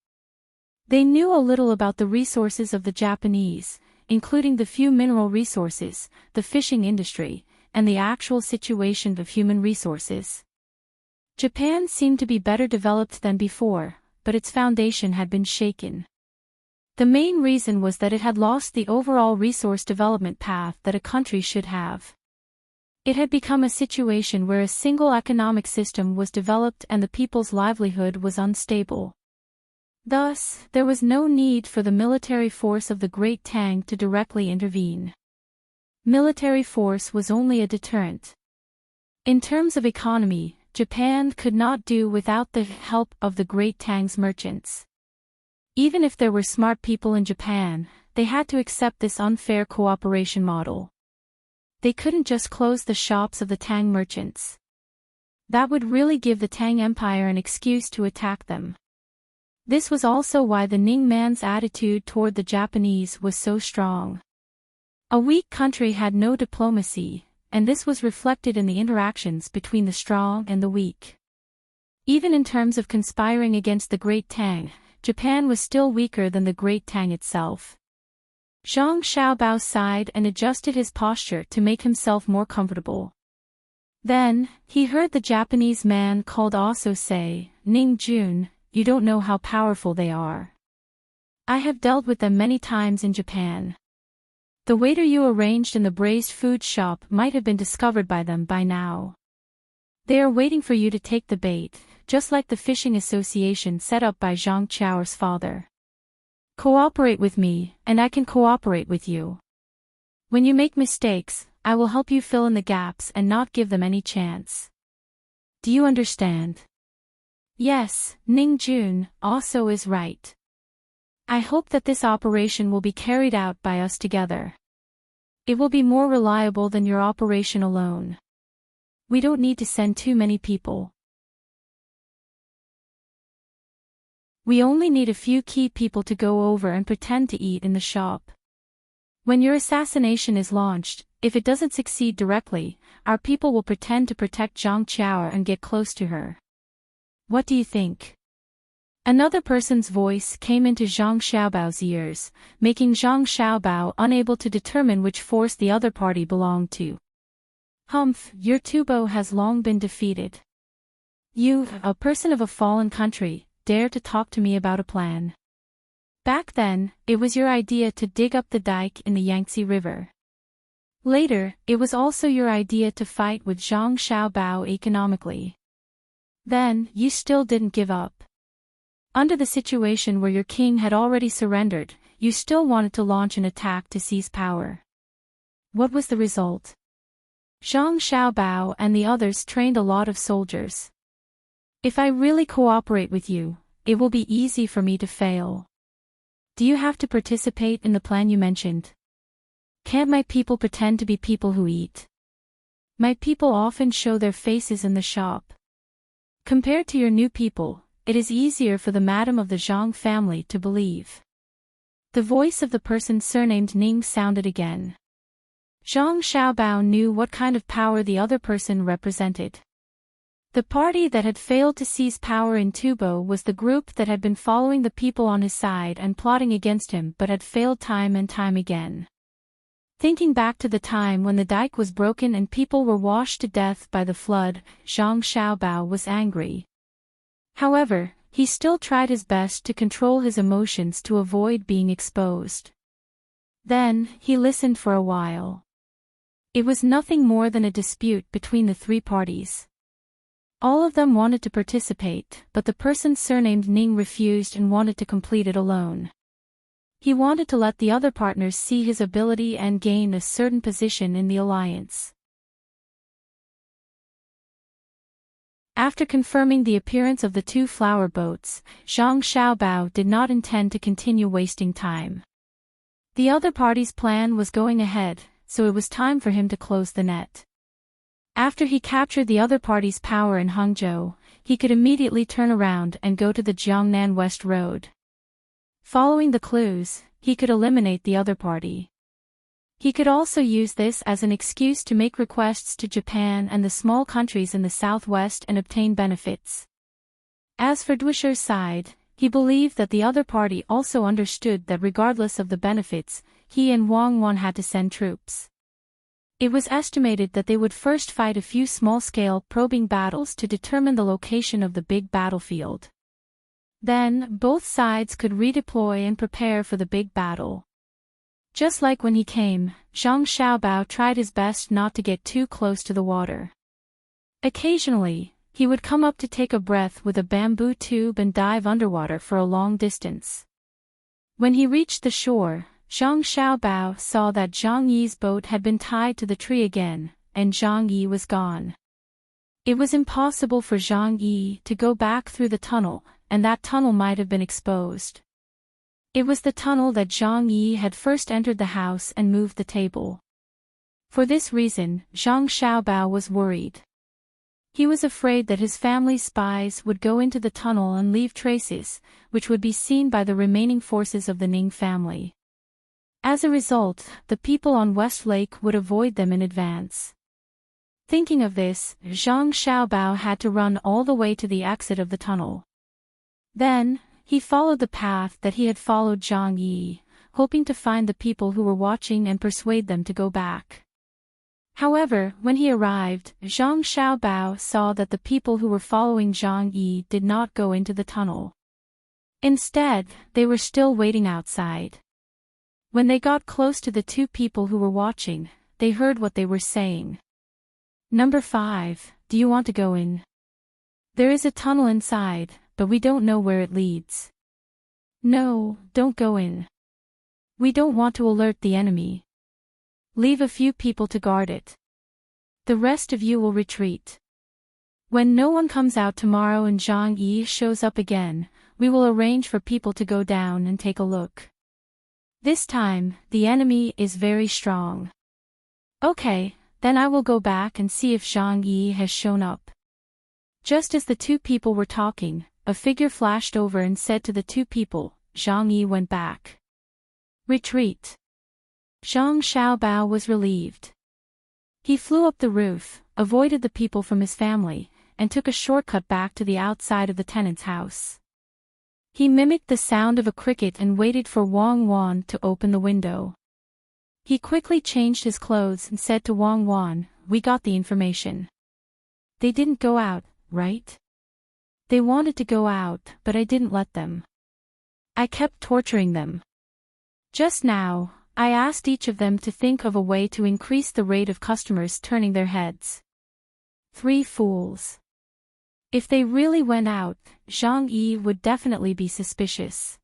They knew a little about the resources of the Japanese, including the few mineral resources, the fishing industry, and the actual situation of human resources. Japan seemed to be better developed than before, but its foundation had been shaken. The main reason was that it had lost the overall resource development path that a country should have. It had become a situation where a single economic system was developed and the people's livelihood was unstable. Thus, there was no need for the military force of the Great Tang to directly intervene. Military force was only a deterrent. In terms of economy, Japan could not do without the help of the Great Tang's merchants. Even if there were smart people in Japan, they had to accept this unfair cooperation model. They couldn't just close the shops of the Tang merchants. That would really give the Tang Empire an excuse to attack them. This was also why the Ning man's attitude toward the Japanese was so strong. A weak country had no diplomacy, and this was reflected in the interactions between the strong and the weak. Even in terms of conspiring against the Great Tang, Japan was still weaker than the Great Tang itself. Zhang Xiaobao sighed and adjusted his posture to make himself more comfortable. Then, he heard the Japanese man called Aso say, "Ning Jun, you don't know how powerful they are. I have dealt with them many times in Japan. The waiter you arranged in the braised food shop might have been discovered by them by now. They are waiting for you to take the bait, just like the fishing association set up by Zhang Qiao's father. Cooperate with me, and I can cooperate with you. When you make mistakes, I will help you fill in the gaps and not give them any chance. Do you understand?" "Yes, Ning Jun, also is right. I hope that this operation will be carried out by us together. It will be more reliable than your operation alone. We don't need to send too many people. We only need a few key people to go over and pretend to eat in the shop. When your assassination is launched, if it doesn't succeed directly, our people will pretend to protect Zhang Qiao and get close to her. What do you think?" Another person's voice came into Zhang Xiaobao's ears, making Zhang Xiaobao unable to determine which force the other party belonged to. "Humph, your tubo has long been defeated. You, a person of a fallen country, dare to talk to me about a plan. Back then, it was your idea to dig up the dike in the Yangtze River. Later, it was also your idea to fight with Zhang Xiaobao economically. Then, you still didn't give up. Under the situation where your king had already surrendered, you still wanted to launch an attack to seize power. What was the result? Zhang Xiaobao and the others trained a lot of soldiers. If I really cooperate with you, it will be easy for me to fail. Do you have to participate in the plan you mentioned? Can't my people pretend to be people who eat? My people often show their faces in the shop. Compared to your new people, it is easier for the madam of the Zhang family to believe." The voice of the person surnamed Ning sounded again. Zhang Xiaobao knew what kind of power the other person represented. The party that had failed to seize power in Tubo was the group that had been following the people on his side and plotting against him but had failed time and time again. Thinking back to the time when the dike was broken and people were washed to death by the flood, Zhang Xiaobao was angry. However, he still tried his best to control his emotions to avoid being exposed. Then, he listened for a while. It was nothing more than a dispute between the three parties. All of them wanted to participate, but the person surnamed Ning refused and wanted to complete it alone. He wanted to let the other partners see his ability and gain a certain position in the alliance. After confirming the appearance of the two flower boats, Zhang Xiaobao did not intend to continue wasting time. The other party's plan was going ahead, so it was time for him to close the net. After he captured the other party's power in Hangzhou, he could immediately turn around and go to the Jiangnan West Road. Following the clues, he could eliminate the other party. He could also use this as an excuse to make requests to Japan and the small countries in the southwest and obtain benefits. As for Dwisher's side, he believed that the other party also understood that regardless of the benefits, he and Wang Wan had to send troops. It was estimated that they would first fight a few small-scale probing battles to determine the location of the big battlefield. Then, both sides could redeploy and prepare for the big battle. Just like when he came, Zhang Xiaobao tried his best not to get too close to the water. Occasionally, he would come up to take a breath with a bamboo tube and dive underwater for a long distance. When he reached the shore, Zhang Xiaobao saw that Zhang Yi's boat had been tied to the tree again, and Zhang Yi was gone. It was impossible for Zhang Yi to go back through the tunnel, and that tunnel might have been exposed. It was the tunnel that Zhang Yi had first entered the house and moved the table. For this reason, Zhang Xiaobao was worried. He was afraid that his family's spies would go into the tunnel and leave traces, which would be seen by the remaining forces of the Ning family. As a result, the people on West Lake would avoid them in advance. Thinking of this, Zhang Xiaobao had to run all the way to the exit of the tunnel. Then, he followed the path that he had followed Zhang Yi, hoping to find the people who were watching and persuade them to go back. However, when he arrived, Zhang Xiaobao saw that the people who were following Zhang Yi did not go into the tunnel. Instead, they were still waiting outside. When they got close to the two people who were watching, they heard what they were saying. "Number 5, do you want to go in? There is a tunnel inside, but we don't know where it leads." "No, don't go in. We don't want to alert the enemy. Leave a few people to guard it. The rest of you will retreat. When no one comes out tomorrow and Zhang Yi shows up again, we will arrange for people to go down and take a look. This time, the enemy is very strong." "Okay, then I will go back and see if Zhang Yi has shown up." Just as the two people were talking, a figure flashed over and said to the two people, Zhang Yi went back. "Retreat." Zhang Xiaobao was relieved. He flew up the roof, avoided the people from his family, and took a shortcut back to the outside of the tenant's house. He mimicked the sound of a cricket and waited for Wang Wan to open the window. He quickly changed his clothes and said to Wang Wan, "We got the information. They didn't go out, right? They wanted to go out, but I didn't let them. I kept torturing them. Just now, I asked each of them to think of a way to increase the rate of customers turning their heads. 3 fools. If they really went out, Zhang Yi would definitely be suspicious.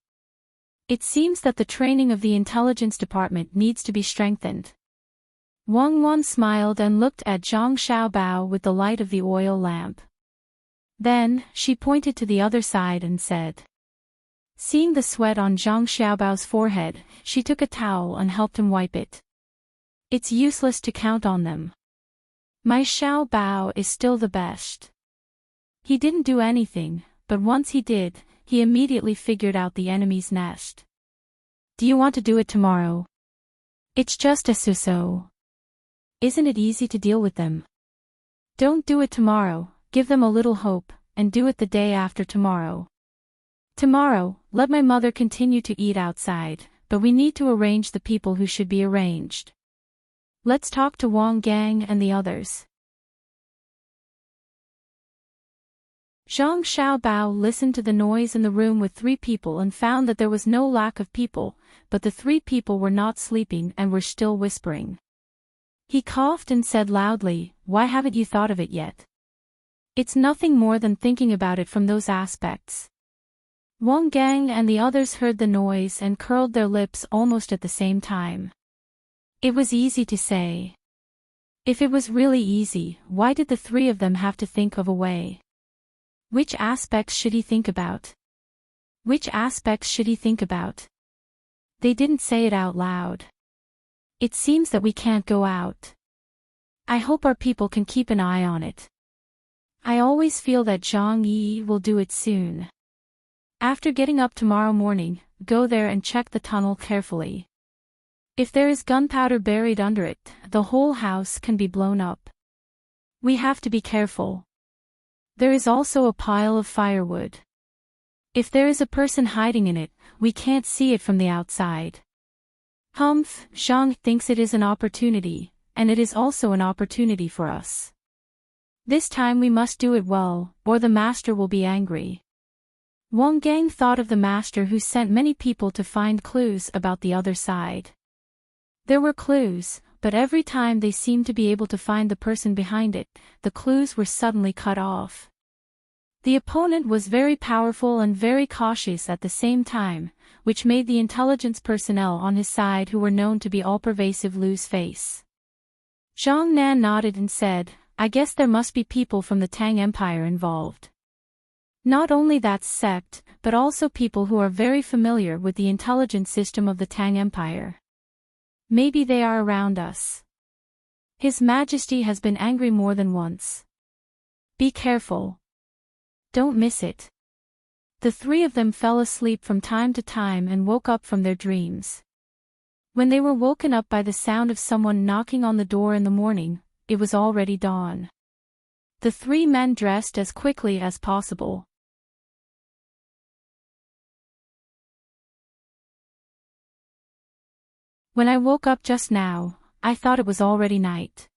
It seems that the training of the intelligence department needs to be strengthened." Wang Wan smiled and looked at Zhang Xiaobao with the light of the oil lamp. Then, she pointed to the other side and said. Seeing the sweat on Zhang Xiaobao's forehead, she took a towel and helped him wipe it. "It's useless to count on them. My Xiaobao is still the best." He didn't do anything, but once he did, he immediately figured out the enemy's nest. "Do you want to do it tomorrow? It's just a so-so. Isn't it easy to deal with them? Don't do it tomorrow, give them a little hope, and do it the day after tomorrow. Tomorrow, let my mother continue to eat outside, but we need to arrange the people who should be arranged. Let's talk to Wang Gang and the others." Zhang Xiaobao listened to the noise in the room with 3 people and found that there was no lack of people, but the 3 people were not sleeping and were still whispering. He coughed and said loudly, "Why haven't you thought of it yet? It's nothing more than thinking about it from those aspects." Wang Gang and the others heard the noise and curled their lips almost at the same time. It was easy to say. If it was really easy, why did the 3 of them have to think of a way? Which aspects should he think about? Which aspects should he think about? They didn't say it out loud. "It seems that we can't go out. I hope our people can keep an eye on it. I always feel that Zhang Yi will do it soon. After getting up tomorrow morning, go there and check the tunnel carefully. If there is gunpowder buried under it, the whole house can be blown up. We have to be careful. There is also a pile of firewood. If there is a person hiding in it, we can't see it from the outside. Humph, Zhang thinks it is an opportunity, and it is also an opportunity for us. This time we must do it well, or the master will be angry. Wang Gang thought of the master who sent many people to find clues about the other side. There were clues, but every time they seemed to be able to find the person behind it, the clues were suddenly cut off. The opponent was very powerful and very cautious at the same time, which made the intelligence personnel on his side who were known to be all-pervasive lose face. Zhang Nan nodded and said, I guess there must be people from the Tang Empire involved. Not only that sect, but also people who are very familiar with the intelligence system of the Tang Empire. Maybe they are around us. His Majesty has been angry more than once. Be careful. Don't miss it. The three of them fell asleep from time to time and woke up from their dreams. When they were woken up by the sound of someone knocking on the door in the morning, it was already dawn. The three men dressed as quickly as possible. When I woke up just now, I thought it was already night.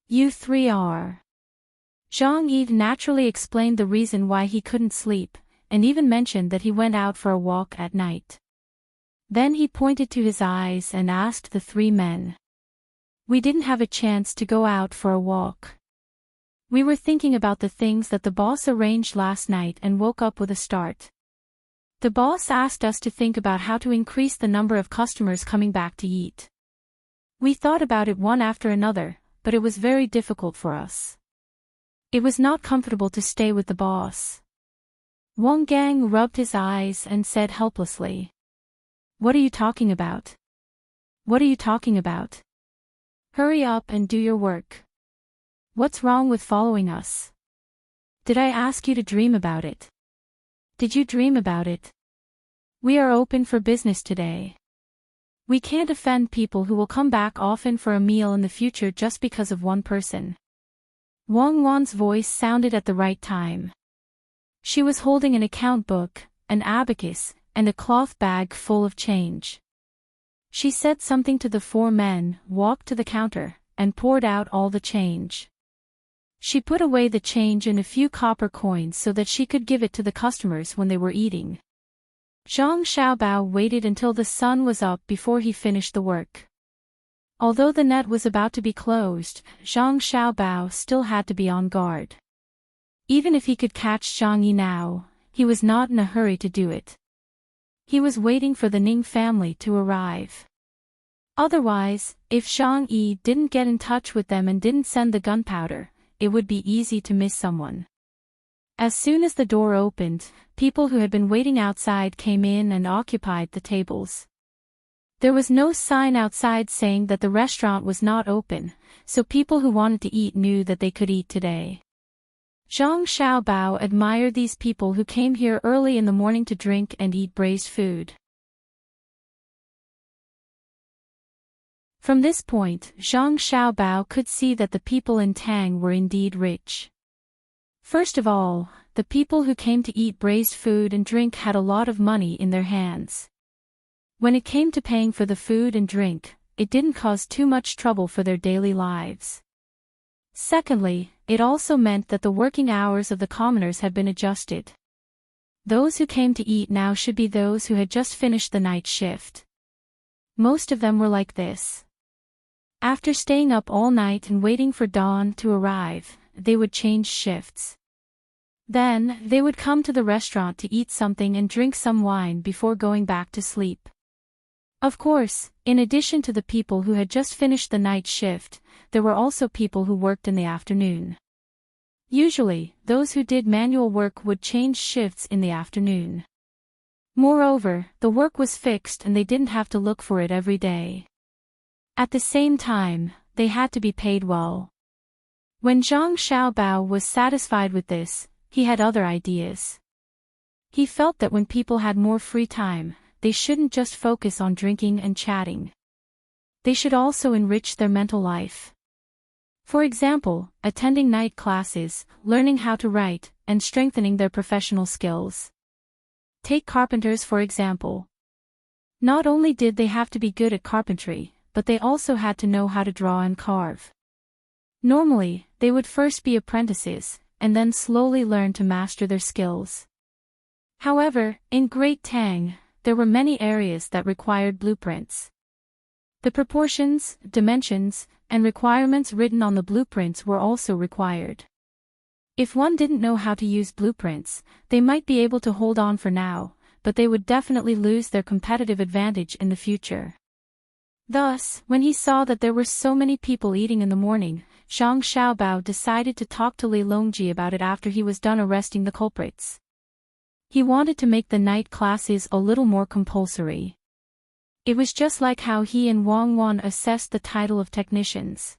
You three are. Zhang Yi naturally explained the reason why he couldn't sleep, and even mentioned that he went out for a walk at night. Then he pointed to his eyes and asked the three men. We didn't have a chance to go out for a walk. We were thinking about the things that the boss arranged last night and woke up with a start. The boss asked us to think about how to increase the number of customers coming back to eat. We thought about it one after another, but it was very difficult for us. It was not comfortable to stay with the boss. Wang Gang rubbed his eyes and said helplessly. What are you talking about? What are you talking about? Hurry up and do your work. What's wrong with following us? Did I ask you to dream about it? Did you dream about it? We are open for business today. We can't offend people who will come back often for a meal in the future just because of one person. Wang Wan's voice sounded at the right time. She was holding an account book, an abacus, and a cloth bag full of change. She said something to the four men, walked to the counter, and poured out all the change. She put away the change in a few copper coins so that she could give it to the customers when they were eating. Zhang Xiaobao waited until the sun was up before he finished the work. Although the net was about to be closed, Zhang Xiaobao still had to be on guard. Even if he could catch Zhang Yi now, he was not in a hurry to do it. He was waiting for the Ning family to arrive. Otherwise, if Zhang Yi didn't get in touch with them and didn't send the gunpowder, it would be easy to miss someone. As soon as the door opened, people who had been waiting outside came in and occupied the tables. There was no sign outside saying that the restaurant was not open, so people who wanted to eat knew that they could eat today. Zhang Xiaobao admired these people who came here early in the morning to drink and eat braised food. From this point, Zhang Xiaobao could see that the people in Tang were indeed rich. First of all, the people who came to eat braised food and drink had a lot of money in their hands. When it came to paying for the food and drink, it didn't cause too much trouble for their daily lives. Secondly, it also meant that the working hours of the commoners had been adjusted. Those who came to eat now should be those who had just finished the night shift. Most of them were like this. After staying up all night and waiting for dawn to arrive, they would change shifts. Then, they would come to the restaurant to eat something and drink some wine before going back to sleep. Of course, in addition to the people who had just finished the night shift, there were also people who worked in the afternoon. Usually, those who did manual work would change shifts in the afternoon. Moreover, the work was fixed and they didn't have to look for it every day. At the same time, they had to be paid well. When Zhang Xiaobao was satisfied with this, he had other ideas. He felt that when people had more free time, they shouldn't just focus on drinking and chatting. They should also enrich their mental life. For example, attending night classes, learning how to write, and strengthening their professional skills. Take carpenters for example. Not only did they have to be good at carpentry, but they also had to know how to draw and carve. Normally, they would first be apprentices, and then slowly learn to master their skills. However, in Great Tang, there were many areas that required blueprints. The proportions, dimensions, and requirements written on the blueprints were also required. If one didn't know how to use blueprints, they might be able to hold on for now, but they would definitely lose their competitive advantage in the future. Thus, when he saw that there were so many people eating in the morning, Zhang Xiaobao decided to talk to Li Longji about it after he was done arresting the culprits. He wanted to make the night classes a little more compulsory. It was just like how he and Wang Wan assessed the title of technicians.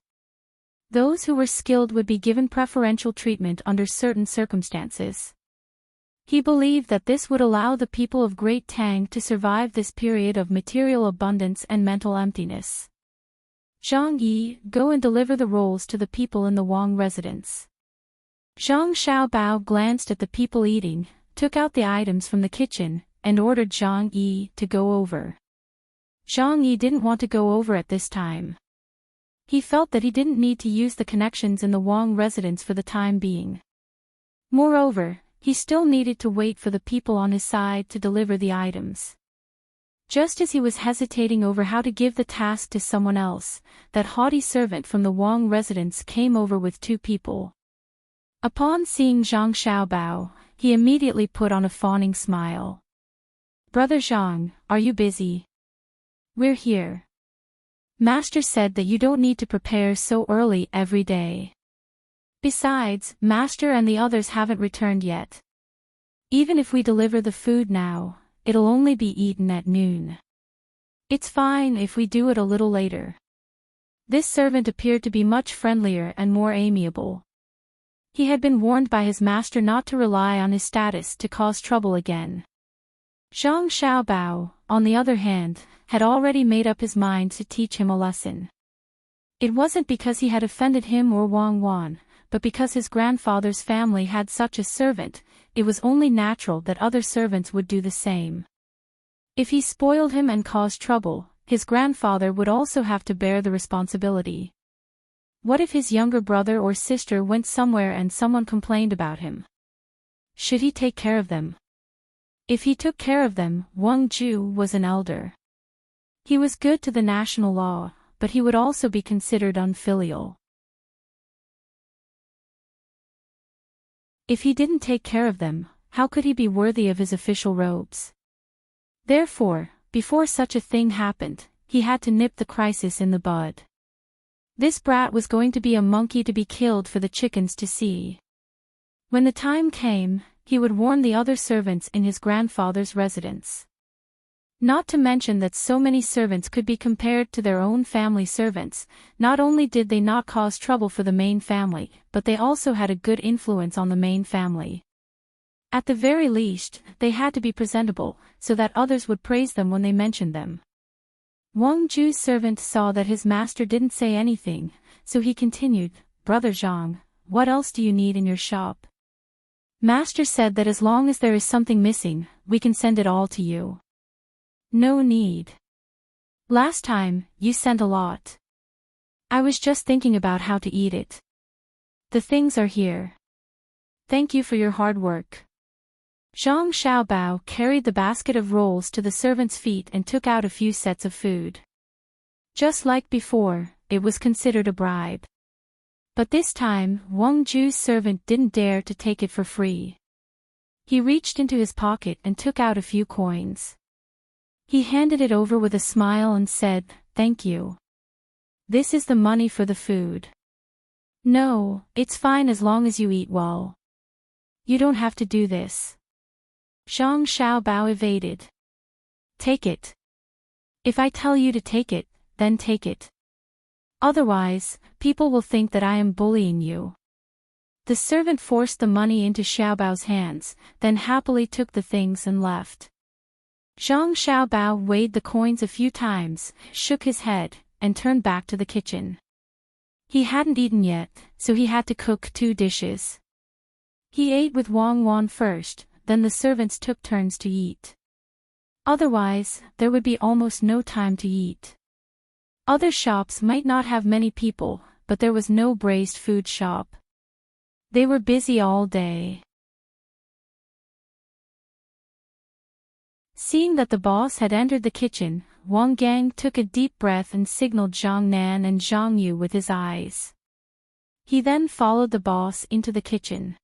Those who were skilled would be given preferential treatment under certain circumstances. He believed that this would allow the people of Great Tang to survive this period of material abundance and mental emptiness. Zhang Yi, go and deliver the rolls to the people in the Wang residence. Zhang Xiaobao glanced at the people eating, took out the items from the kitchen, and ordered Zhang Yi to go over. Zhang Yi didn't want to go over at this time. He felt that he didn't need to use the connections in the Wang residence for the time being. Moreover, he still needed to wait for the people on his side to deliver the items. Just as he was hesitating over how to give the task to someone else, that haughty servant from the Wang residence came over with 2 people. Upon seeing Zhang Xiaobao, he immediately put on a fawning smile. "Brother Zhang, are you busy?" "We're here. Master said that you don't need to prepare so early every day. Besides, Master and the others haven't returned yet. Even if we deliver the food now, it'll only be eaten at noon. It's fine if we do it a little later." This servant appeared to be much friendlier and more amiable. He had been warned by his master not to rely on his status to cause trouble again. Zhang Xiaobao, on the other hand, had already made up his mind to teach him a lesson. It wasn't because he had offended him or Wang Wan, but because his grandfather's family had such a servant, it was only natural that other servants would do the same. If he spoiled him and caused trouble, his grandfather would also have to bear the responsibility. What if his younger brother or sister went somewhere and someone complained about him? Should he take care of them? If he took care of them, Wang Ju was an elder. He was good to the national law, but he would also be considered unfilial. If he didn't take care of them, how could he be worthy of his official robes? Therefore, before such a thing happened, he had to nip the crisis in the bud. This brat was going to be a monkey to be killed for the chickens to see. When the time came, he would warn the other servants in his grandfather's residence. Not to mention that so many servants could be compared to their own family servants. Not only did they not cause trouble for the main family, but they also had a good influence on the main family. At the very least, they had to be presentable, so that others would praise them when they mentioned them. Wang Ju's servant saw that his master didn't say anything, so he continued, "Brother Zhang, what else do you need in your shop? Master said that as long as there is something missing, we can send it all to you." "No need. Last time, you sent a lot. I was just thinking about how to eat it. The things are here. Thank you for your hard work." Zhang Xiaobao carried the basket of rolls to the servant's feet and took out a few sets of food. Just like before, it was considered a bribe. But this time, Wang Ju's servant didn't dare to take it for free. He reached into his pocket and took out a few coins. He handed it over with a smile and said, "Thank you. This is the money for the food." "No, it's fine as long as you eat well. You don't have to do this." Zhang Xiaobao evaded. "Take it. If I tell you to take it, then take it. Otherwise, people will think that I am bullying you." The servant forced the money into Xiaobao's hands, then happily took the things and left. Zhang Xiaobao weighed the coins a few times, shook his head, and turned back to the kitchen. He hadn't eaten yet, so he had to cook 2 dishes. He ate with Wang Wan first, then the servants took turns to eat. Otherwise, there would be almost no time to eat. Other shops might not have many people, but there was no braised food shop. They were busy all day. Seeing that the boss had entered the kitchen, Wang Gang took a deep breath and signaled Zhang Nan and Zhang Yu with his eyes. He then followed the boss into the kitchen.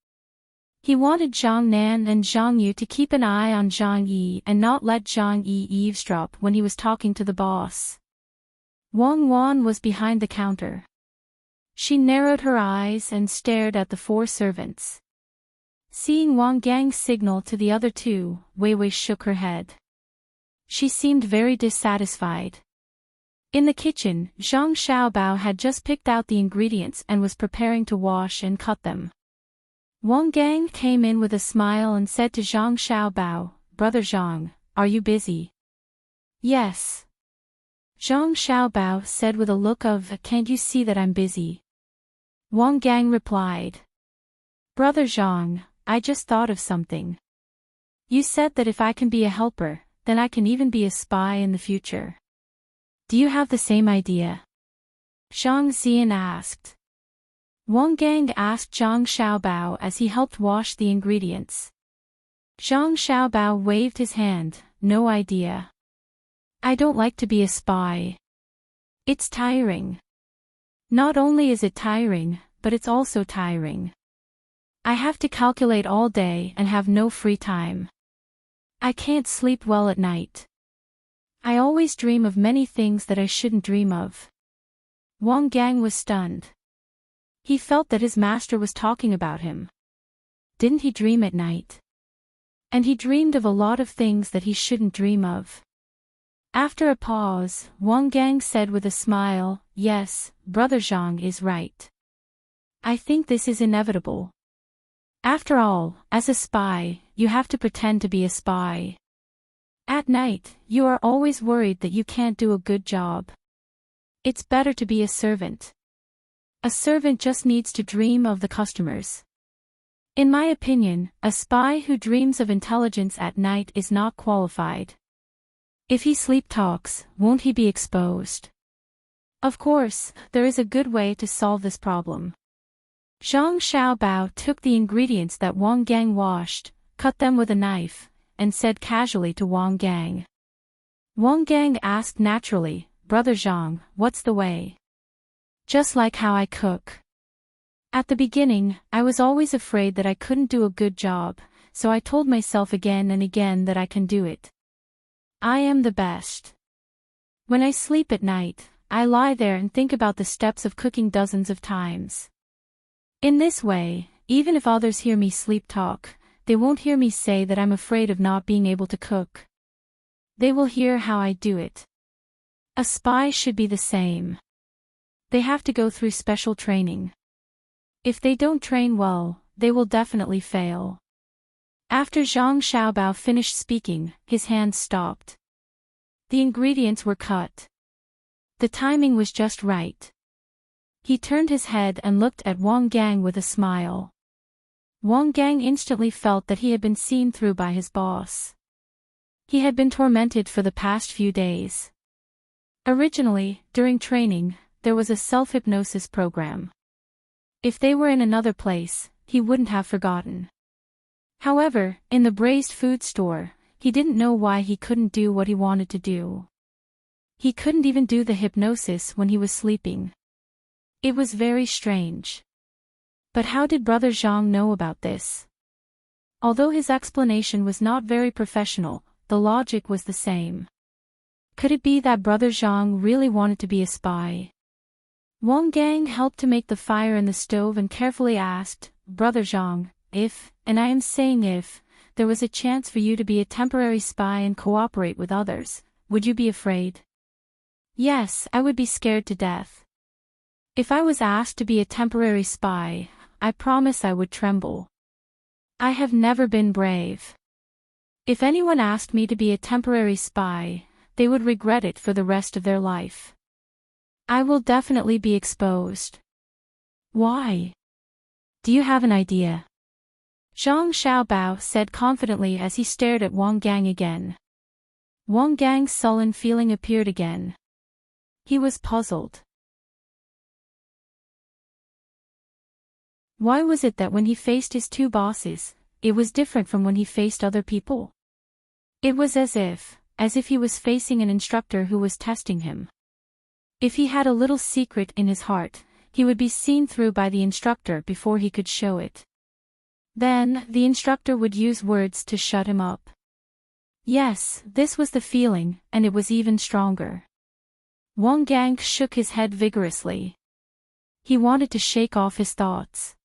He wanted Zhang Nan and Zhang Yu to keep an eye on Zhang Yi and not let Zhang Yi eavesdrop when he was talking to the boss. Wang Wan was behind the counter. She narrowed her eyes and stared at the 4 servants. Seeing Wang Gang's signal to the other 2, Wei Wei shook her head. She seemed very dissatisfied. In the kitchen, Zhang Xiaobao had just picked out the ingredients and was preparing to wash and cut them. Wang Gang came in with a smile and said to Zhang Xiaobao, "Brother Zhang, are you busy?" "Yes." Zhang Xiaobao said with a look of, "Can't you see that I'm busy?" Wang Gang replied, "Brother Zhang, I just thought of something. You said that if I can be a helper, then I can even be a spy in the future. Do you have the same idea?" Zhang Xian asked. Wang Gang asked Zhang Xiaobao as he helped wash the ingredients. Zhang Xiaobao waved his hand, "No idea. I don't like to be a spy. It's tiring. Not only is it tiring, but it's also tiring. I have to calculate all day and have no free time. I can't sleep well at night. I always dream of many things that I shouldn't dream of." Wang Gang was stunned. He felt that his master was talking about him. Didn't he dream at night? And he dreamed of a lot of things that he shouldn't dream of. After a pause, Wang Gang said with a smile, "Yes, Brother Zhang is right. I think this is inevitable. After all, as a spy, you have to pretend to be a spy. At night, you are always worried that you can't do a good job. It's better to be a servant. A servant just needs to dream of the customers. In my opinion, a spy who dreams of intelligence at night is not qualified. If he sleep talks, won't he be exposed?" Of course, there is a good way to solve this problem. Zhang Xiaobao took the ingredients that Wang Gang washed, cut them with a knife, and said casually to Wang Gang. Wang Gang asked naturally, "Brother Zhang, what's the way?" "Just like how I cook. At the beginning, I was always afraid that I couldn't do a good job, so I told myself again and again that I can do it. I am the best. When I sleep at night, I lie there and think about the steps of cooking dozens of times. In this way, even if others hear me sleep talk, they won't hear me say that I'm afraid of not being able to cook. They will hear how I do it. A spy should be the same. They have to go through special training. If they don't train well, they will definitely fail." After Zhang Xiaobao finished speaking, his hands stopped. The ingredients were cut. The timing was just right. He turned his head and looked at Wang Gang with a smile. Wang Gang instantly felt that he had been seen through by his boss. He had been tormented for the past few days. Originally, during training, there was a self-hypnosis program. If they were in another place, he wouldn't have forgotten. However, in the braised food store, he didn't know why he couldn't do what he wanted to do. He couldn't even do the hypnosis when he was sleeping. It was very strange. But how did Brother Zhang know about this? Although his explanation was not very professional, the logic was the same. Could it be that Brother Zhang really wanted to be a spy? Wang Gang helped to make the fire in the stove and carefully asked, "Brother Zhang, if, and I am saying if, there was a chance for you to be a temporary spy and cooperate with others, would you be afraid?" "Yes, I would be scared to death. If I was asked to be a temporary spy, I promise I would tremble. I have never been brave. If anyone asked me to be a temporary spy, they would regret it for the rest of their life. I will definitely be exposed. Why? Do you have an idea? Zhang Xiaobao said confidently as he stared at Wang Gang again. Wang Gang's sullen feeling appeared again. He was puzzled. Why was it that when he faced his two bosses, it was different from when he faced other people? It was as if he was facing an instructor who was testing him. If he had a little secret in his heart, he would be seen through by the instructor before he could show it. Then, the instructor would use words to shut him up. Yes, this was the feeling, and it was even stronger. Wang Gang shook his head vigorously. He wanted to shake off his thoughts.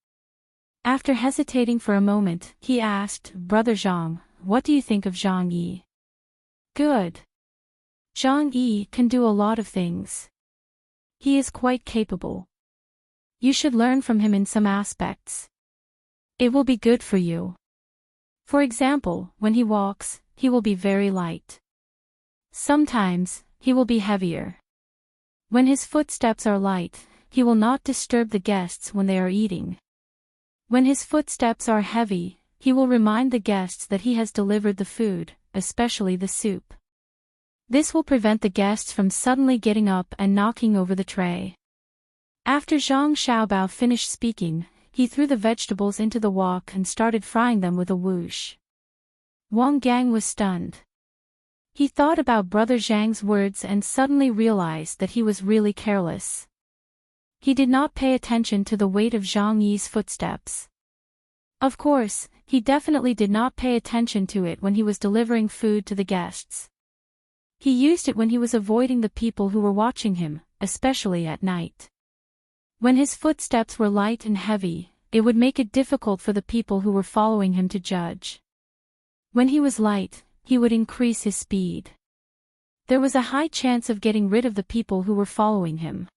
After hesitating for a moment, he asked, "Brother Zhang, what do you think of Zhang Yi?" "Good. Zhang Yi can do a lot of things. He is quite capable. You should learn from him in some aspects. It will be good for you. For example, when he walks, he will be very light. Sometimes, he will be heavier. When his footsteps are light, he will not disturb the guests when they are eating. When his footsteps are heavy, he will remind the guests that he has delivered the food, especially the soup. This will prevent the guests from suddenly getting up and knocking over the tray." After Zhang Xiaobao finished speaking, he threw the vegetables into the wok and started frying them with a whoosh. Wang Gang was stunned. He thought about Brother Zhang's words and suddenly realized that he was really careless. He did not pay attention to the weight of Zhang Yi's footsteps. Of course, he definitely did not pay attention to it when he was delivering food to the guests. He used it when he was avoiding the people who were watching him, especially at night. When his footsteps were light and heavy, it would make it difficult for the people who were following him to judge. When he was light, he would increase his speed. There was a high chance of getting rid of the people who were following him.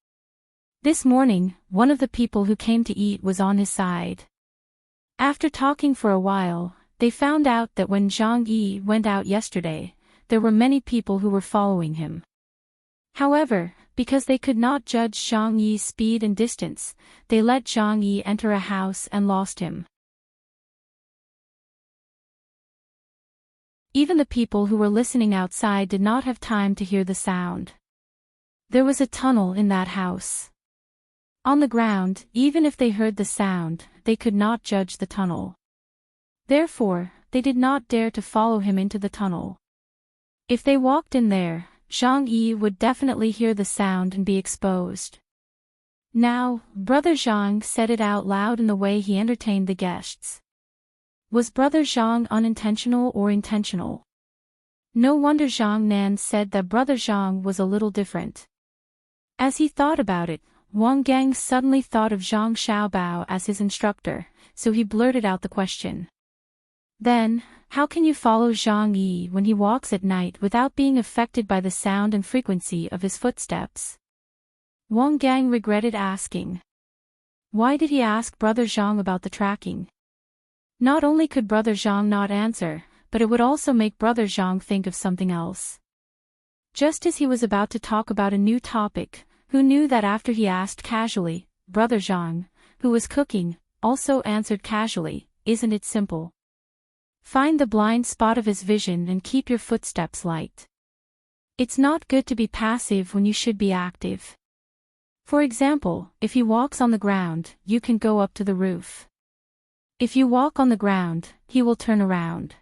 This morning, one of the people who came to eat was on his side. After talking for a while, they found out that when Zhang Yi went out yesterday, there were many people who were following him. However, because they could not judge Zhang Yi's speed and distance, they let Zhang Yi enter a house and lost him. Even the people who were listening outside did not have time to hear the sound. There was a tunnel in that house. On the ground, even if they heard the sound, they could not judge the tunnel. Therefore, they did not dare to follow him into the tunnel. If they walked in there, Zhang Yi would definitely hear the sound and be exposed. Now, Brother Zhang said it out loud in the way he entertained the guests. Was Brother Zhang unintentional or intentional? No wonder Zhang Nan said that Brother Zhang was a little different. As he thought about it, Wang Gang suddenly thought of Zhang Xiaobao as his instructor, so he blurted out the question. Then, how can you follow Zhang Yi when he walks at night without being affected by the sound and frequency of his footsteps? Wang Gang regretted asking. Why did he ask Brother Zhang about the tracking? Not only could Brother Zhang not answer, but it would also make Brother Zhang think of something else. Just as he was about to talk about a new topic, who knew that after he asked casually, Brother Zhang, who was cooking, also answered casually, "Isn't it simple? Find the blind spot of his vision and keep your footsteps light. It's not good to be passive when you should be active. For example, if he walks on the ground, you can go up to the roof. If you walk on the ground, he will turn around.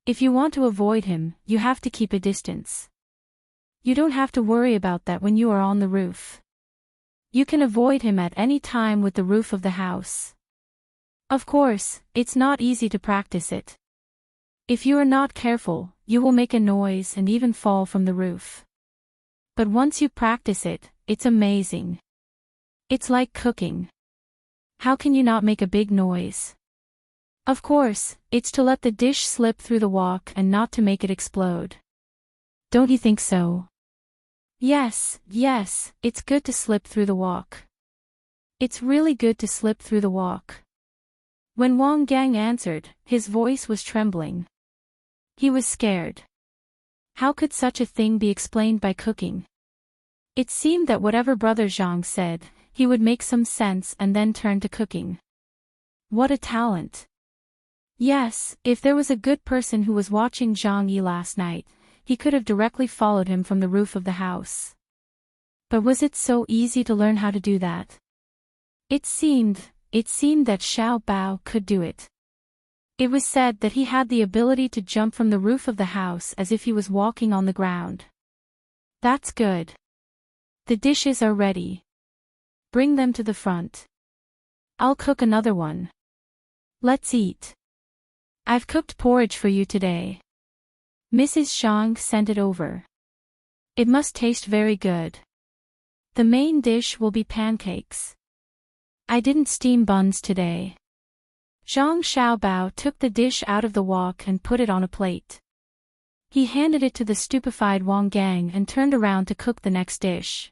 If you want to avoid him, you have to keep a distance. You don't have to worry about that when you are on the roof. You can avoid him at any time with the roof of the house. Of course, it's not easy to practice it. If you are not careful, you will make a noise and even fall from the roof. But once you practice it, it's amazing. It's like cooking. How can you not make a big noise? Of course, it's to let the dish slip through the wok and not to make it explode. Don't you think so? Yes, it's good to slip through the wok. It's really good to slip through the wok. When Wang Gang answered, his voice was trembling. He was scared. How could such a thing be explained by cooking? It seemed that whatever Brother Zhang said, he would make some sense and then turn to cooking. What a talent! Yes, if there was a good person who was watching Zhang Yi last night, he could have directly followed him from the roof of the house. But was it so easy to learn how to do that? It seemed that Xiao Bao could do it. It was said that he had the ability to jump from the roof of the house as if he was walking on the ground. That's good. The dishes are ready. Bring them to the front. I'll cook another one. Let's eat. I've cooked porridge for you today. Mrs. Zhang sent it over. It must taste very good. The main dish will be pancakes. I didn't steam buns today. Zhang Xiaobao took the dish out of the wok and put it on a plate. He handed it to the stupefied Wang Gang and turned around to cook the next dish.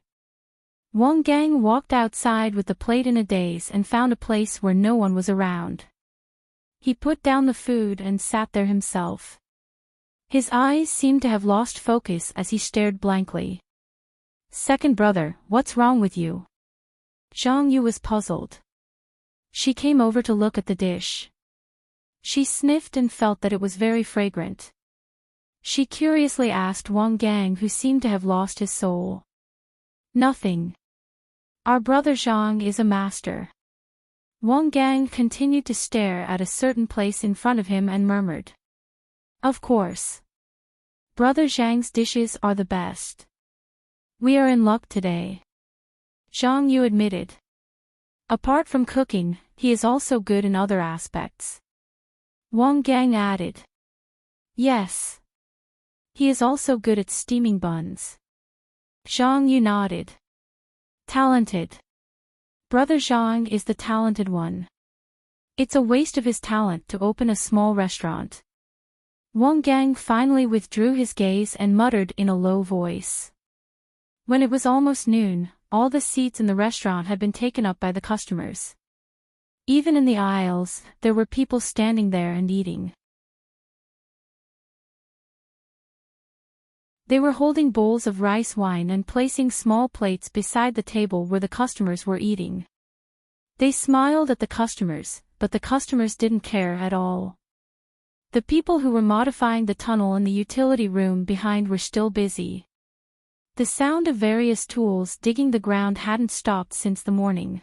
Wang Gang walked outside with the plate in a daze and found a place where no one was around. He put down the food and sat there himself. His eyes seemed to have lost focus as he stared blankly. Second brother, what's wrong with you? Zhang Yu was puzzled. She came over to look at the dish. She sniffed and felt that it was very fragrant. She curiously asked Wang Gang, who seemed to have lost his soul. Nothing. Our brother Zhang is a master. Wang Gang continued to stare at a certain place in front of him and murmured. Of course. Brother Zhang's dishes are the best. We are in luck today. Zhang Yu admitted. Apart from cooking, he is also good in other aspects. Wang Gang added. Yes. He is also good at steaming buns. Zhang Yu nodded. Talented. Brother Zhang is the talented one. It's a waste of his talent to open a small restaurant. Wang Gang finally withdrew his gaze and muttered in a low voice. When it was almost noon, all the seats in the restaurant had been taken up by the customers. Even in the aisles, there were people standing there and eating. They were holding bowls of rice wine and placing small plates beside the table where the customers were eating. They smiled at the customers, but the customers didn't care at all. The people who were modifying the tunnel in the utility room behind were still busy. The sound of various tools digging the ground hadn't stopped since the morning.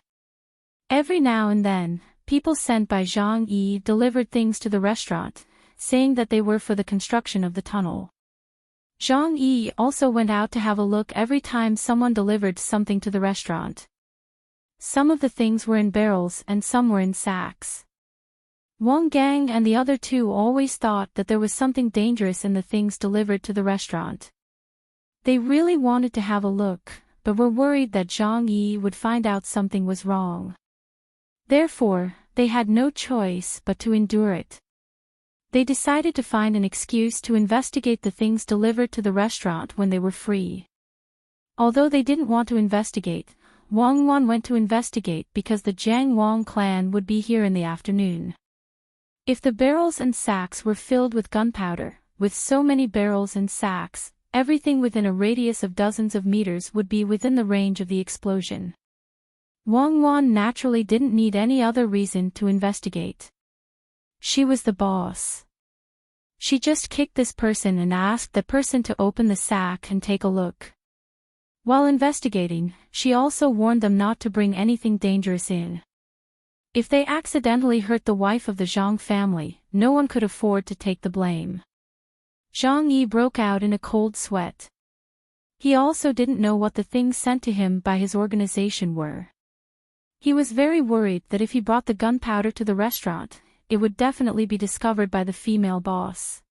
Every now and then, people sent by Zhang Yi delivered things to the restaurant, saying that they were for the construction of the tunnel. Zhang Yi also went out to have a look every time someone delivered something to the restaurant. Some of the things were in barrels and some were in sacks. Wang Gang and the other two always thought that there was something dangerous in the things delivered to the restaurant. They really wanted to have a look, but were worried that Zhang Yi would find out something was wrong. Therefore, they had no choice but to endure it. They decided to find an excuse to investigate the things delivered to the restaurant when they were free. Although they didn't want to investigate, Wang Wan went to investigate because the Jiang Wang clan would be here in the afternoon. If the barrels and sacks were filled with gunpowder, with so many barrels and sacks, everything within a radius of dozens of meters would be within the range of the explosion. Wang Wan naturally didn't need any other reason to investigate. She was the boss. She just kicked this person and asked the person to open the sack and take a look. While investigating, she also warned them not to bring anything dangerous in. If they accidentally hurt the wife of the Zhang family, no one could afford to take the blame. Zhang Yi broke out in a cold sweat. He also didn't know what the things sent to him by his organization were. He was very worried that if he brought the gunpowder to the restaurant, it would definitely be discovered by the female boss.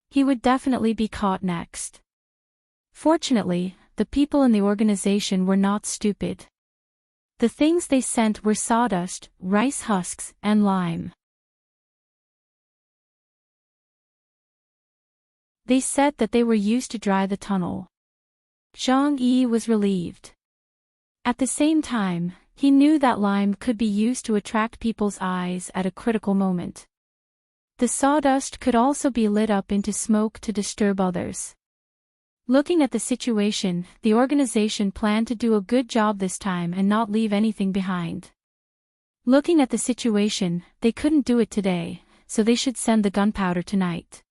He would definitely be caught next. Fortunately, the people in the organization were not stupid. The things they sent were sawdust, rice husks, and lime. They said that they were used to dry the tunnel. Zhang Yi was relieved. At the same time, he knew that lime could be used to attract people's eyes at a critical moment. The sawdust could also be lit up into smoke to disturb others. Looking at the situation, the organization planned to do a good job this time and not leave anything behind. Looking at the situation, they couldn't do it today, so they should send the gunpowder tonight.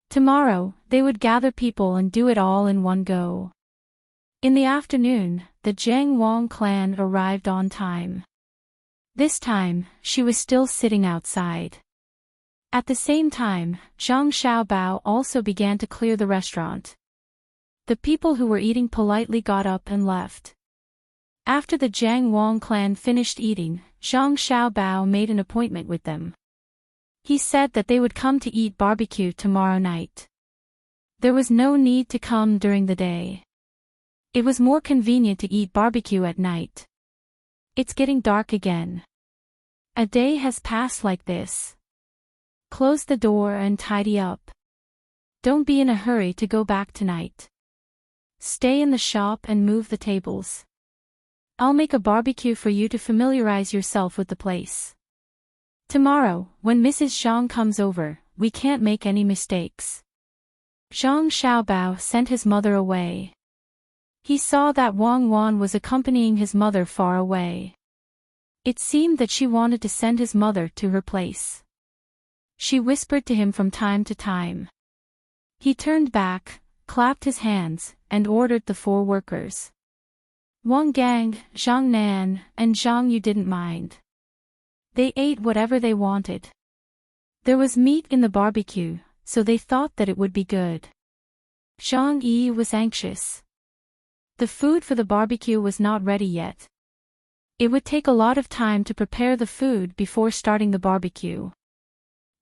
Tomorrow, they would gather people and do it all in one go. In the afternoon, the Jiang Wang clan arrived on time. This time, she was still sitting outside. At the same time, Zhang Xiaobao also began to clear the restaurant. The people who were eating politely got up and left. After the Jiang Wang clan finished eating, Zhang Xiaobao made an appointment with them. He said that they would come to eat barbecue tomorrow night. There was no need to come during the day. It was more convenient to eat barbecue at night. It's getting dark again. A day has passed like this. Close the door and tidy up. Don't be in a hurry to go back tonight. Stay in the shop and move the tables. I'll make a barbecue for you to familiarize yourself with the place. Tomorrow, when Mrs. Zhang comes over, we can't make any mistakes. Zhang Xiaobao sent his mother away. He saw that Wang Wan was accompanying his mother far away. It seemed that she wanted to send his mother to her place. She whispered to him from time to time. He turned back, clapped his hands, and ordered the 4 workers. Wang Gang, Zhang Nan, and Zhang Yu didn't mind. They ate whatever they wanted. There was meat in the barbecue, so they thought that it would be good. Zhang Yi was anxious. The food for the barbecue was not ready yet. It would take a lot of time to prepare the food before starting the barbecue.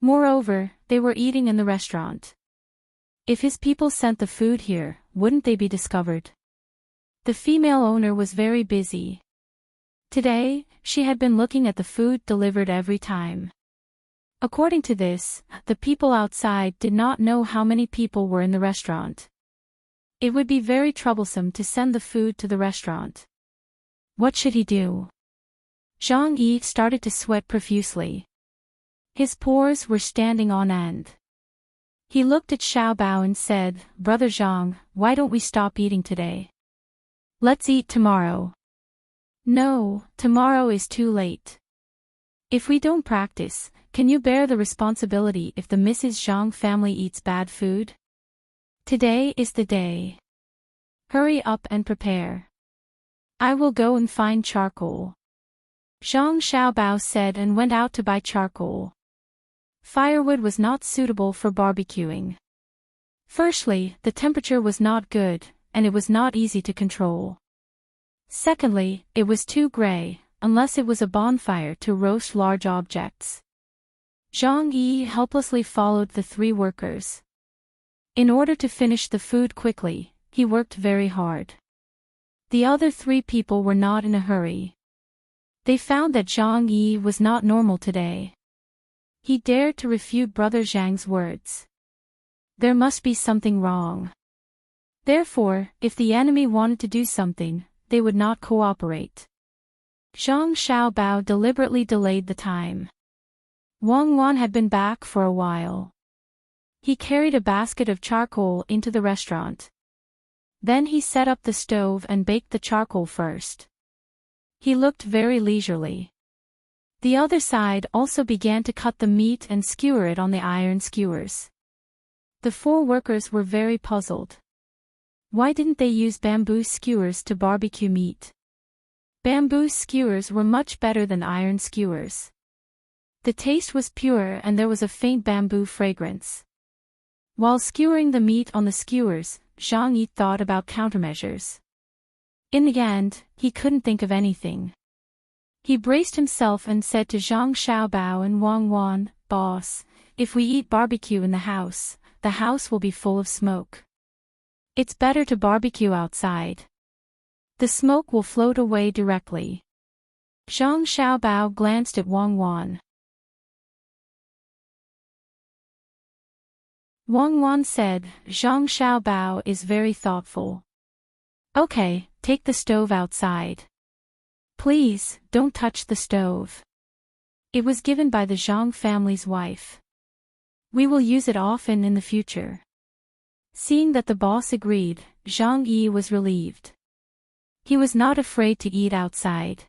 Moreover, they were eating in the restaurant. If his people sent the food here, wouldn't they be discovered? The female owner was very busy. Today, she had been looking at the food delivered every time. According to this, the people outside did not know how many people were in the restaurant. It would be very troublesome to send the food to the restaurant. What should he do? Zhang Yi started to sweat profusely. His pores were standing on end. He looked at Xiaobao and said, "Brother Zhang, why don't we stop eating today? Let's eat tomorrow." "No, tomorrow is too late. If we don't practice, can you bear the responsibility if the Mrs. Zhang family eats bad food? Today is the day. Hurry up and prepare. I will go and find charcoal." Zhang Xiaobao said and went out to buy charcoal. Firewood was not suitable for barbecuing. Firstly, the temperature was not good, and it was not easy to control. Secondly, it was too gray, unless it was a bonfire to roast large objects. Zhang Yi helplessly followed the 3 workers. In order to finish the food quickly, he worked very hard. The other 3 people were not in a hurry. They found that Zhang Yi was not normal today. He dared to refute Brother Zhang's words. There must be something wrong. Therefore, if the enemy wanted to do something, they would not cooperate. Zhang Xiaobao deliberately delayed the time. Wang Wan had been back for a while. He carried a basket of charcoal into the restaurant. Then he set up the stove and baked the charcoal first. He looked very leisurely. The other side also began to cut the meat and skewer it on the iron skewers. The 4 workers were very puzzled. Why didn't they use bamboo skewers to barbecue meat? Bamboo skewers were much better than iron skewers. The taste was pure and there was a faint bamboo fragrance. While skewering the meat on the skewers, Zhang Yi thought about countermeasures. In the end, he couldn't think of anything. He braced himself and said to Zhang Xiaobao and Wang Wan, "Boss, if we eat barbecue in the house will be full of smoke. It's better to barbecue outside. The smoke will float away directly." Zhang Xiaobao glanced at Wang Wan. Wang Wan said, "Zhang Xiaobao is very thoughtful. Okay, take the stove outside. Please, don't touch the stove." It was given by the Zhang family's wife. We will use it often in the future. Seeing that the boss agreed, Zhang Yi was relieved. He was not afraid to eat outside.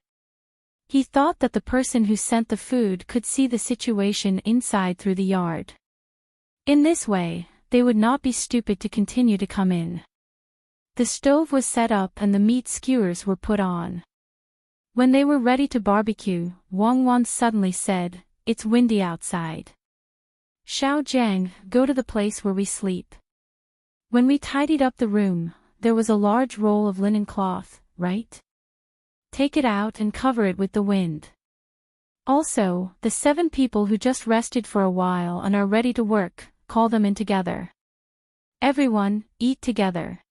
He thought that the person who sent the food could see the situation inside through the yard. In this way, they would not be stupid to continue to come in. The stove was set up and the meat skewers were put on. When they were ready to barbecue, Wang Wan suddenly said, "It's windy outside. Xiao Jiang, go to the place where we sleep." When we tidied up the room, there was a large roll of linen cloth, right? Take it out and cover it with the wind. Also, the 7 people who just rested for a while and are ready to work, call them in together. Everyone, eat together.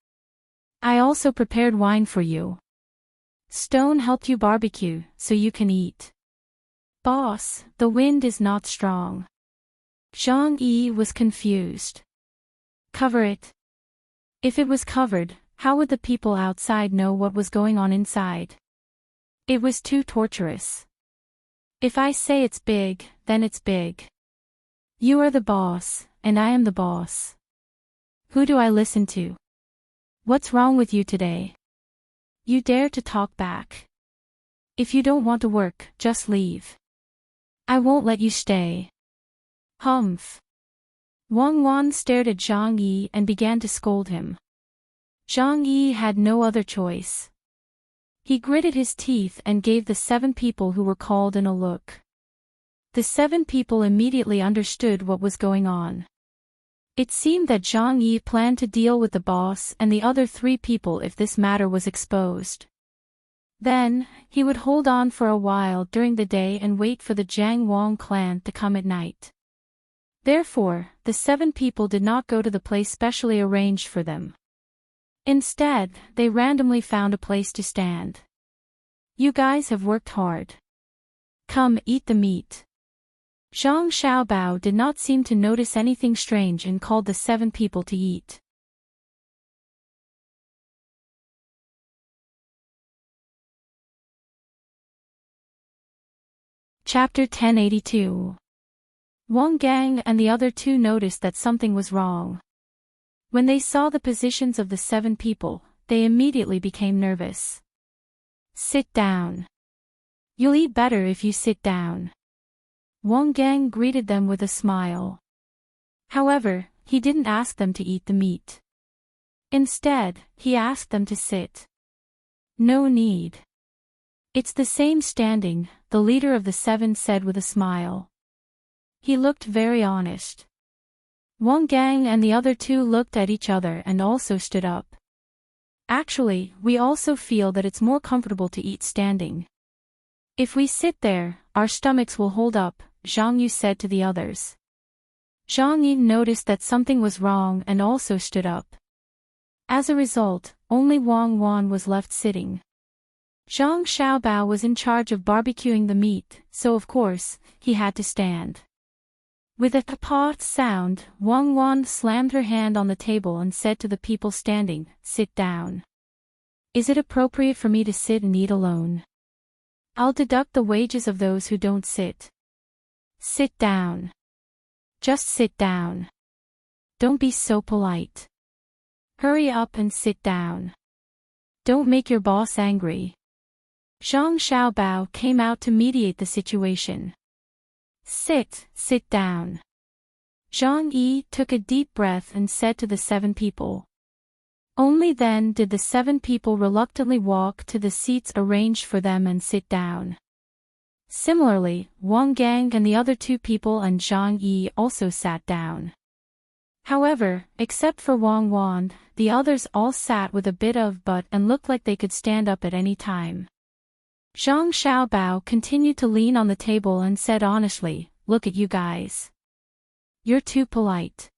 I also prepared wine for you. Stone helped you barbecue, so you can eat. Boss, the wind is not strong. Zhang Yi was confused. Cover it. If it was covered, how would the people outside know what was going on inside? It was too torturous. If I say it's big, then it's big. You are the boss, and I am the boss. Who do I listen to? What's wrong with you today? You dare to talk back. If you don't want to work, just leave. I won't let you stay. Humph. Wang Wan stared at Zhang Yi and began to scold him. Zhang Yi had no other choice. He gritted his teeth and gave the 7 people who were called in a look. The 7 people immediately understood what was going on. It seemed that Zhang Yi planned to deal with the boss and the other 3 people if this matter was exposed. Then, he would hold on for a while during the day and wait for the Jiang Wang clan to come at night. Therefore, the 7 people did not go to the place specially arranged for them. Instead, they randomly found a place to stand. You guys have worked hard. Come, eat the meat. Zhang Xiaobao did not seem to notice anything strange and called the 7 people to eat. Chapter 1082. Wang Gang and the other 2 noticed that something was wrong. When they saw the positions of the 7 people, they immediately became nervous. Sit down. You'll eat better if you sit down. Wang Gang greeted them with a smile. However, he didn't ask them to eat the meat. Instead, he asked them to sit. No need. It's the same standing, the leader of the 7 said with a smile. He looked very honest. Wang Gang and the other 2 looked at each other and also stood up. Actually, we also feel that it's more comfortable to eat standing. If we sit there, our stomachs will hold up, Zhang Yu said to the others. Zhang Yi noticed that something was wrong and also stood up. As a result, only Wang Wan was left sitting. Zhang Xiaobao was in charge of barbecuing the meat, so of course, he had to stand. With a "pot" sound, Wang Wan slammed her hand on the table and said to the people standing, "Sit down. Is it appropriate for me to sit and eat alone? I'll deduct the wages of those who don't sit. Sit down. Just sit down. Don't be so polite. Hurry up and sit down. Don't make your boss angry." Zhang Xiaobao came out to mediate the situation. Sit down. Zhang Yi took a deep breath and said to the 7 people. Only then did the 7 people reluctantly walk to the seats arranged for them and sit down. Similarly, Wang Gang and the other 2 people and Zhang Yi also sat down. However, except for Wang Wan, the others all sat with a bit of butt and looked like they could stand up at any time. Zhang Xiaobao continued to lean on the table and said honestly, "Look at you guys. You're too polite.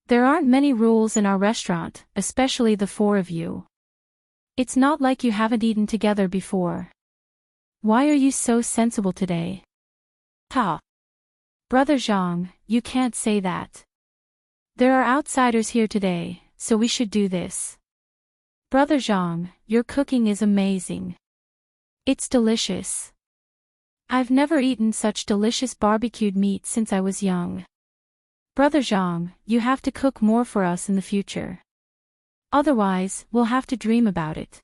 There aren't many rules in our restaurant, especially the 4 of you. It's not like you haven't eaten together before. Why are you so sensible today?" "Ha! Brother Zhang, you can't say that. There are outsiders here today, so we should do this. Brother Zhang, your cooking is amazing. It's delicious. I've never eaten such delicious barbecued meat since I was young. Brother Zhang, you have to cook more for us in the future. Otherwise, we'll have to dream about it.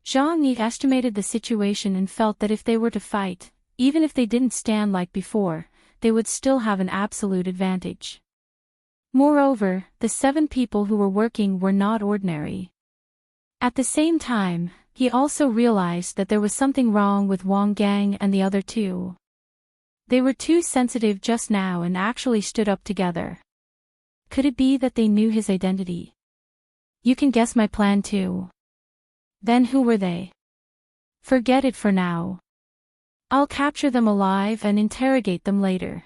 Zhang Yi estimated the situation and felt that if they were to fight, even if they didn't stand like before, they would still have an absolute advantage. Moreover, the 7 people who were working were not ordinary. At the same time, he also realized that there was something wrong with Wang Gang and the other 2. They were too sensitive just now and actually stood up together. Could it be that they knew his identity? You can guess my plan too. Then who were they? Forget it for now. I'll capture them alive and interrogate them later.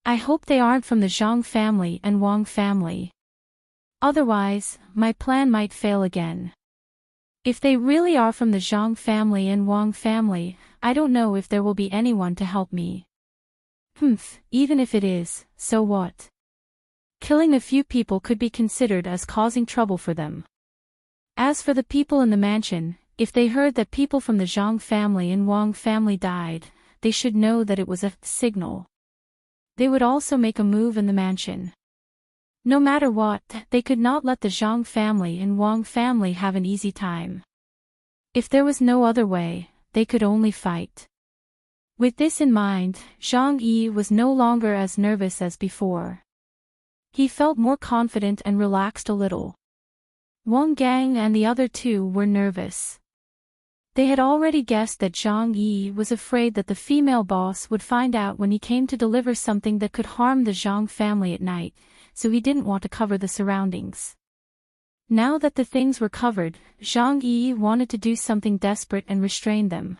I hope they aren't from the Zhang family and Wang family. Otherwise, my plan might fail again. If they really are from the Zhang family and Wang family, I don't know if there will be anyone to help me. Even if it is, so what? Killing a few people could be considered as causing trouble for them. As for the people in the mansion, if they heard that people from the Zhang family and Wang family died, they should know that it was a signal. They would also make a move in the mansion. No matter what, they could not let the Zhang family and Wang family have an easy time. If there was no other way, they could only fight. With this in mind, Zhang Yi was no longer as nervous as before. He felt more confident and relaxed a little. Wang Gang and the other 2 were nervous. They had already guessed that Zhang Yi was afraid that the female boss would find out when he came to deliver something that could harm the Zhang family at night, so he didn't want to cover the surroundings. Now that the things were covered, Zhang Yi wanted to do something desperate and restrain them.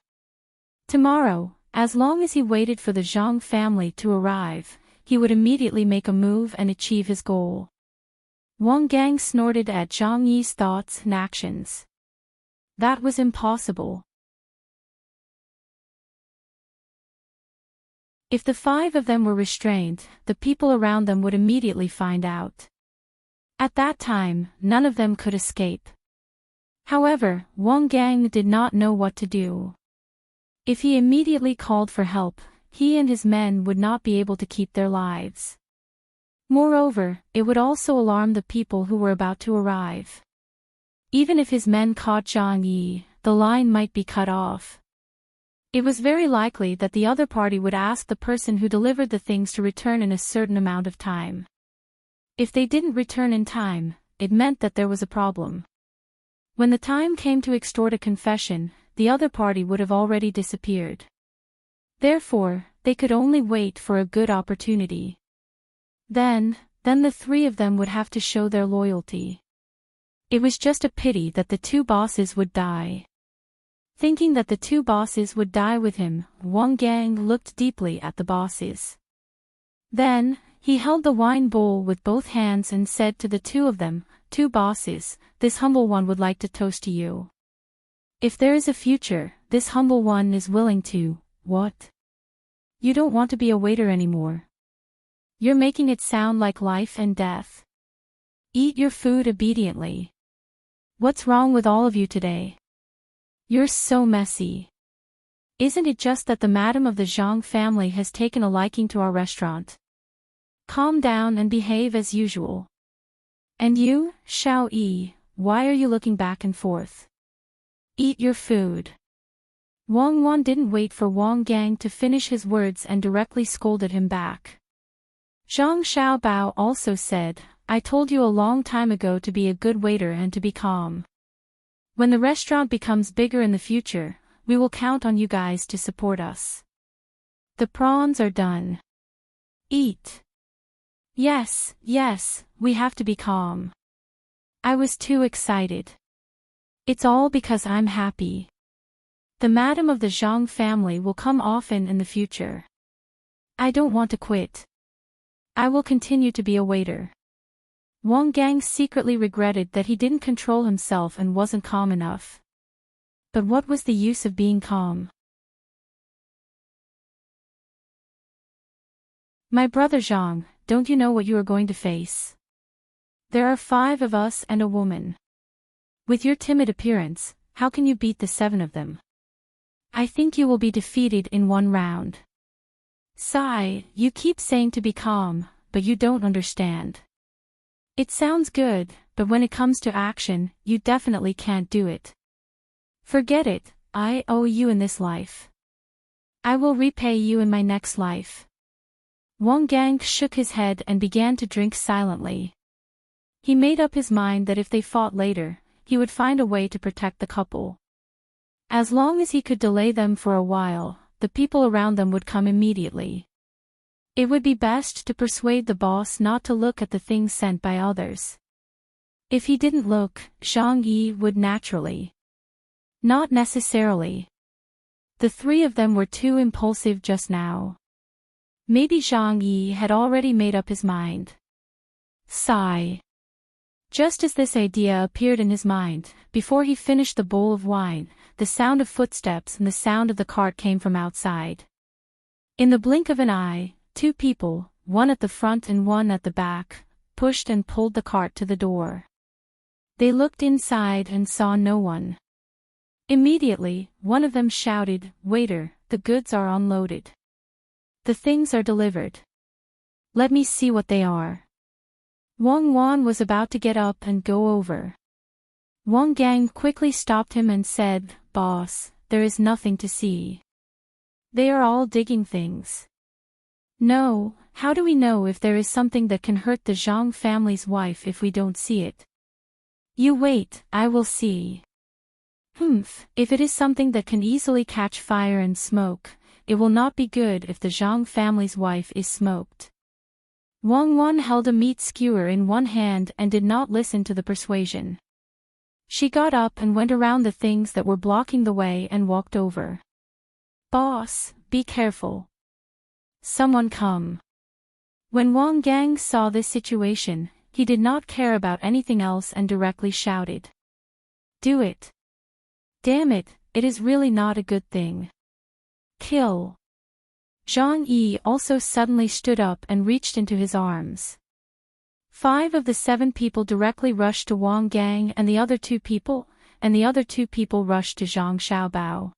Tomorrow, as long as he waited for the Zhang family to arrive, he would immediately make a move and achieve his goal. Wang Gang snorted at Zhang Yi's thoughts and actions. That was impossible. If the 5 of them were restrained, the people around them would immediately find out. At that time, none of them could escape. However, Wang Gang did not know what to do. If he immediately called for help, he and his men would not be able to keep their lives. Moreover, it would also alarm the people who were about to arrive. Even if his men caught Zhang Yi, the line might be cut off. It was very likely that the other party would ask the person who delivered the things to return in a certain amount of time. If they didn't return in time, it meant that there was a problem. When the time came to extort a confession, the other party would have already disappeared. Therefore, they could only wait for a good opportunity. Then the 3 of them would have to show their loyalty. It was just a pity that the 2 bosses would die. Thinking that the 2 bosses would die with him, Wang Gang looked deeply at the bosses. Then, he held the wine bowl with both hands and said to the 2 of them, 2 bosses, this humble one would like to toast to you. If there is a future, this humble one is willing to, what? You don't want to be a waiter anymore. You're making it sound like life and death. Eat your food obediently. What's wrong with all of you today? You're so messy. Isn't it just that the madam of the Zhang family has taken a liking to our restaurant? Calm down and behave as usual. And you, Xiao Yi, why are you looking back and forth? Eat your food. Wang Wan didn't wait for Wang Gang to finish his words and directly scolded him back. Zhang Xiaobao also said, I told you a long time ago to be a good waiter and to be calm. When the restaurant becomes bigger in the future, we will count on you guys to support us. The prawns are done. Eat. Yes, we have to be calm. I was too excited. It's all because I'm happy. The madam of the Zhang family will come often in the future. I don't want to quit. I will continue to be a waiter. Wang Gang secretly regretted that he didn't control himself and wasn't calm enough. But what was the use of being calm? My brother Zhang, don't you know what you are going to face? There are 5 of us and a woman. With your timid appearance, how can you beat the 7 of them? I think you will be defeated in 1 round. Sigh, you keep saying to be calm, but you don't understand. It sounds good, but when it comes to action, you definitely can't do it. Forget it, I owe you in this life. I will repay you in my next life. Wang Gang shook his head and began to drink silently. He made up his mind that if they fought later, he would find a way to protect the couple. As long as he could delay them for a while, the people around them would come immediately. It would be best to persuade the boss not to look at the things sent by others. If he didn't look, Zhang Yi would naturally. Not necessarily. The three of them were too impulsive just now. Maybe Zhang Yi had already made up his mind. Sigh. Just as this idea appeared in his mind, before he finished the bowl of wine, the sound of footsteps and the sound of the cart came from outside. In the blink of an eye, two people, one at the front and one at the back, pushed and pulled the cart to the door. They looked inside and saw no one. Immediately, one of them shouted, "Waiter, the goods are unloaded. The things are delivered. Let me see what they are." Wang Wan was about to get up and go over. Wang Gang quickly stopped him and said, "Boss, there is nothing to see. They are all digging things." "No, how do we know if there is something that can hurt the Zhang family's wife if we don't see it?" "You wait, I will see." If it is something that can easily catch fire and smoke, it will not be good if the Zhang family's wife is smoked. Wang Wan held a meat skewer in one hand and did not listen to the persuasion. She got up and went around the things that were blocking the way and walked over. "Boss, be careful. Someone come." When Wang Gang saw this situation, he did not care about anything else and directly shouted. "Do it. Damn it, it is really not a good thing. Kill." Zhang Yi also suddenly stood up and reached into his arms. 5 of the 7 people directly rushed to Wang Gang and the other 2 people rushed to Zhang Xiaobao.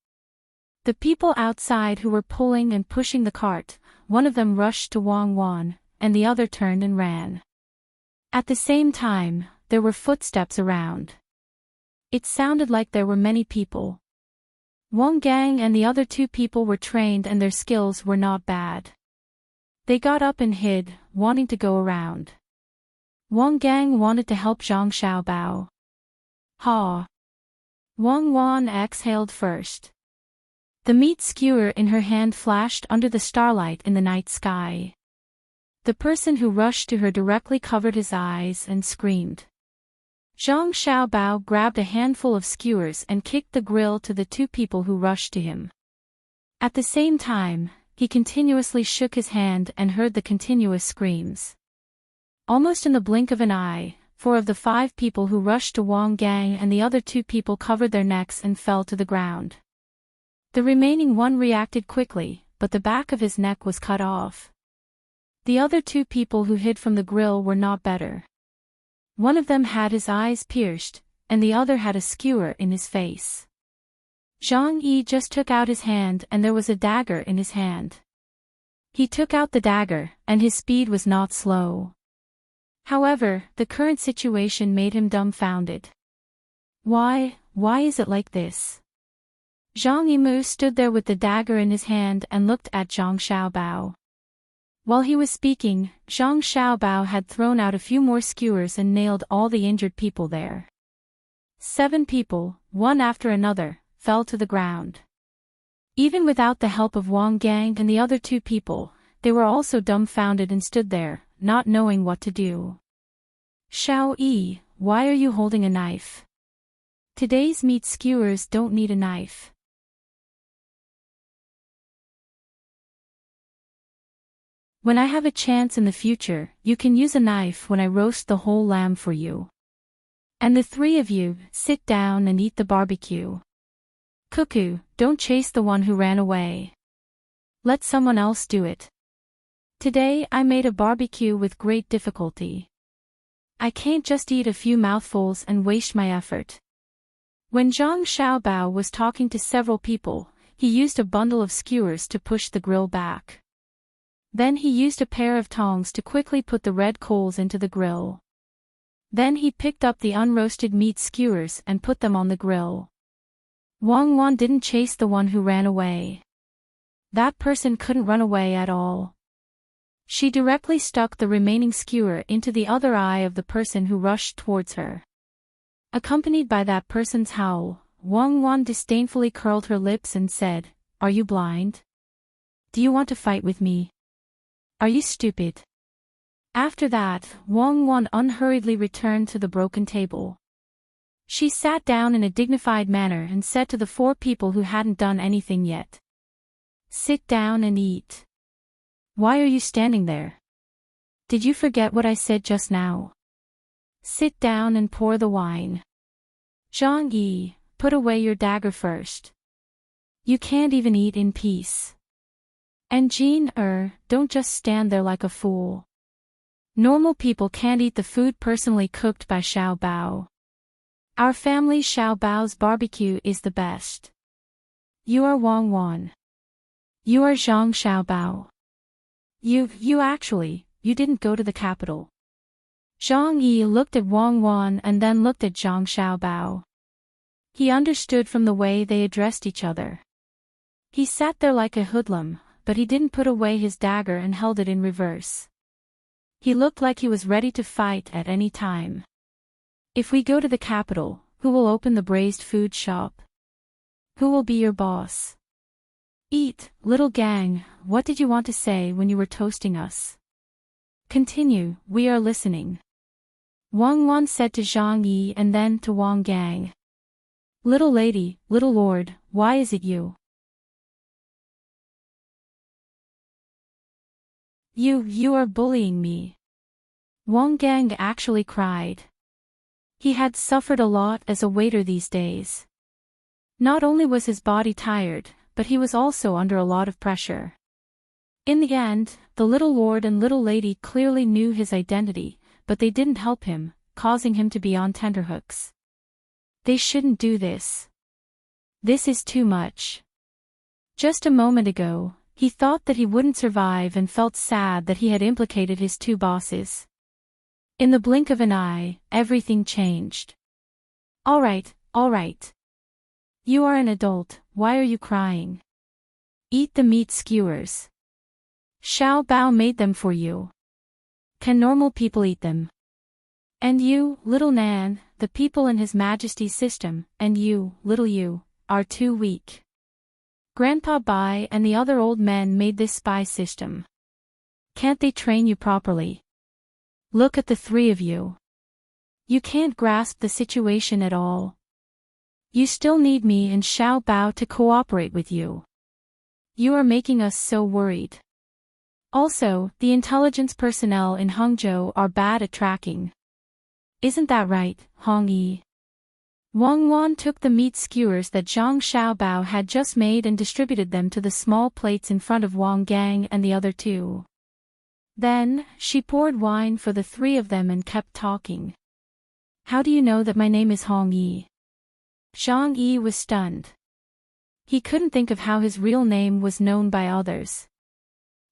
The people outside who were pulling and pushing the cart, one of them rushed to Wang Wan, and the other turned and ran. At the same time, there were footsteps around. It sounded like there were many people. Wang Gang and the other 2 people were trained and their skills were not bad. They got up and hid, wanting to go around. Wang Gang wanted to help Zhang Xiaobao. Ha! Wang Wan exhaled first. The meat skewer in her hand flashed under the starlight in the night sky. The person who rushed to her directly covered his eyes and screamed. Zhang Xiaobao grabbed a handful of skewers and kicked the grill to the 2 people who rushed to him. At the same time, he continuously shook his hand and heard the continuous screams. Almost in the blink of an eye, 4 of the 5 people who rushed to Wang Gang and the other 2 people covered their necks and fell to the ground. The remaining one reacted quickly, but the back of his neck was cut off. The other 2 people who hid from the grill were not better. One of them had his eyes pierced, and the other had a skewer in his face. Zhang Yi just took out his hand and there was a dagger in his hand. He took out the dagger, and his speed was not slow. However, the current situation made him dumbfounded. Why is it like this? Zhang Yimou stood there with the dagger in his hand and looked at Zhang Xiaobao. While he was speaking, Zhang Xiaobao had thrown out a few more skewers and nailed all the injured people there. 7 people, one after another, fell to the ground. Even without the help of Wang Gang and the other 2 people, they were also dumbfounded and stood there, not knowing what to do. "Xiao Yi, why are you holding a knife? Today's meat skewers don't need a knife." "When I have a chance in the future, you can use a knife when I roast the whole lamb for you. And the 3 of you, sit down and eat the barbecue. Cuckoo, don't chase the one who ran away. Let someone else do it. Today I made a barbecue with great difficulty. I can't just eat a few mouthfuls and waste my effort." When Zhang Xiaobao was talking to several people, he used a bundle of skewers to push the grill back. Then he used a pair of tongs to quickly put the red coals into the grill. Then he picked up the unroasted meat skewers and put them on the grill. Wang Wan didn't chase the one who ran away. That person couldn't run away at all. She directly stuck the remaining skewer into the other eye of the person who rushed towards her. Accompanied by that person's howl, Wang Wan disdainfully curled her lips and said, "Are you blind? Do you want to fight with me? Are you stupid?" After that, Wang Wan unhurriedly returned to the broken table. She sat down in a dignified manner and said to the 4 people who hadn't done anything yet, "Sit down and eat. Why are you standing there? Did you forget what I said just now? Sit down and pour the wine. Zhang Yi, put away your dagger first. You can't even eat in peace. And Jean, don't just stand there like a fool. Normal people can't eat the food personally cooked by Xiao Bao. Our family Xiao Bao's barbecue is the best. You are Wang Wan. You are Zhang Xiao Bao. You didn't go to the capital." Zhang Yi looked at Wang Wan and then looked at Zhang Xiao Bao. He understood from the way they addressed each other. He sat there like a hoodlum, but he didn't put away his dagger and held it in reverse. He looked like he was ready to fight at any time. "If we go to the capital, who will open the braised food shop? Who will be your boss? Eat, little gang, what did you want to say when you were toasting us? Continue, we are listening." Wang Wan said to Zhang Yi and then to Wang Gang. "Little lady, little lord, why is it you? You are bullying me." Wang Gang actually cried. He had suffered a lot as a waiter these days. Not only was his body tired, but he was also under a lot of pressure. In the end, the little lord and little lady clearly knew his identity, but they didn't help him, causing him to be on tenterhooks. They shouldn't do this. This is too much. Just a moment ago, he thought that he wouldn't survive and felt sad that he had implicated his 2 bosses. In the blink of an eye, everything changed. All right. You are an adult, why are you crying? Eat the meat skewers. Xiao Bao made them for you. Can normal people eat them? And you, little Nan, the people in His Majesty's system, and you, little you, are too weak. Grandpa Bai and the other old men made this spy system. Can't they train you properly? Look at the 3 of you. You can't grasp the situation at all. You still need me and Xiao Bao to cooperate with you. You are making us so worried. Also, the intelligence personnel in Hangzhou are bad at tracking. Isn't that right, Hong Yi? Wang Wan took the meat skewers that Zhang Xiaobao had just made and distributed them to the small plates in front of Wang Gang and the other 2. Then, she poured wine for the 3 of them and kept talking. "How do you know that my name is Hong Yi?" Zhang Yi was stunned. He couldn't think of how his real name was known by others.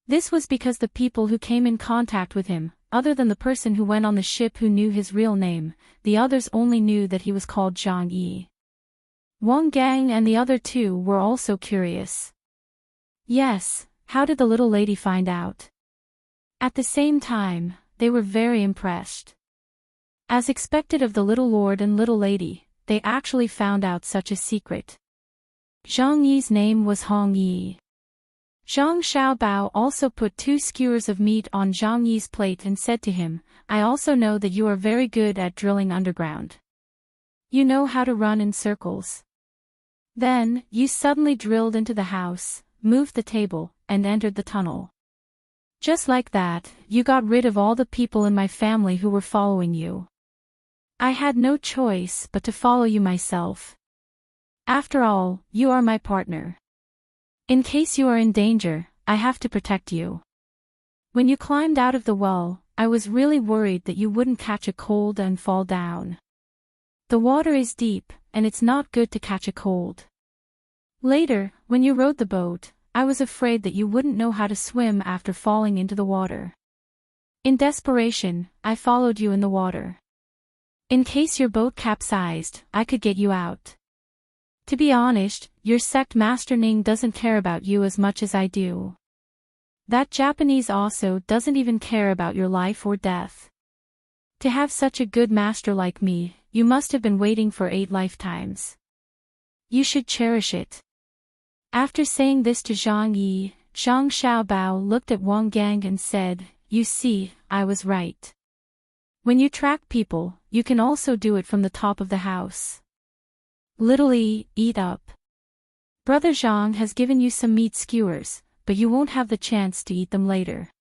This was because the people who came in contact with him, other than the person who went on the ship who knew his real name, the others only knew that he was called Zhang Yi. Wang Gang and the other 2 were also curious. Yes, how did the little lady find out? At the same time, they were very impressed. As expected of the little lord and little lady, they actually found out such a secret. Zhang Yi's name was Hong Yi. Zhang Xiaobao also put 2 skewers of meat on Zhang Yi's plate and said to him, "I also know that you are very good at drilling underground. You know how to run in circles. Then, you suddenly drilled into the house, moved the table, and entered the tunnel. Just like that, you got rid of all the people in my family who were following you. I had no choice but to follow you myself. After all, you are my partner. In case you are in danger, I have to protect you. When you climbed out of the well, I was really worried that you wouldn't catch a cold and fall down. The water is deep, and it's not good to catch a cold. Later, when you rowed the boat, I was afraid that you wouldn't know how to swim after falling into the water. In desperation, I followed you in the water. In case your boat capsized, I could get you out. To be honest, your sect master Ning doesn't care about you as much as I do. That Japanese also doesn't even care about your life or death. To have such a good master like me, you must have been waiting for 8 lifetimes. You should cherish it. After saying this to Zhang Yi, Zhang Xiaobao looked at Wang Gang and said, "You see, I was right. When you track people, you can also do it from the top of the house. Literally, eat up. Brother Zhang has given you some meat skewers, but you won't have the chance to eat them later."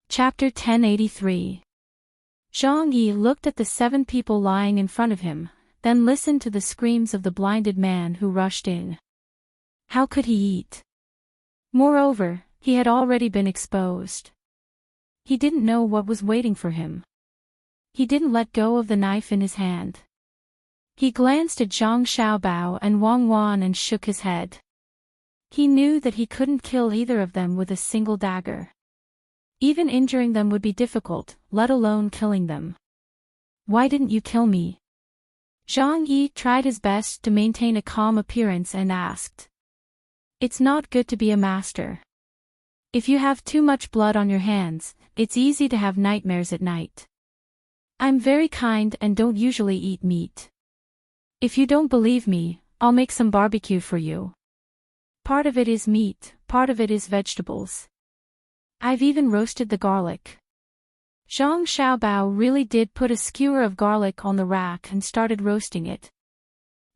Chapter 1083. Zhang Yi looked at the 7 people lying in front of him, then listened to the screams of the blinded man who rushed in. How could he eat? Moreover, he had already been exposed. He didn't know what was waiting for him. He didn't let go of the knife in his hand. He glanced at Zhang Xiaobao and Wang Wan and shook his head. He knew that he couldn't kill either of them with a single dagger. Even injuring them would be difficult, let alone killing them. Why didn't you kill me? Zhang Yi tried his best to maintain a calm appearance and asked. It's not good to be a master. If you have too much blood on your hands, it's easy to have nightmares at night. I'm very kind and don't usually eat meat. If you don't believe me, I'll make some barbecue for you. Part of it is meat, part of it is vegetables. I've even roasted the garlic. Zhang Xiaobao really did put a skewer of garlic on the rack and started roasting it.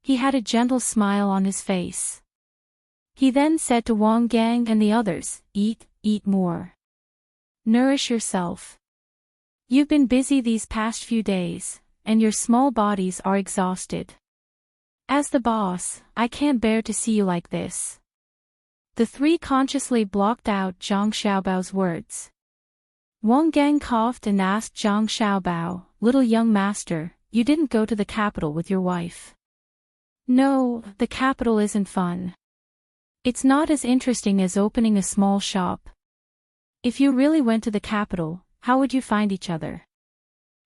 He had a gentle smile on his face. He then said to Wang Gang and the others, eat more. Nourish yourself. You've been busy these past few days, and your small bodies are exhausted. As the boss, I can't bear to see you like this. The 3 consciously blocked out Zhang Xiaobao's words. Wang Gang coughed and asked Zhang Xiaobao, "Little young master, you didn't go to the capital with your wife?" "No, the capital isn't fun. It's not as interesting as opening a small shop. If you really went to the capital, how would you find each other?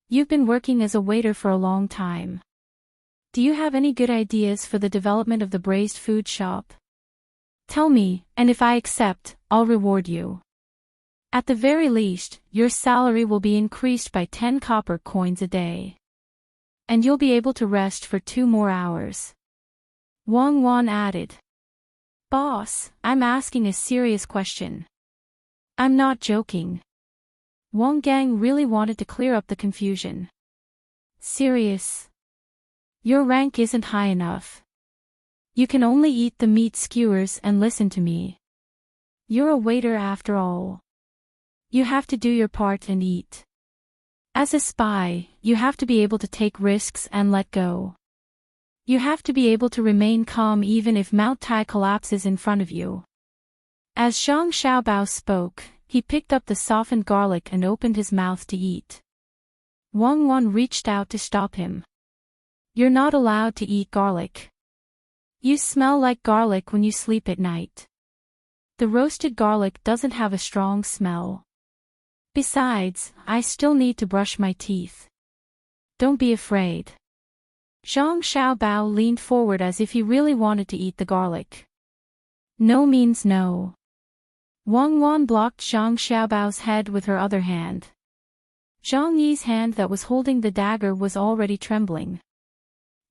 You've been working as a waiter for a long time. Do you have any good ideas for the development of the braised food shop? Tell me, and if I accept, I'll reward you. At the very least, your salary will be increased by 10 copper coins a day. And you'll be able to rest for 2 more hours." Wang Wan added. "Boss, I'm asking a serious question. I'm not joking." Wang Gang really wanted to clear up the confusion. "Serious? Your rank isn't high enough. You can only eat the meat skewers and listen to me. You're a waiter after all. You have to do your part and eat. As a spy, you have to be able to take risks and let go. You have to be able to remain calm even if Mount Tai collapses in front of you." As Zhang Xiaobao spoke, he picked up the softened garlic and opened his mouth to eat. Wang Wan reached out to stop him. "You're not allowed to eat garlic. You smell like garlic when you sleep at night. The roasted garlic doesn't have a strong smell. Besides, I still need to brush my teeth. Don't be afraid." Zhang Xiaobao leaned forward as if he really wanted to eat the garlic. No means no. Wang Wan blocked Zhang Xiaobao's head with her other hand. Zhang Yi's hand that was holding the dagger was already trembling.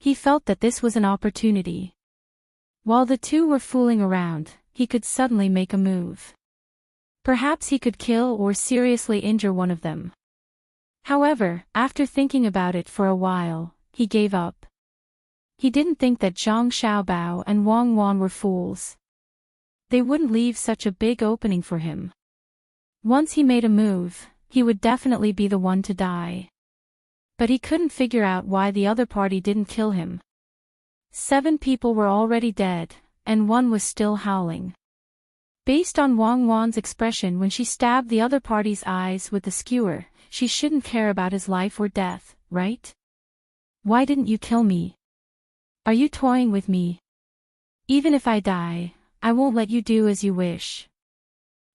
He felt that this was an opportunity. While the two were fooling around, he could suddenly make a move. Perhaps he could kill or seriously injure one of them. However, after thinking about it for a while, he gave up. He didn't think that Zhang Xiaobao and Wang Wan were fools. They wouldn't leave such a big opening for him. Once he made a move, he would definitely be the one to die. But he couldn't figure out why the other party didn't kill him. 7 people were already dead, and 1 was still howling. Based on Wang Wan's expression when she stabbed the other party's eyes with the skewer, she shouldn't care about his life or death, right? Why didn't you kill me? Are you toying with me? Even if I die, I won't let you do as you wish.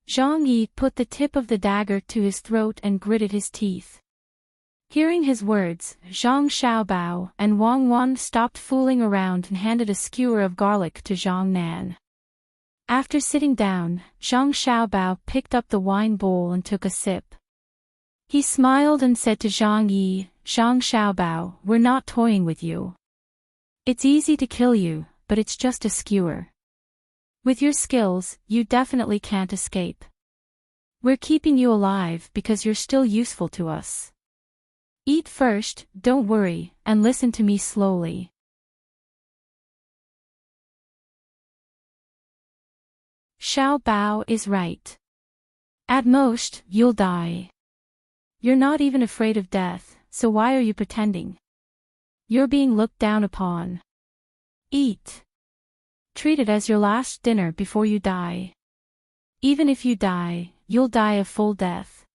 Zhang Yi put the tip of the dagger to his throat and gritted his teeth. Hearing his words, Zhang Xiaobao and Wang Wan stopped fooling around and handed a skewer of garlic to Zhang Nan. After sitting down, Zhang Xiaobao picked up the wine bowl and took a sip. He smiled and said to Zhang Yi, "Zhang Xiaobao, we're not toying with you. It's easy to kill you, but it's just a skewer. With your skills, you definitely can't escape. We're keeping you alive because you're still useful to us. Eat first, don't worry, and listen to me slowly." Xiao Bao is right. At most, you'll die. You're not even afraid of death, so why are you pretending? You're being looked down upon. Eat. Treat it as your last dinner before you die. Even if you die, you'll die a full death.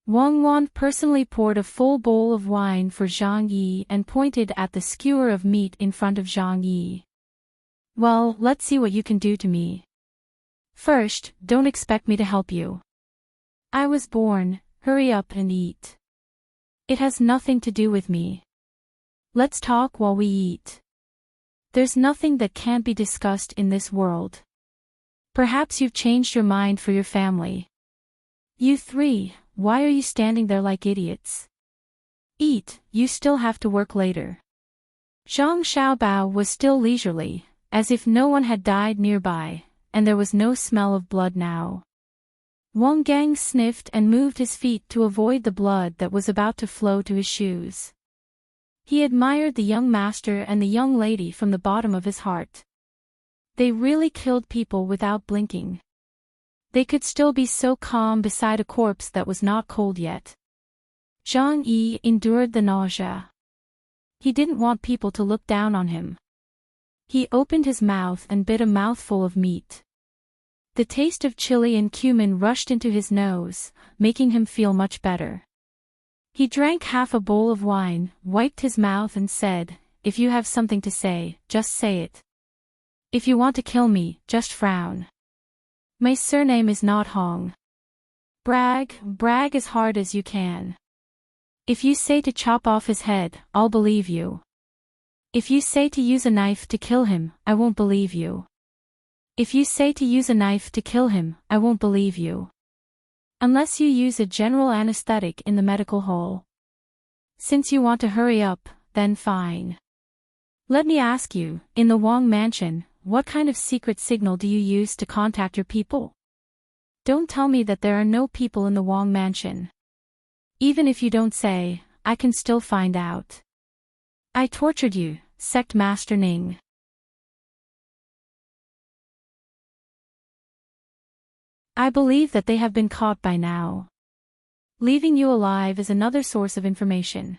Wang Wan personally poured a full bowl of wine for Zhang Yi and pointed at the skewer of meat in front of Zhang Yi. "Well, let's see what you can do to me. First, don't expect me to help you. I was born, hurry up and eat. It has nothing to do with me. Let's talk while we eat. There's nothing that can't be discussed in this world. Perhaps you've changed your mind for your family. You three, why are you standing there like idiots? Eat, you still have to work later." Zhang Xiaobao was still leisurely, as if no one had died nearby, and there was no smell of blood now. Wang Gang sniffed and moved his feet to avoid the blood that was about to flow to his shoes. He admired the young master and the young lady from the bottom of his heart. They really killed people without blinking. They could still be so calm beside a corpse that was not cold yet. Zhang Yi endured the nausea. He didn't want people to look down on him. He opened his mouth and bit a mouthful of meat. The taste of chili and cumin rushed into his nose, making him feel much better. He drank half a bowl of wine, wiped his mouth and said, "If you have something to say, just say it. If you want to kill me, just frown. My surname is not Hong. Brag as hard as you can. If you say to chop off his head, I'll believe you. If you say to use a knife to kill him, I won't believe you. If you say to use a knife to kill him, I won't believe you. Unless you use a general anesthetic in the medical hall. Since you want to hurry up, then fine. Let me ask you, in the Wang mansion, what kind of secret signal do you use to contact your people? Don't tell me that there are no people in the Wang mansion. Even if you don't say, I can still find out. I tortured you, Sect Master Ning. I believe that they have been caught by now. Leaving you alive is another source of information."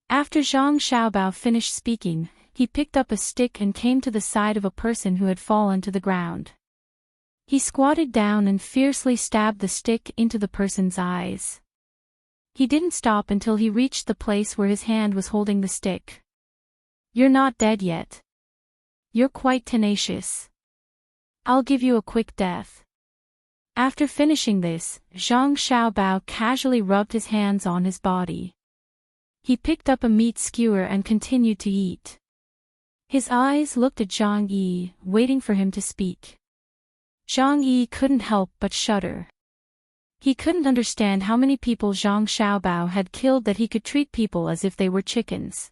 After Zhang Xiaobao finished speaking, he picked up a stick and came to the side of a person who had fallen to the ground. He squatted down and fiercely stabbed the stick into the person's eyes. He didn't stop until he reached the place where his hand was holding the stick. "You're not dead yet. You're quite tenacious. I'll give you a quick death." After finishing this, Zhang Xiaobao casually rubbed his hands on his body. He picked up a meat skewer and continued to eat. His eyes looked at Zhang Yi, waiting for him to speak. Zhang Yi couldn't help but shudder. He couldn't understand how many people Zhang Xiaobao had killed that he could treat people as if they were chickens.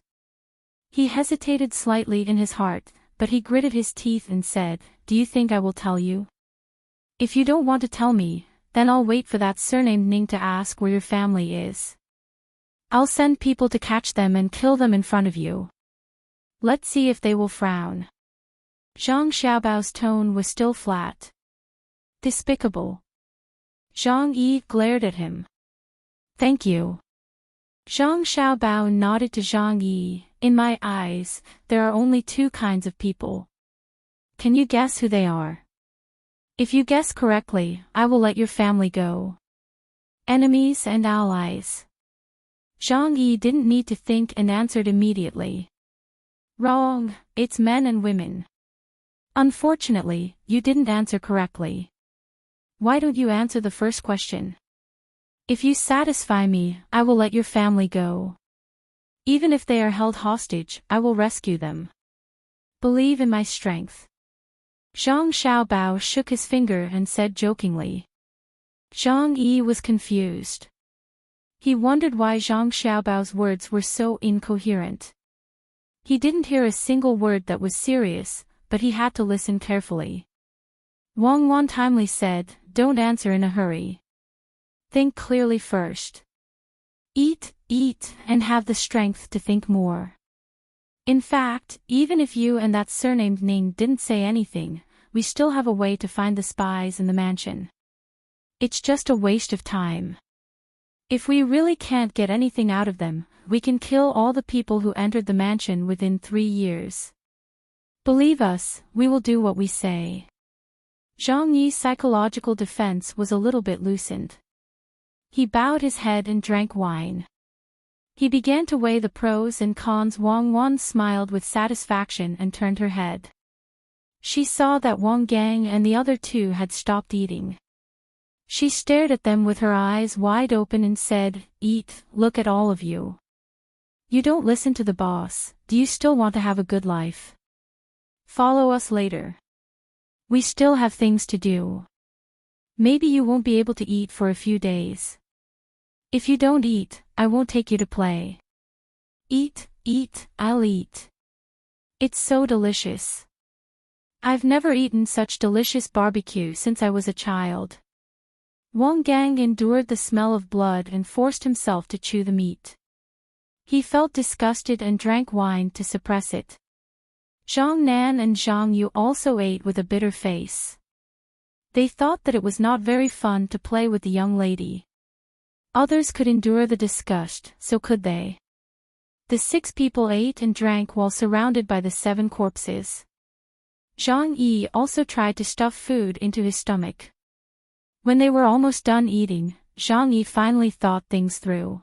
He hesitated slightly in his heart, but he gritted his teeth and said, "Do you think I will tell you? If you don't want to tell me, then I'll wait for that surnamed Ning to ask where your family is. I'll send people to catch them and kill them in front of you. Let's see if they will frown." Zhang Xiaobao's tone was still flat. Despicable. Zhang Yi glared at him. "Thank you." Zhang Xiaobao nodded to Zhang Yi. "In my eyes, there are only two kinds of people. Can you guess who they are?" If you guess correctly, I will let your family go. Enemies and allies. Zhang Yi didn't need to think and answered immediately. Wrong, it's men and women. Unfortunately, you didn't answer correctly. Why don't you answer the first question? If you satisfy me, I will let your family go. Even if they are held hostage, I will rescue them. Believe in my strength. Zhang Xiaobao shook his finger and said jokingly. Zhang Yi was confused. He wondered why Zhang Xiaobao's words were so incoherent. He didn't hear a single word that was serious, but he had to listen carefully. Wang Wan timely said, "Don't answer in a hurry. Think clearly first. Eat, and have the strength to think more. In fact, even if you and that surnamed Ning didn't say anything, we still have a way to find the spies in the mansion. It's just a waste of time. If we really can't get anything out of them, we can kill all the people who entered the mansion within 3 years. Believe us, we will do what we say." Zhang Yi's psychological defense was a little bit loosened. He bowed his head and drank wine. He began to weigh the pros and cons. Wang Wan smiled with satisfaction and turned her head. She saw that Wang Gang and the other two had stopped eating. She stared at them with her eyes wide open and said, "Eat, look at all of you. You don't listen to the boss, do you still want to have a good life? Follow us later. We still have things to do. Maybe you won't be able to eat for a few days. If you don't eat, I won't take you to play. Eat, I'll eat. It's so delicious. I've never eaten such delicious barbecue since I was a child." Wang Gang endured the smell of blood and forced himself to chew the meat. He felt disgusted and drank wine to suppress it. Zhang Nan and Zhang Yu also ate with a bitter face. They thought that it was not very fun to play with the young lady. Others could endure the disgust, so could they. The 6 people ate and drank while surrounded by the 7 corpses. Zhang Yi also tried to stuff food into his stomach. When they were almost done eating, Zhang Yi finally thought things through.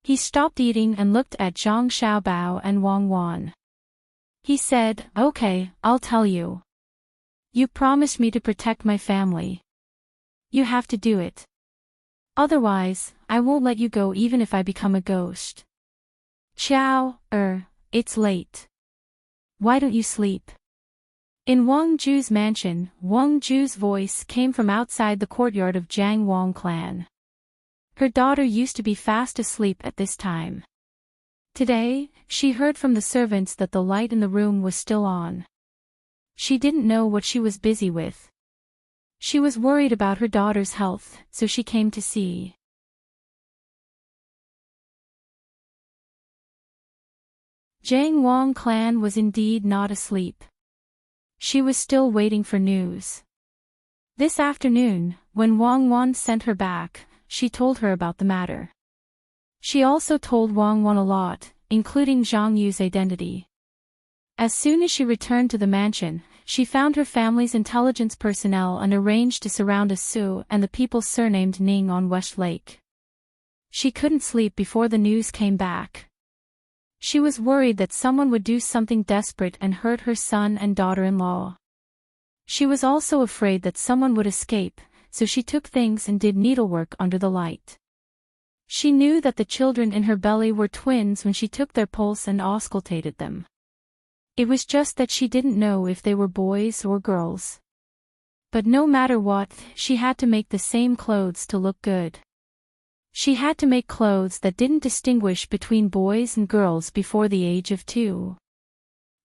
He stopped eating and looked at Zhang Xiaobao and Wang Wan. He said, "Okay, I'll tell you. You promised me to protect my family. You have to do it. Otherwise, I won't let you go even if I become a ghost. Ciao, it's late. Why don't you sleep?" In Wang Ju's mansion, Wang Ju's voice came from outside the courtyard of Jiang Wang clan. Her daughter used to be fast asleep at this time. Today, she heard from the servants that the light in the room was still on. She didn't know what she was busy with. She was worried about her daughter's health, so she came to see. Jiang Wang clan was indeed not asleep. She was still waiting for news. This afternoon, when Wang Wan sent her back, she told her about the matter. She also told Wang Wan a lot, including Zhang Yu's identity. As soon as she returned to the mansion, she found her family's intelligence personnel and arranged to surround Su and the people surnamed Ning on West Lake. She couldn't sleep before the news came back. She was worried that someone would do something desperate and hurt her son and daughter-in-law. She was also afraid that someone would escape, so she took things and did needlework under the light. She knew that the children in her belly were twins when she took their pulse and auscultated them. It was just that she didn't know if they were boys or girls. But no matter what, she had to make the same clothes to look good. She had to make clothes that didn't distinguish between boys and girls before the age of 2.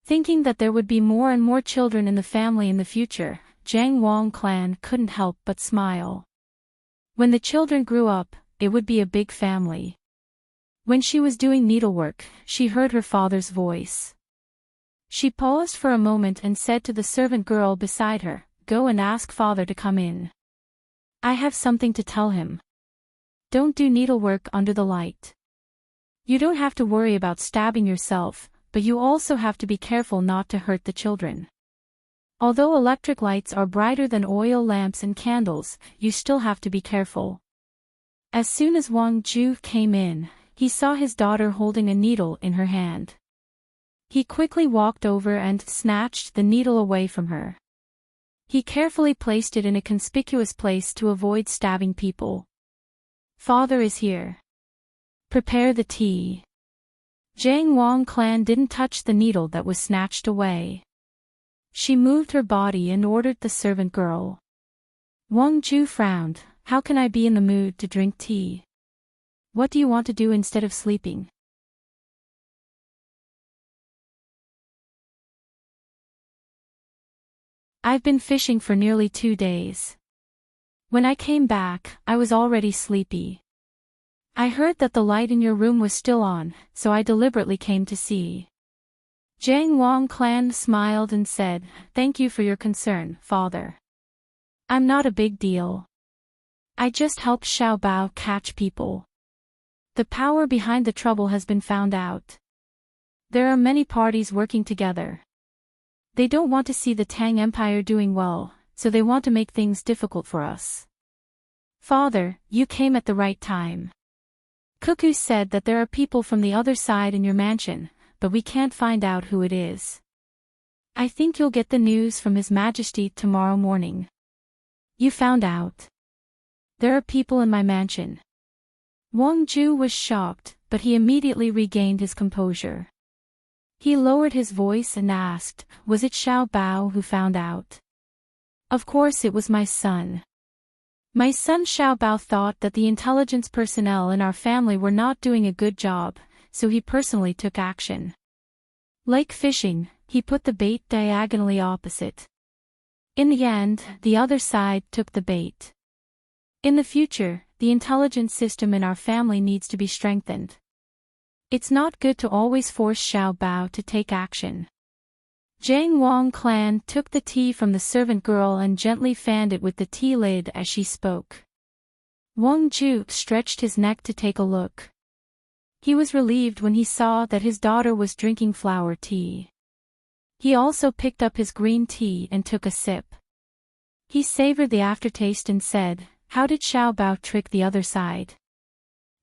Thinking that there would be more and more children in the family in the future, Jiang Wang clan couldn't help but smile. When the children grew up, it would be a big family. When she was doing needlework, she heard her father's voice. She paused for a moment and said to the servant girl beside her, "Go and ask father to come in. I have something to tell him. Don't do needlework under the light. You don't have to worry about stabbing yourself, but you also have to be careful not to hurt the children. Although electric lights are brighter than oil lamps and candles, you still have to be careful. As soon as Wang Ju came in, he saw his daughter holding a needle in her hand. He quickly walked over and snatched the needle away from her. He carefully placed it in a conspicuous place to avoid stabbing people. Father is here. Prepare the tea. Jiang Wang Clan didn't touch the needle that was snatched away. She moved her body and ordered the servant girl. Wang Ju frowned. How can I be in the mood to drink tea? What do you want to do instead of sleeping? I've been fishing for nearly 2 days. When I came back, I was already sleepy. I heard that the light in your room was still on, so I deliberately came to see. Jiang Wang Clan smiled and said, Thank you for your concern, father. I'm not a big deal. I just helped Xiao Bao catch people. The power behind the trouble has been found out. There are many parties working together. They don't want to see the Tang Empire doing well, so they want to make things difficult for us. Father, you came at the right time. Cuckoo said that there are people from the other side in your mansion, but we can't find out who it is. I think you'll get the news from His Majesty tomorrow morning. You found out. There are people in my mansion. Wang Ju was shocked, but he immediately regained his composure. He lowered his voice and asked, Was it Xiao Bao who found out? Of course it was my son. My son Xiao Bao thought that the intelligence personnel in our family were not doing a good job, so he personally took action. Like fishing, he put the bait diagonally opposite. In the end, the other side took the bait. In the future, the intelligence system in our family needs to be strengthened. It's not good to always force Xiao Bao to take action. Jiang Wang Clan took the tea from the servant girl and gently fanned it with the tea lid as she spoke. Wang Ju stretched his neck to take a look. He was relieved when he saw that his daughter was drinking flower tea. He also picked up his green tea and took a sip. He savored the aftertaste and said, How did Xiao Bao trick the other side?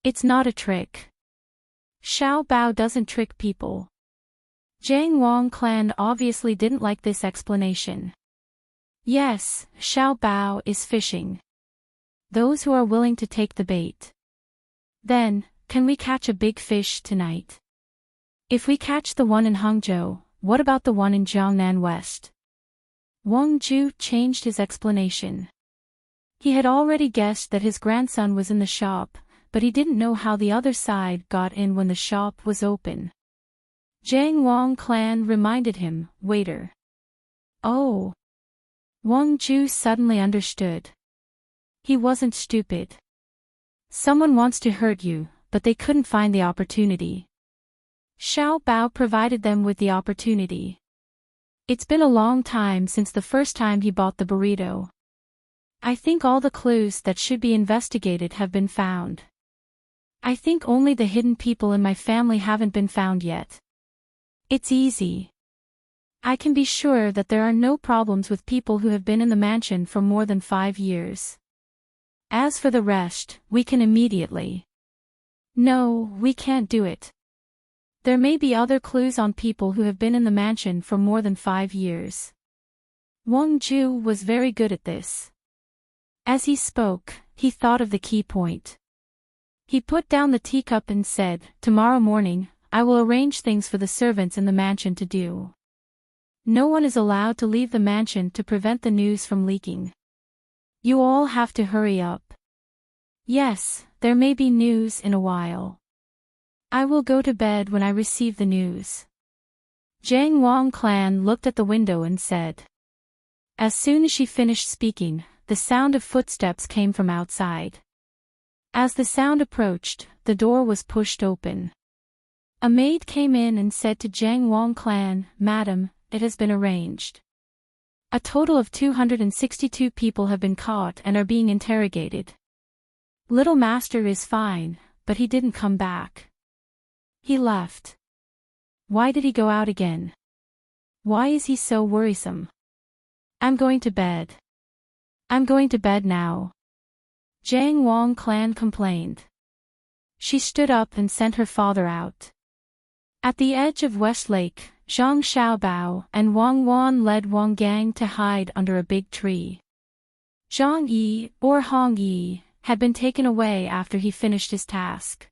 It's not a trick. Xiao Bao doesn't trick people. Jiang Wang Clan obviously didn't like this explanation. Yes, Xiao Bao is fishing. Those who are willing to take the bait. Then, can we catch a big fish tonight? If we catch the one in Hangzhou, what about the one in Jiangnan West? Wang Ju changed his explanation. He had already guessed that his grandson was in the shop, but he didn't know how the other side got in when the shop was open. Jiang Wang Clan reminded him, Waiter. Oh. Wang Ju suddenly understood. He wasn't stupid. Someone wants to hurt you, but they couldn't find the opportunity. Xiao Bao provided them with the opportunity. It's been a long time since the first time he bought the burrito. I think all the clues that should be investigated have been found. I think only the hidden people in my family haven't been found yet. It's easy. I can be sure that there are no problems with people who have been in the mansion for more than 5 years. As for the rest, we can immediately. No, we can't do it. There may be other clues on people who have been in the mansion for more than 5 years. Wang Ju was very good at this. As he spoke, he thought of the key point. He put down the teacup and said, Tomorrow morning, I will arrange things for the servants in the mansion to do. No one is allowed to leave the mansion to prevent the news from leaking. You all have to hurry up. Yes, there may be news in a while. I will go to bed when I receive the news. Jiang Wang Clan looked at the window and said. As soon as she finished speaking, the sound of footsteps came from outside. As the sound approached, the door was pushed open. A maid came in and said to Jiang Wang Clan, Madam, it has been arranged. A total of 262 people have been caught and are being interrogated. Little Master is fine, but he didn't come back. He left. Why did he go out again? Why is he so worrisome? I'm going to bed. I'm going to bed now. Jiang Wang clan complained. She stood up and sent her father out. At the edge of West Lake, Zhang Xiaobao and Wang Wan led Wang Gang to hide under a big tree. Zhang Yi, or Hong Yi, had been taken away after he finished his task.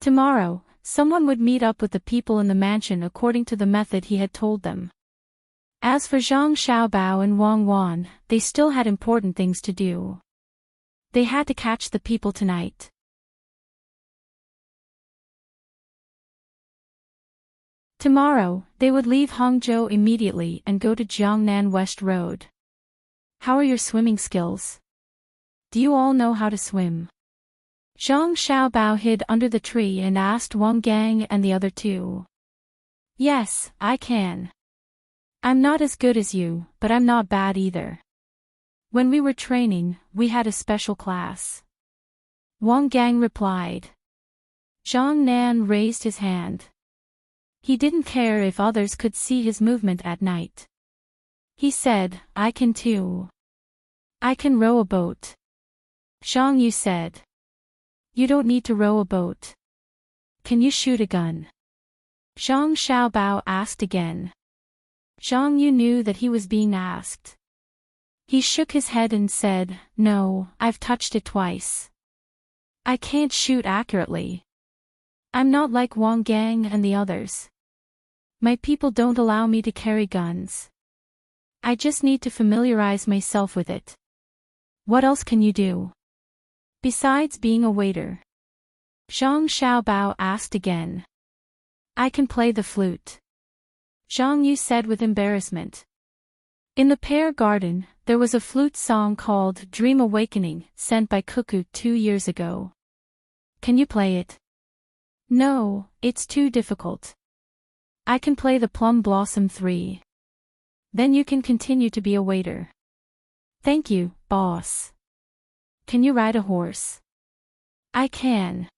Tomorrow, someone would meet up with the people in the mansion according to the method he had told them. As for Zhang Xiaobao and Wang Wan, they still had important things to do. They had to catch the people tonight. Tomorrow, they would leave Hangzhou immediately and go to Jiangnan West Road. How are your swimming skills? Do you all know how to swim? Zhang Xiaobao hid under the tree and asked Wang Gang and the other two. Yes, I can. I'm not as good as you, but I'm not bad either. When we were training, we had a special class. Wang Gang replied. Zhang Nan raised his hand. He didn't care if others could see his movement at night. He said, I can too. I can row a boat. Zhang Yu said. You don't need to row a boat. Can you shoot a gun? Zhang Xiaobao asked again. Zhang Yu knew that he was being asked. He shook his head and said, No, I've touched it twice. I can't shoot accurately. I'm not like Wang Gang and the others. My people don't allow me to carry guns. I just need to familiarize myself with it. What else can you do? Besides being a waiter? Zhang Xiaobao asked again. I can play the flute. Zhang Yu said with embarrassment. In the pear garden, there was a flute song called Dream Awakening, sent by Cuckoo 2 years ago. Can you play it? No, it's too difficult. I can play the Plum Blossom 3. Then you can continue to be a waiter. Thank you, boss. Can you ride a horse? I can.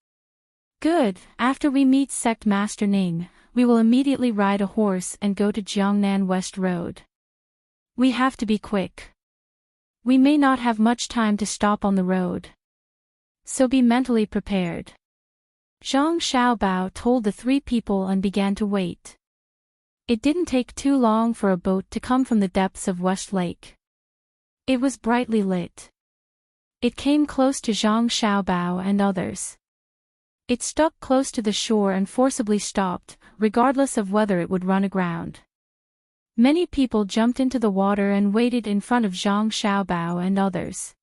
Good, after we meet Sect Master Ning, we will immediately ride a horse and go to Jiangnan West Road. We have to be quick. We may not have much time to stop on the road. So be mentally prepared. Zhang Xiaobao told the 3 people and began to wait. It didn't take too long for a boat to come from the depths of West Lake. It was brightly lit. It came close to Zhang Xiaobao and others. It stuck close to the shore and forcibly stopped, regardless of whether it would run aground. Many people jumped into the water and waited in front of Zhang Xiaobao and others.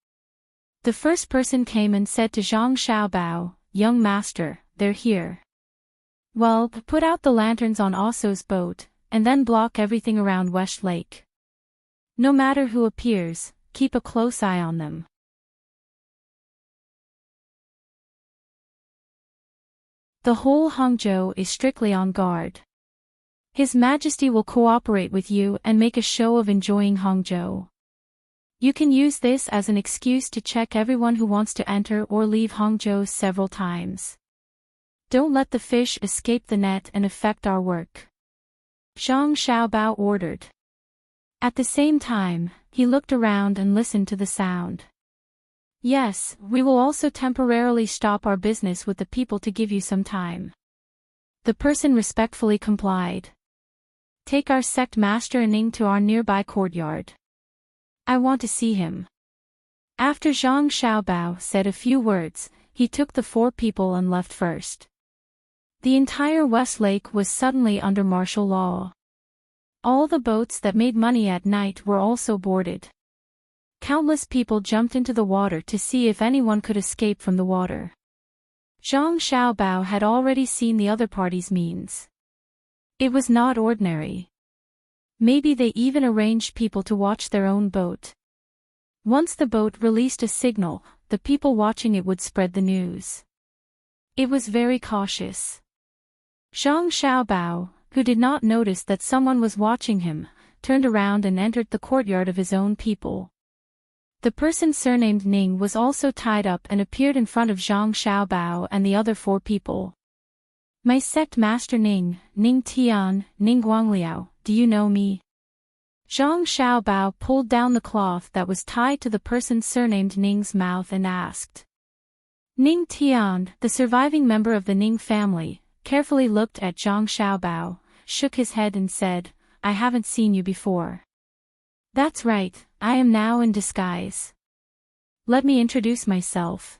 The first person came and said to Zhang Xiaobao, Young master, they're here. Well, put out the lanterns on Oso's boat, and then block everything around West Lake. No matter who appears, keep a close eye on them. The whole Hangzhou is strictly on guard. His Majesty will cooperate with you and make a show of enjoying Hangzhou. You can use this as an excuse to check everyone who wants to enter or leave Hangzhou several times. Don't let the fish escape the net and affect our work. Zhang Xiaobao ordered. At the same time, he looked around and listened to the sound. Yes, we will also temporarily stop our business with the people to give you some time. The person respectfully complied. Take our sect master Ning to our nearby courtyard. I want to see him. After Zhang Xiaobao said a few words, he took the 4 people and left first. The entire West Lake was suddenly under martial law. All the boats that made money at night were also boarded. Countless people jumped into the water to see if anyone could escape from the water. Zhang Xiaobao had already seen the other party's means. It was not ordinary. Maybe they even arranged people to watch their own boat. Once the boat released a signal, the people watching it would spread the news. It was very cautious. Zhang Xiaobao, who did not notice that someone was watching him, turned around and entered the courtyard of his own people. The person surnamed Ning was also tied up and appeared in front of Zhang Xiaobao and the other 4 people. My sect master Ning, Ning Tian, Ning Guangliao, do you know me? Zhang Xiaobao pulled down the cloth that was tied to the person surnamed Ning's mouth and asked. Ning Tian, the surviving member of the Ning family, carefully looked at Zhang Xiaobao, shook his head and said, I haven't seen you before. That's right, I am now in disguise. Let me introduce myself.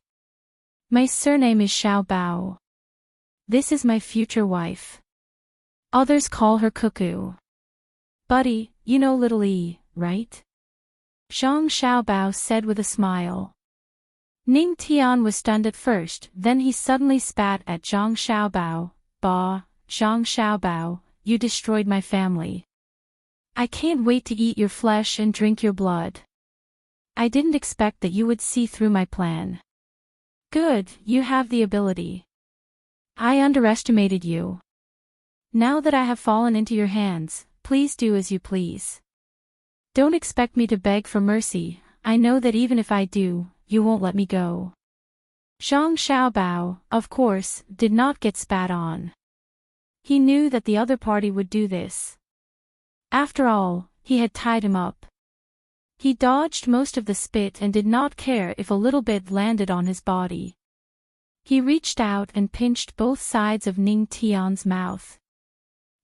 My surname is Xiaobao. This is my future wife. Others call her Cuckoo. Buddy, you know little E, right? Zhang Xiaobao said with a smile. Ning Tian was stunned at first, then he suddenly spat at Zhang Xiaobao. Bah, Zhang Xiaobao, you destroyed my family. I can't wait to eat your flesh and drink your blood. I didn't expect that you would see through my plan. Good, you have the ability. I underestimated you. Now that I have fallen into your hands, please do as you please. Don't expect me to beg for mercy, I know that even if I do, you won't let me go. Zhang Xiaobao, of course, did not get spat on. He knew that the other party would do this. After all, he had tied him up. He dodged most of the spit and did not care if a little bit landed on his body. He reached out and pinched both sides of Ning Tian's mouth.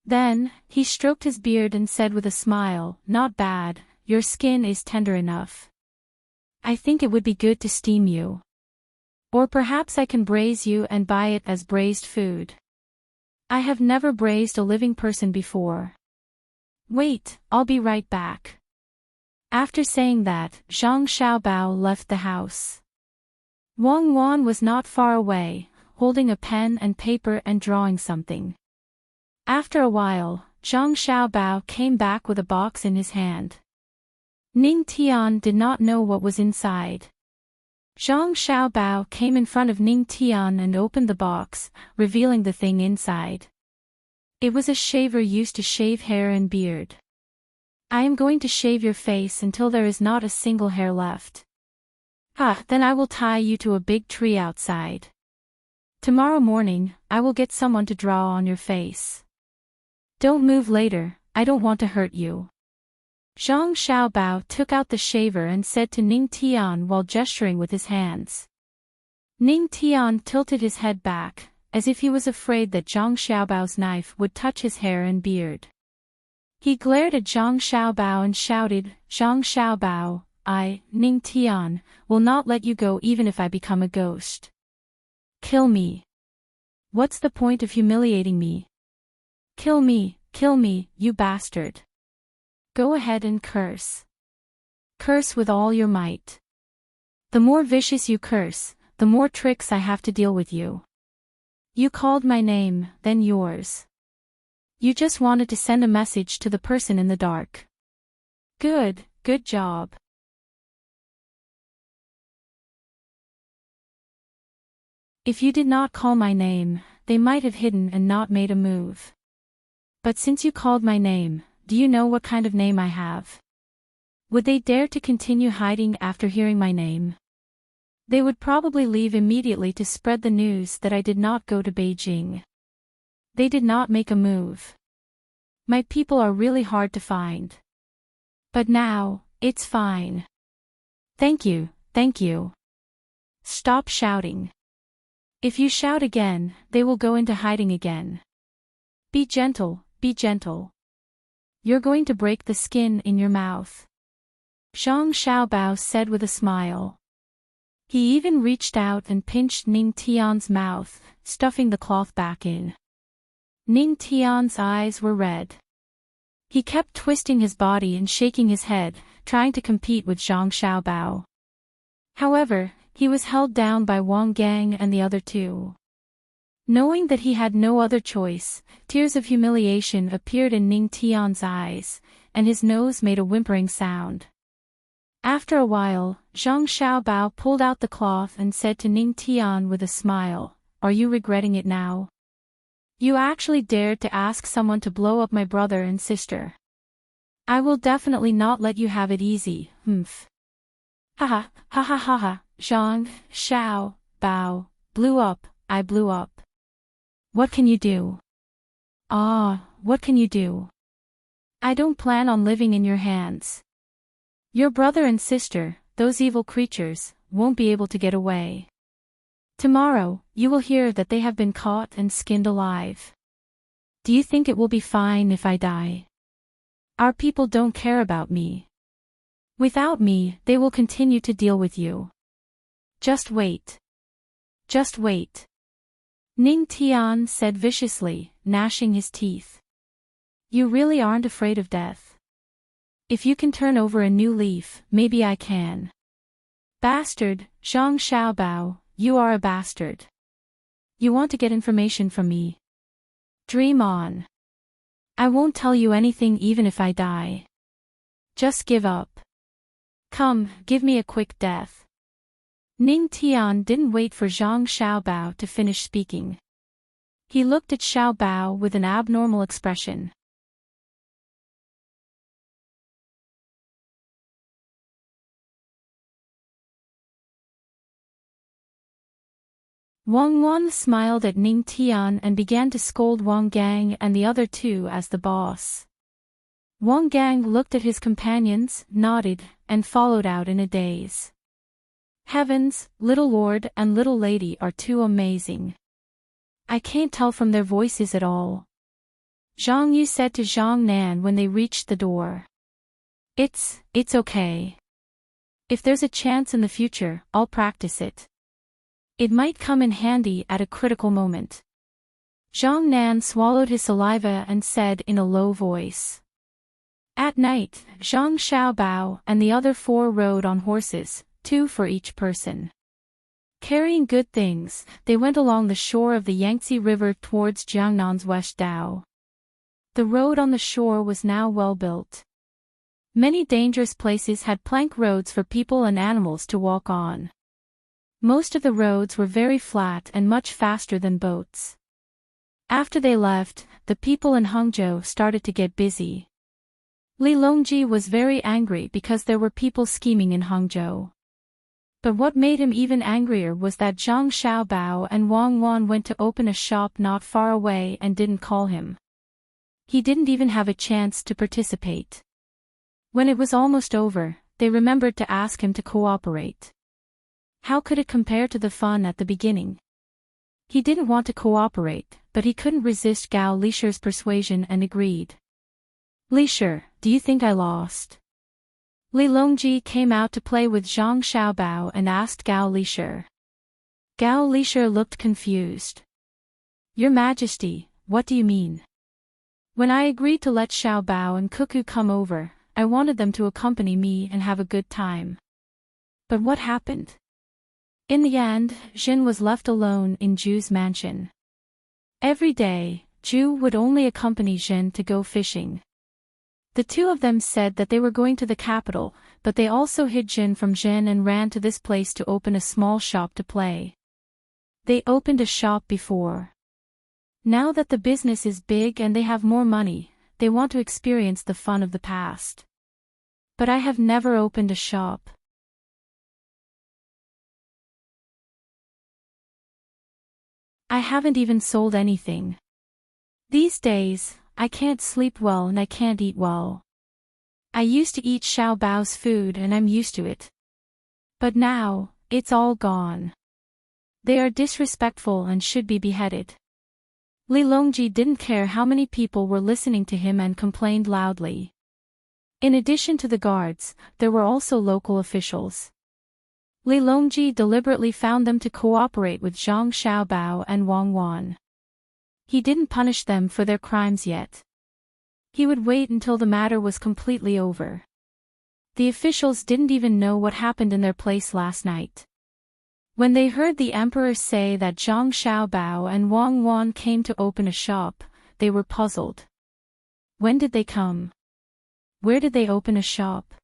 Then, he stroked his beard and said with a smile, Not bad, your skin is tender enough. I think it would be good to steam you. Or perhaps I can braise you and buy it as braised food. I have never braised a living person before. Wait, I'll be right back. After saying that, Zhang Xiaobao left the house. Wang Wan was not far away, holding a pen and paper and drawing something. After a while, Zhang Xiaobao came back with a box in his hand. Ning Tian did not know what was inside. Zhang Xiaobao came in front of Ning Tian and opened the box, revealing the thing inside. It was a shaver used to shave hair and beard. I am going to shave your face until there is not a single hair left. Then I will tie you to a big tree outside. Tomorrow morning, I will get someone to draw on your face. Don't move later, I don't want to hurt you. Zhang Xiaobao took out the shaver and said to Ning Tian while gesturing with his hands. Ning Tian tilted his head back, as if he was afraid that Zhang Xiaobao's knife would touch his hair and beard. He glared at Zhang Xiaobao and shouted, Zhang Xiaobao, I, Ning Tian, will not let you go even if I become a ghost. Kill me. What's the point of humiliating me? Kill me, you bastard. Go ahead and curse. Curse with all your might. The more vicious you curse, the more tricks I have to deal with you. You called my name, then yours. You just wanted to send a message to the person in the dark. Good job. If you did not call my name, they might have hidden and not made a move. But since you called my name, do you know what kind of name I have? Would they dare to continue hiding after hearing my name? They would probably leave immediately to spread the news that I did not go to Beijing. They did not make a move. My people are really hard to find. But now, it's fine. Thank you. Stop shouting. If you shout again, they will go into hiding again. Be gentle. You're going to break the skin in your mouth. Zhang Xiaobao said with a smile. He even reached out and pinched Ning Tian's mouth, stuffing the cloth back in. Ning Tian's eyes were red. He kept twisting his body and shaking his head, trying to compete with Zhang Xiaobao. However, he was held down by Wang Gang and the other two. Knowing that he had no other choice, tears of humiliation appeared in Ning Tian's eyes, and his nose made a whimpering sound. After a while, Zhang Xiaobao pulled out the cloth and said to Ning Tian with a smile, Are you regretting it now? You actually dared to ask someone to blow up my brother and sister. I will definitely not let you have it easy, Ha ha, Zhang Xiaobao, I blew up. What can you do? What can you do? I don't plan on living in your hands. Your brother and sister, those evil creatures, won't be able to get away. Tomorrow, you will hear that they have been caught and skinned alive. Do you think it will be fine if I die? Our people don't care about me. Without me, they will continue to deal with you. Just wait. Just wait. Ning Tian said viciously, gnashing his teeth. You really aren't afraid of death. If you can turn over a new leaf, maybe I can. Bastard, Zhang Xiaobao, you are a bastard. You want to get information from me? Dream on. I won't tell you anything even if I die. Just give up. Come, give me a quick death. Ning Tian didn't wait for Zhang Xiaobao to finish speaking. He looked at Xiaobao with an abnormal expression. Wang Wan smiled at Ning Tian and began to scold Wang Gang and the other two as the boss. Wang Gang looked at his companions, nodded, and followed out in a daze. Heavens, little lord and little lady are too amazing. I can't tell from their voices at all. Zhang Yu said to Zhang Nan when they reached the door. It's okay. If there's a chance in the future, I'll practice it. It might come in handy at a critical moment. Zhang Nan swallowed his saliva and said in a low voice. At night, Zhang Xiaobao and the other four rode on horses, 2 for each person. Carrying good things, they went along the shore of the Yangtze River towards Jiangnan's West Dao. The road on the shore was now well built. Many dangerous places had plank roads for people and animals to walk on. Most of the roads were very flat and much faster than boats. After they left, the people in Hangzhou started to get busy. Li Longji was very angry because there were people scheming in Hangzhou. But what made him even angrier was that Zhang Xiaobao and Wang Wan went to open a shop not far away and didn't call him. He didn't even have a chance to participate. When it was almost over, they remembered to ask him to cooperate. How could it compare to the fun at the beginning? He didn't want to cooperate, but he couldn't resist Gao Lisher's persuasion and agreed. Lisher, do you think I lost? Li Longji came out to play with Zhang Xiaobao and asked Gao Lisher. Gao Lisher looked confused. Your Majesty, what do you mean? When I agreed to let Xiaobao and Cuckoo come over, I wanted them to accompany me and have a good time. But what happened? In the end, Jin was left alone in Ju's mansion. Every day, Ju would only accompany Jin to go fishing. The two of them said that they were going to the capital, but they also hid Jin from Jin and ran to this place to open a small shop to play. They opened a shop before. Now that the business is big and they have more money, they want to experience the fun of the past. But I have never opened a shop. I haven't even sold anything. These days, I can't sleep well and I can't eat well. I used to eat Xiaobao's food and I'm used to it. But now, it's all gone. They are disrespectful and should be beheaded. Li Longji didn't care how many people were listening to him and complained loudly. In addition to the guards, there were also local officials. Li Longji deliberately found them to cooperate with Zhang Xiaobao and Wang Wan. He didn't punish them for their crimes yet. He would wait until the matter was completely over. The officials didn't even know what happened in their place last night. When they heard the emperor say that Zhang Xiaobao and Wang Wan came to open a shop, they were puzzled. When did they come? Where did they open a shop?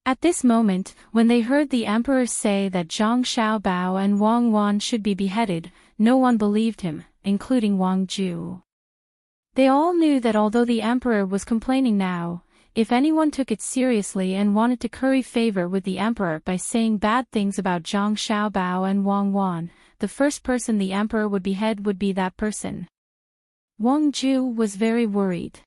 At this moment, when they heard the emperor say that Zhang Xiaobao and Wang Wan should be beheaded, no one believed him, including Wang Ju. They all knew that although the emperor was complaining now, if anyone took it seriously and wanted to curry favor with the emperor by saying bad things about Zhang Xiaobao and Wang Wan, the first person the emperor would behead would be that person. Wang Ju was very worried.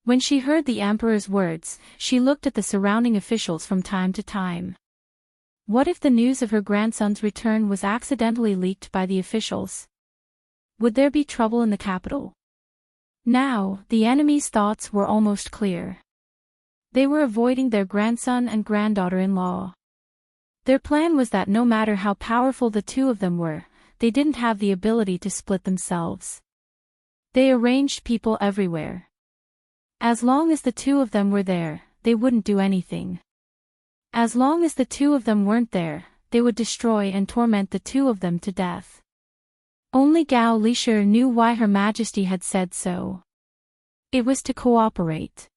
When she heard the emperor's words, she looked at the surrounding officials from time to time. What if the news of her grandson's return was accidentally leaked by the officials? Would there be trouble in the capital? Now, the enemy's thoughts were almost clear. They were avoiding their grandson and granddaughter-in-law. Their plan was that no matter how powerful the two of them were, they didn't have the ability to split themselves. They arranged people everywhere. As long as the two of them were there, they wouldn't do anything. As long as the two of them weren't there, they would destroy and torment the two of them to death. Only Gao Lisher knew why Her Majesty had said so. It was to cooperate.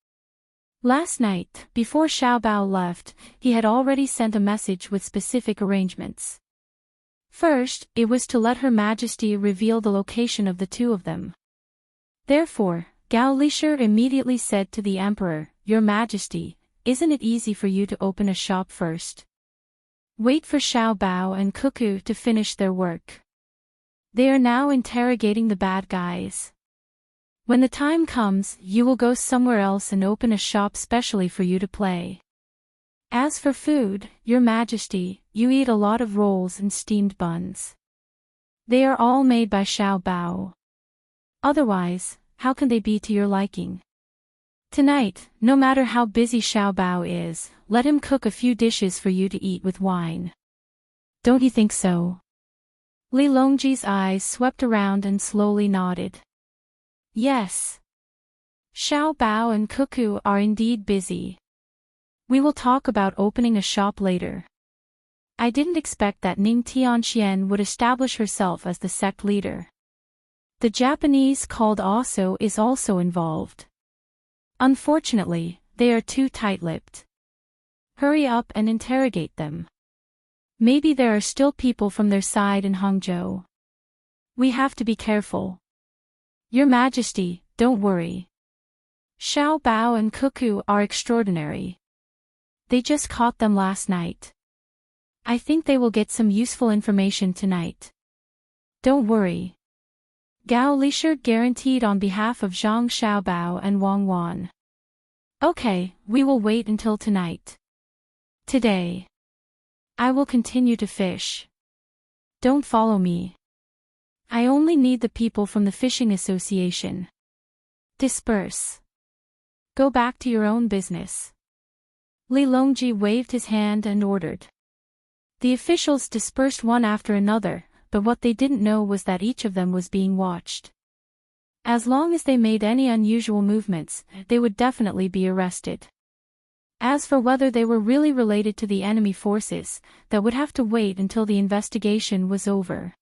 Last night, before Xiao Bao left, he had already sent a message with specific arrangements. First, it was to let Her Majesty reveal the location of the two of them. Therefore, Gao Lisher immediately said to the emperor, "Your Majesty, isn't it easy for you to open a shop first? Wait for Xiao Bao and Cuckoo to finish their work. They are now interrogating the bad guys. When the time comes, you will go somewhere else and open a shop specially for you to play. As for food, Your Majesty, you eat a lot of rolls and steamed buns. They are all made by Xiao Bao. Otherwise, how can they be to your liking? Tonight, no matter how busy Xiao Bao is, let him cook a few dishes for you to eat with wine. Don't you think so?" Li Longji's eyes swept around and slowly nodded. "Yes. Xiao Bao and Cuckoo are indeed busy. We will talk about opening a shop later. I didn't expect that Ning Tianxian would establish herself as the sect leader. The Japanese called Oso is also involved. Unfortunately, they are too tight-lipped. Hurry up and interrogate them. Maybe there are still people from their side in Hangzhou. We have to be careful. Your Majesty, don't worry. Xiao Bao and Cuckoo are extraordinary. They just caught them last night. I think they will get some useful information tonight. Don't worry." Gao Lisher guaranteed on behalf of Zhang Xiaobao and Wang Wan. "Okay, we will wait until tonight. Today, I will continue to fish. Don't follow me. I only need the people from the fishing association. Disperse. Go back to your own business." Li Longji waved his hand and ordered. The officials dispersed one after another, but what they didn't know was that each of them was being watched. As long as they made any unusual movements, they would definitely be arrested. As for whether they were really related to the enemy forces, that would have to wait until the investigation was over.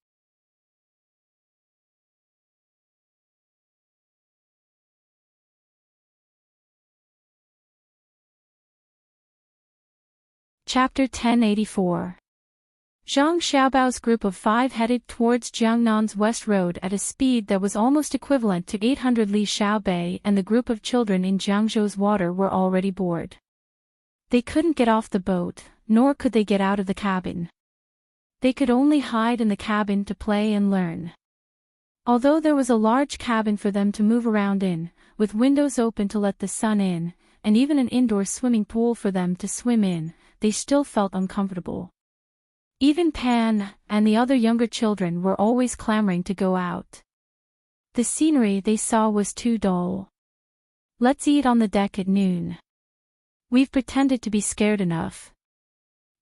Chapter 1084. Zhang Xiaobao's group of 5 headed towards Jiangnan's west road at a speed that was almost equivalent to 800 li Xiaobei, and the group of children in Jiangzhou's water were already bored. They couldn't get off the boat, nor could they get out of the cabin. They could only hide in the cabin to play and learn. Although there was a large cabin for them to move around in, with windows open to let the sun in, and even an indoor swimming pool for them to swim in, they still felt uncomfortable. Even Pan and the other younger children were always clamoring to go out. The scenery they saw was too dull. "Let's eat on the deck at noon. We've pretended to be scared enough.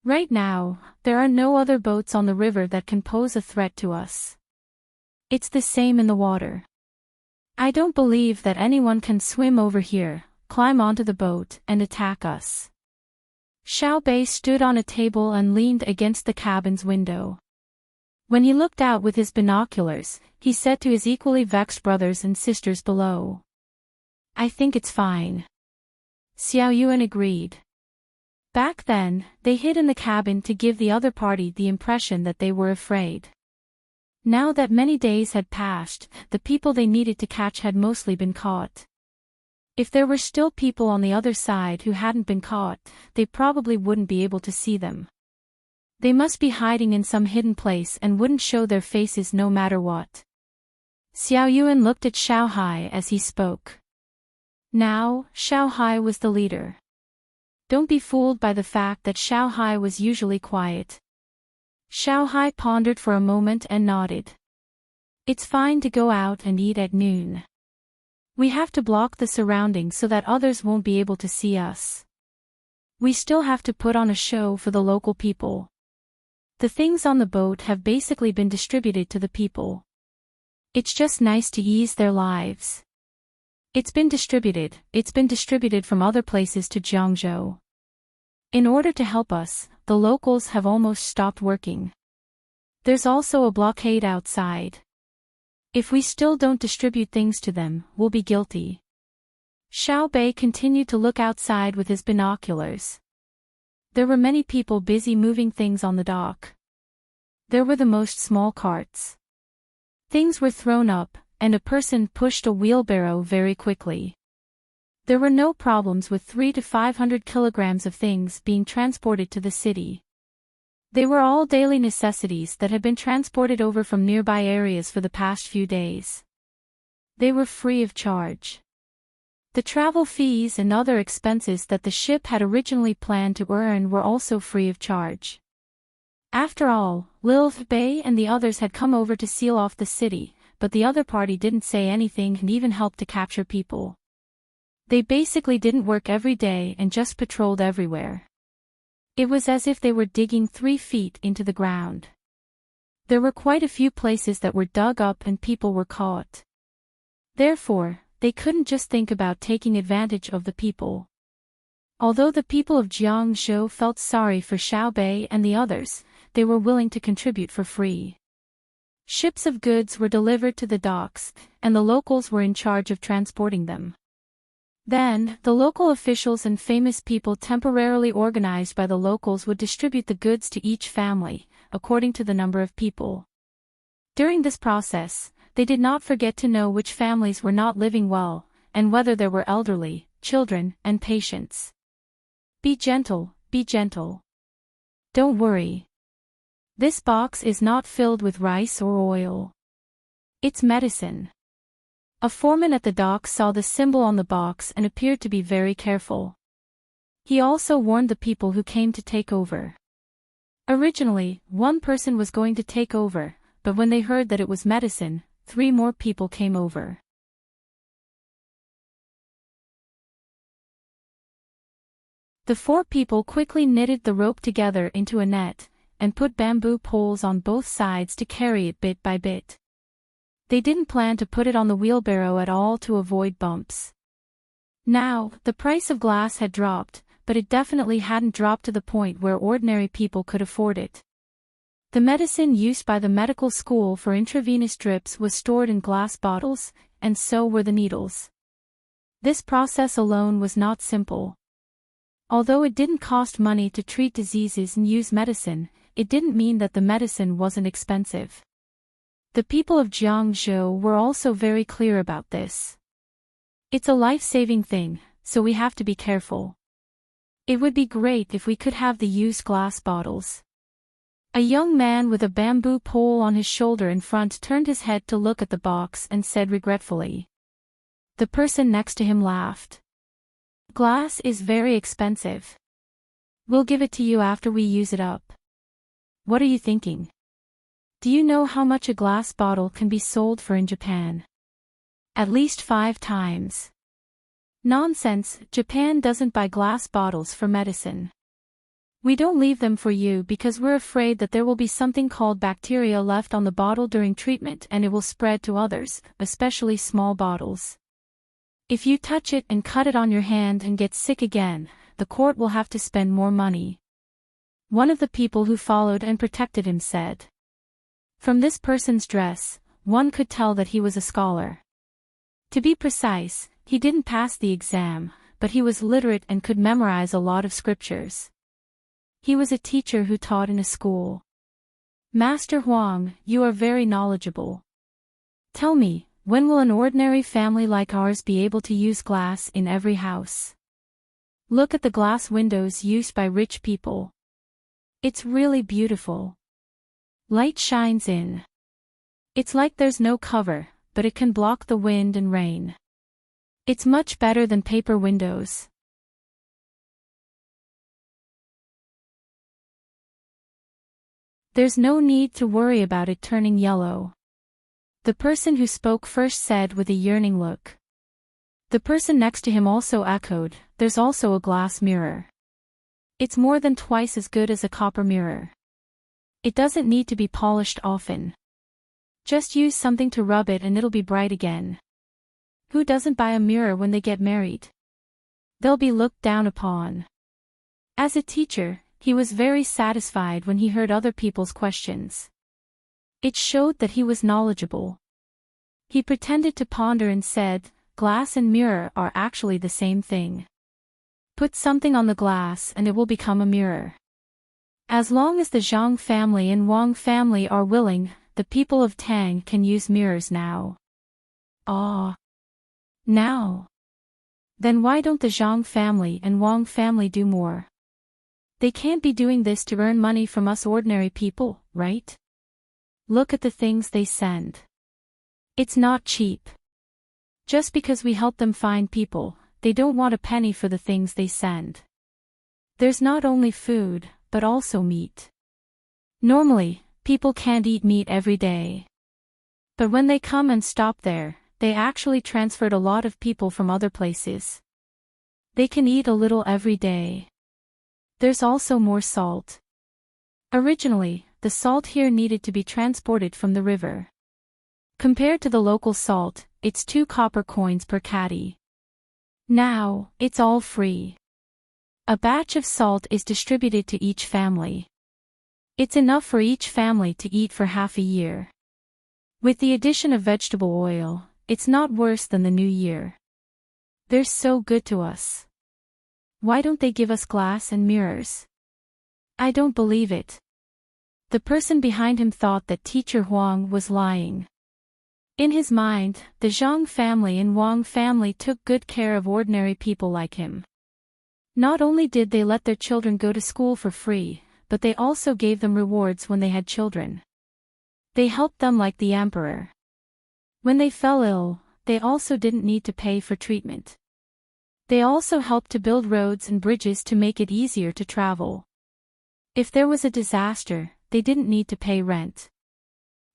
Right now, there are no other boats on the river that can pose a threat to us. It's the same in the water. I don't believe that anyone can swim over here, climb onto the boat, and attack us." Xiao Bei stood on a table and leaned against the cabin's window. When he looked out with his binoculars, he said to his equally vexed brothers and sisters below, "I think it's fine." Xiao Yuan agreed. Back then, they hid in the cabin to give the other party the impression that they were afraid. Now that many days had passed, the people they needed to catch had mostly been caught. If there were still people on the other side who hadn't been caught, they probably wouldn't be able to see them. They must be hiding in some hidden place and wouldn't show their faces no matter what. Xiao Yuan looked at Xiao Hai as he spoke. Now, Xiaohai was the leader. Don't be fooled by the fact that Xiaohai was usually quiet. Xiaohai pondered for a moment and nodded. It's fine to go out and eat at noon. We have to block the surroundings so that others won't be able to see us. We still have to put on a show for the local people. The things on the boat have basically been distributed to the people. It's just nice to ease their lives. It's been distributed from other places to Jiangzhou. In order to help us, the locals have almost stopped working. There's also a blockade outside. If we still don't distribute things to them, we'll be guilty. Xiao Bei continued to look outside with his binoculars. There were many people busy moving things on the dock. There were the most small carts. Things were thrown up, and a person pushed a wheelbarrow very quickly. There were no problems with 300 to 500 kilograms of things being transported to the city. They were all daily necessities that had been transported over from nearby areas for the past few days. They were free of charge. The travel fees and other expenses that the ship had originally planned to earn were also free of charge. After all, Lil Bei and the others had come over to seal off the city, but the other party didn't say anything and even help to capture people. They basically didn't work every day and just patrolled everywhere. It was as if they were digging 3 feet into the ground. There were quite a few places that were dug up and people were caught. Therefore, they couldn't just think about taking advantage of the people. Although the people of Jiangzhou felt sorry for Xiao Bei and the others, they were willing to contribute for free. Ships of goods were delivered to the docks, and the locals were in charge of transporting them. Then, the local officials and famous people temporarily organized by the locals would distribute the goods to each family, according to the number of people. During this process, they did not forget to know which families were not living well, and whether there were elderly, children, and patients. Be gentle, be gentle. Don't worry. This box is not filled with rice or oil. It's medicine. A foreman at the dock saw the symbol on the box and appeared to be very careful. He also warned the people who came to take over. Originally, 1 person was going to take over, but when they heard that it was medicine, 3 more people came over. The 4 people quickly knitted the rope together into a net, and put bamboo poles on both sides to carry it bit by bit. They didn't plan to put it on the wheelbarrow at all to avoid bumps. Now, the price of glass had dropped, but it definitely hadn't dropped to the point where ordinary people could afford it. The medicine used by the medical school for intravenous drips was stored in glass bottles, and so were the needles. This process alone was not simple. Although it didn't cost money to treat diseases and use medicine, it didn't mean that the medicine wasn't expensive. The people of Jiangzhou were also very clear about this. It's a life-saving thing, so we have to be careful. It would be great if we could have the used glass bottles. A young man with a bamboo pole on his shoulder in front turned his head to look at the box and said regretfully. The person next to him laughed. Glass is very expensive. We'll give it to you after we use it up. What are you thinking? Do you know how much a glass bottle can be sold for in Japan? At least 5 times. Nonsense, Japan doesn't buy glass bottles for medicine. We don't leave them for you because we're afraid that there will be something called bacteria left on the bottle during treatment and it will spread to others, especially small bottles. If you touch it and cut it on your hand and get sick again, the court will have to spend more money. One of the people who followed and protected him said. From this person's dress, one could tell that he was a scholar. To be precise, he didn't pass the exam, but he was literate and could memorize a lot of scriptures. He was a teacher who taught in a school. Master Huang, you are very knowledgeable. Tell me, when will an ordinary family like ours be able to use glass in every house? Look at the glass windows used by rich people. It's really beautiful. Light shines in. It's like there's no cover, but it can block the wind and rain. It's much better than paper windows. There's no need to worry about it turning yellow. The person who spoke first said with a yearning look. The person next to him also echoed, there's also a glass mirror. It's more than twice as good as a copper mirror. It doesn't need to be polished often. Just use something to rub it and it'll be bright again. Who doesn't buy a mirror when they get married? They'll be looked down upon. As a teacher, he was very satisfied when he heard other people's questions. It showed that he was knowledgeable. He pretended to ponder and said, glass and mirror are actually the same thing. Put something on the glass and it will become a mirror. As long as the Zhang family and Wang family are willing, the people of Tang can use mirrors now. Ah. Now. Then why don't the Zhang family and Wang family do more? They can't be doing this to earn money from us ordinary people, right? Look at the things they send. It's not cheap. Just because we help them find people, they don't want a penny for the things they send. There's not only food, but also meat. Normally, people can't eat meat every day. But when they come and stop there, they actually transferred a lot of people from other places. They can eat a little every day. There's also more salt. Originally, the salt here needed to be transported from the river. Compared to the local salt, it's 2 copper coins per caddy. Now, it's all free. A batch of salt is distributed to each family. It's enough for each family to eat for half a year. With the addition of vegetable oil, it's not worse than the new year. They're so good to us. Why don't they give us glass and mirrors? I don't believe it. The person behind him thought that Teacher Huang was lying. In his mind, the Zhang family and Wang family took good care of ordinary people like him. Not only did they let their children go to school for free, but they also gave them rewards when they had children. They helped them like the emperor. When they fell ill, they also didn't need to pay for treatment. They also helped to build roads and bridges to make it easier to travel. If there was a disaster, they didn't need to pay rent.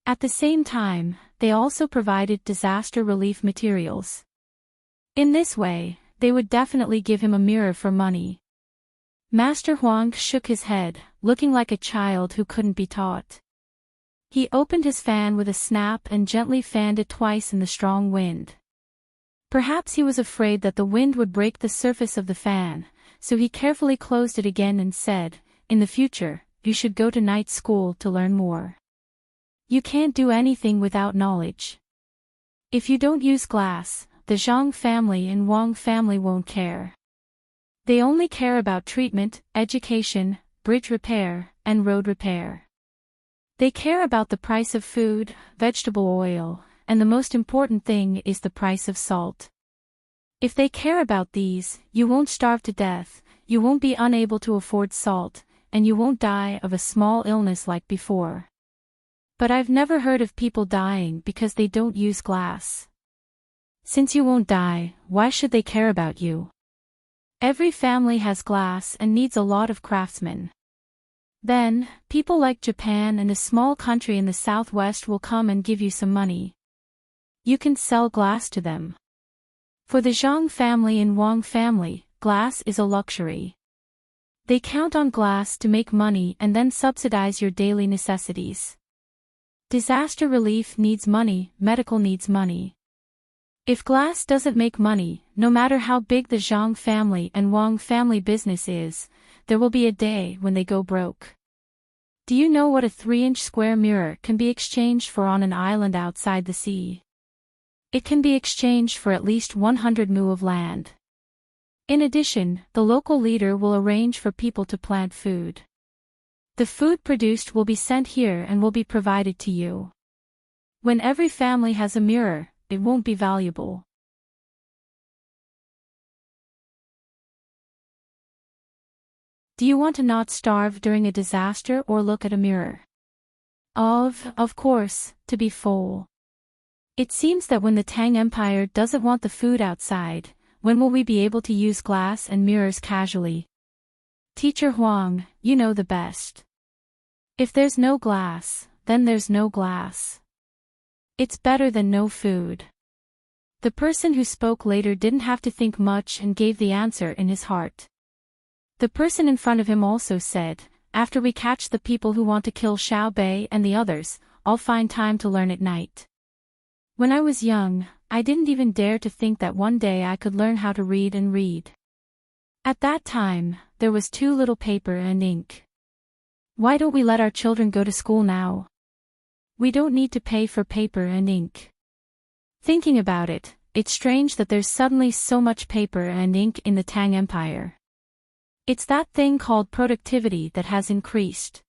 At the same time, they also provided disaster relief materials. In this way, they would definitely give him a mirror for money. Master Huang shook his head, looking like a child who couldn't be taught. He opened his fan with a snap and gently fanned it twice in the strong wind. Perhaps he was afraid that the wind would break the surface of the fan, so he carefully closed it again and said, "In the future, you should go to night school to learn more. You can't do anything without knowledge. If you don't use glass, the Zhang family and Wang family won't care. They only care about treatment, education, bridge repair, and road repair. They care about the price of food, vegetable oil, and the most important thing is the price of salt. If they care about these, you won't starve to death, you won't be unable to afford salt, and you won't die of a small illness like before. But I've never heard of people dying because they don't use glass. Since you won't die, why should they care about you? Every family has glass and needs a lot of craftsmen. Then, people like Japan and a small country in the southwest will come and give you some money. You can sell glass to them. For the Zhang family and Wang family, glass is a luxury. They count on glass to make money and then subsidize your daily necessities. Disaster relief needs money, medical needs money. If glass doesn't make money, no matter how big the Zhang family and Wang family business is, there will be a day when they go broke. Do you know what a 3-inch square mirror can be exchanged for on an island outside the sea? It can be exchanged for at least 100 mu of land. In addition, the local leader will arrange for people to plant food. The food produced will be sent here and will be provided to you. When every family has a mirror, it won't be valuable. Do you want to not starve during a disaster or look at a mirror? Of course, to be full. It seems that when the Tang Empire doesn't want the food outside, when will we be able to use glass and mirrors casually? Teacher Huang, you know the best. If there's no glass, then there's no glass. It's better than no food. The person who spoke later didn't have to think much and gave the answer in his heart. The person in front of him also said, after we catch the people who want to kill Xiao Bei and the others, I'll find time to learn at night. When I was young, I didn't even dare to think that one day I could learn how to read and read. At that time, there was too little paper and ink. Why don't we let our children go to school now? We don't need to pay for paper and ink. Thinking about it, it's strange that there's suddenly so much paper and ink in the Tang Empire. It's that thing called productivity that has increased.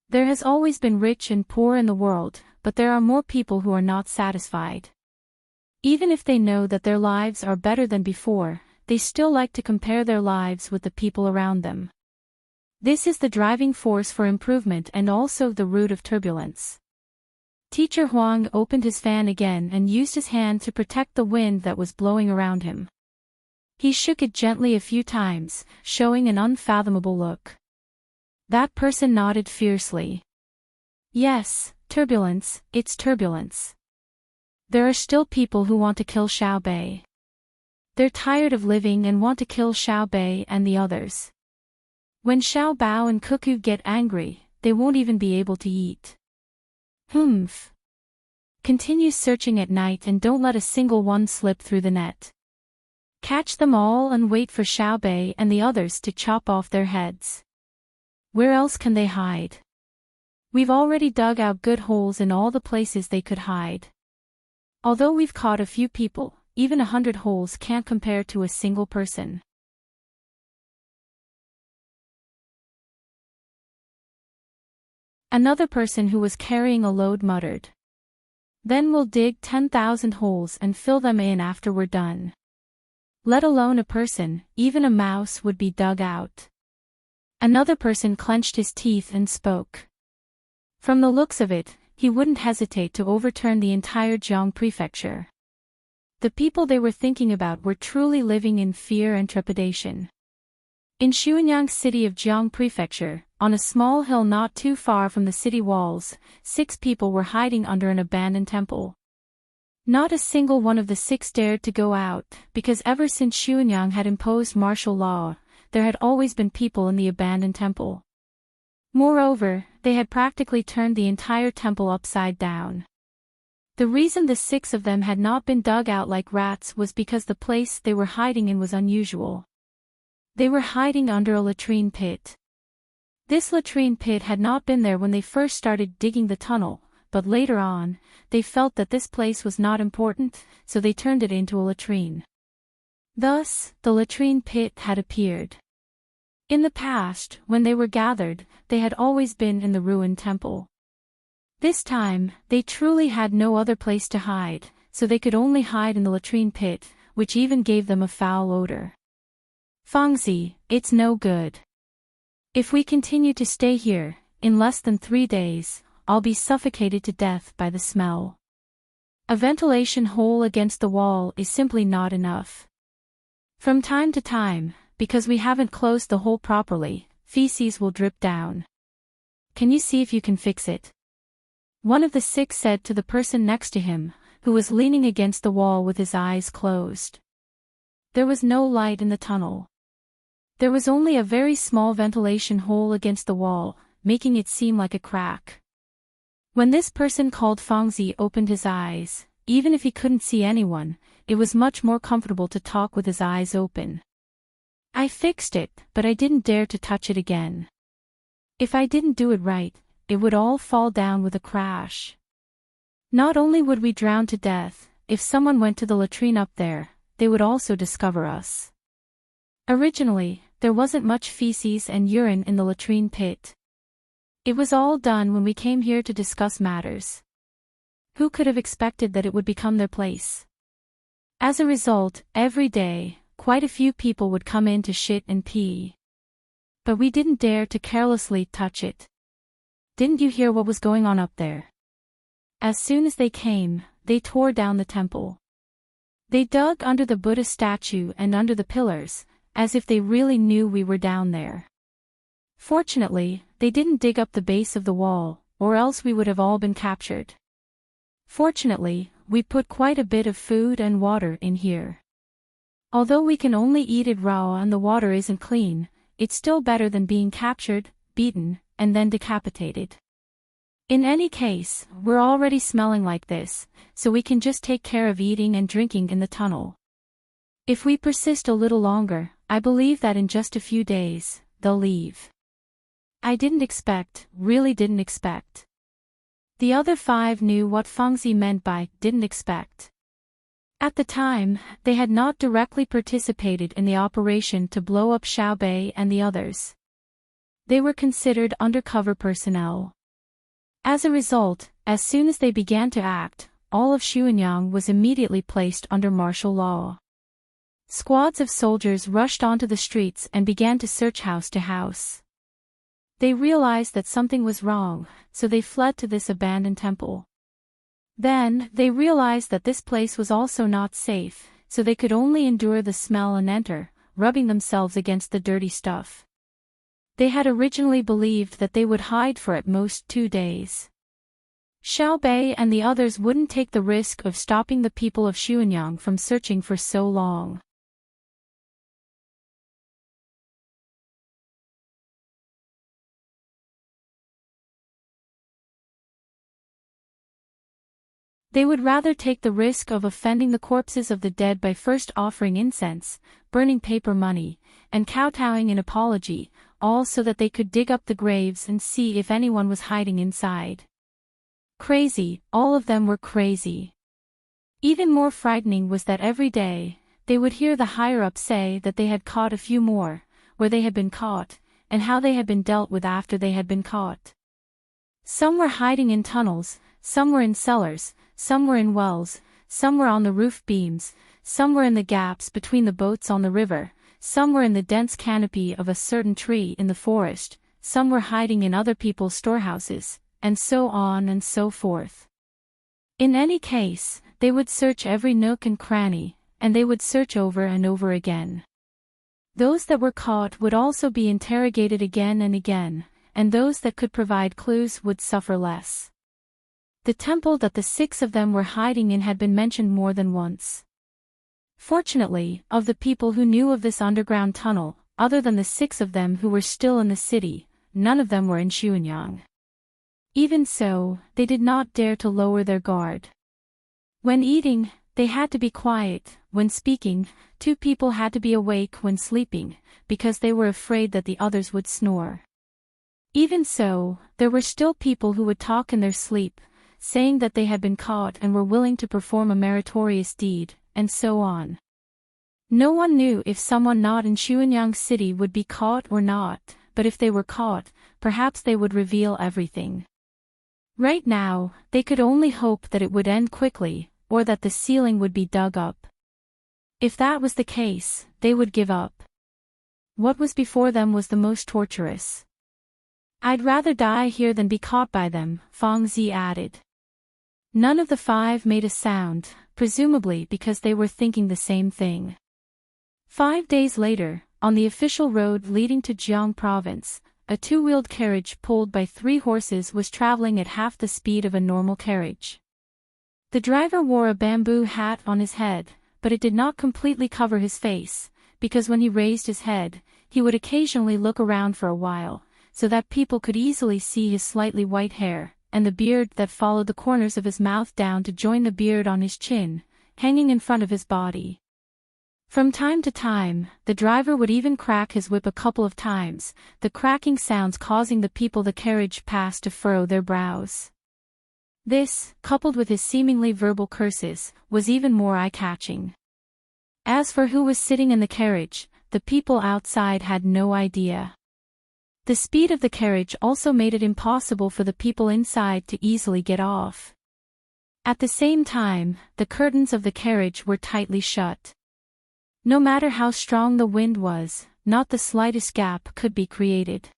There has always been rich and poor in the world, but there are more people who are not satisfied. Even if they know that their lives are better than before, they still like to compare their lives with the people around them. This is the driving force for improvement and also the root of turbulence. Teacher Huang opened his fan again and used his hand to protect the wind that was blowing around him. He shook it gently a few times, showing an unfathomable look. That person nodded fiercely. Yes, turbulence, it's turbulence. There are still people who want to kill Xiao Bei. They're tired of living and want to kill Xiao Bei and the others. When Xiao Bao and Cuckoo get angry, they won't even be able to eat. Humph. Continue searching at night and don't let a single one slip through the net. Catch them all and wait for Xiao Bei and the others to chop off their heads. Where else can they hide? We've already dug out good holes in all the places they could hide. Although we've caught a few people, even 100 holes can't compare to a single person. Another person who was carrying a load muttered. Then we'll dig 10,000 holes and fill them in after we're done. Let alone a person, even a mouse would be dug out. Another person clenched his teeth and spoke. From the looks of it, he wouldn't hesitate to overturn the entire Jiang prefecture. The people they were thinking about were truly living in fear and trepidation. In Xuanyang city of Jiang prefecture, on a small hill not too far from the city walls, 6 people were hiding under an abandoned temple. Not a single one of the 6 dared to go out, because ever since Xuanyang had imposed martial law, there had always been people in the abandoned temple. Moreover, they had practically turned the entire temple upside down. The reason the 6 of them had not been dug out like rats was because the place they were hiding in was unusual. They were hiding under a latrine pit. This latrine pit had not been there when they first started digging the tunnel, but later on, they felt that this place was not important, so they turned it into a latrine. Thus, the latrine pit had appeared. In the past, when they were gathered, they had always been in the ruined temple. This time, they truly had no other place to hide, so they could only hide in the latrine pit, which even gave them a foul odor. Fangzi, it's no good. If we continue to stay here, in less than 3 days, I'll be suffocated to death by the smell. A ventilation hole against the wall is simply not enough. From time to time, because we haven't closed the hole properly, feces will drip down. Can you see if you can fix it? One of the 6 said to the person next to him, who was leaning against the wall with his eyes closed. There was no light in the tunnel. There was only a very small ventilation hole against the wall, making it seem like a crack. When this person called Fangzi opened his eyes, even if he couldn't see anyone, it was much more comfortable to talk with his eyes open. I fixed it, but I didn't dare to touch it again. If I didn't do it right, it would all fall down with a crash. Not only would we drown to death, if someone went to the latrine up there, they would also discover us. Originally, there wasn't much feces and urine in the latrine pit. It was all done when we came here to discuss matters. Who could have expected that it would become their place? As a result, every day, quite a few people would come in to shit and pee. But we didn't dare to carelessly touch it. Didn't you hear what was going on up there? As soon as they came, they tore down the temple. They dug under the Buddha statue and under the pillars, as if they really knew we were down there. Fortunately, they didn't dig up the base of the wall, or else we would have all been captured. Fortunately, we put quite a bit of food and water in here. Although we can only eat it raw and the water isn't clean, it's still better than being captured, beaten, and then decapitated. In any case, we're already smelling like this, so we can just take care of eating and drinking in the tunnel. If we persist a little longer, I believe that in just a few days, they'll leave. I really didn't expect. The other 5 knew what Fengzi meant by didn't expect. At the time, they had not directly participated in the operation to blow up Xiaobei and the others. They were considered undercover personnel. As a result, as soon as they began to act, all of Xuanyang was immediately placed under martial law. Squads of soldiers rushed onto the streets and began to search house to house. They realized that something was wrong, so they fled to this abandoned temple. Then, they realized that this place was also not safe, so they could only endure the smell and enter, rubbing themselves against the dirty stuff. They had originally believed that they would hide for at most 2 days. Xiaobei and the others wouldn't take the risk of stopping the people of Xuanyang from searching for so long. They would rather take the risk of offending the corpses of the dead by first offering incense, burning paper money, and kowtowing in apology, all so that they could dig up the graves and see if anyone was hiding inside. Crazy, all of them were crazy. Even more frightening was that every day, they would hear the higher-ups say that they had caught a few more, where they had been caught, and how they had been dealt with after they had been caught. Some were hiding in tunnels, some were in cellars, some were in wells, some were on the roof beams, some were in the gaps between the boats on the river, some were in the dense canopy of a certain tree in the forest, some were hiding in other people's storehouses, and so on and so forth. In any case, they would search every nook and cranny, and they would search over and over again. Those that were caught would also be interrogated again and again, and those that could provide clues would suffer less. The temple that the 6 of them were hiding in had been mentioned more than once. Fortunately, of the people who knew of this underground tunnel, other than the 6 of them who were still in the city, none of them were in Xuanyang. Even so, they did not dare to lower their guard. When eating, they had to be quiet; when speaking, 2 people had to be awake when sleeping, because they were afraid that the others would snore. Even so, there were still people who would talk in their sleep, saying that they had been caught and were willing to perform a meritorious deed, and so on. No one knew if someone not in Xuanyang City would be caught or not, but if they were caught, perhaps they would reveal everything. Right now, they could only hope that it would end quickly, or that the ceiling would be dug up. If that was the case, they would give up. What was before them was the most torturous. "I'd rather die here than be caught by them," Fengzi added. None of the 5 made a sound, presumably because they were thinking the same thing. 5 days later, on the official road leading to Jiang Province, a 2-wheeled carriage pulled by 3 horses was traveling at half the speed of a normal carriage. The driver wore a bamboo hat on his head, but it did not completely cover his face, because when he raised his head, he would occasionally look around for a while, so that people could easily see his slightly white hair, and the beard that followed the corners of his mouth down to join the beard on his chin, hanging in front of his body. From time to time, the driver would even crack his whip a couple of times, the cracking sounds causing the people the carriage passed to furrow their brows. This, coupled with his seemingly verbal curses, was even more eye-catching. As for who was sitting in the carriage, the people outside had no idea. The speed of the carriage also made it impossible for the people inside to easily get off. At the same time, the curtains of the carriage were tightly shut. No matter how strong the wind was, not the slightest gap could be created.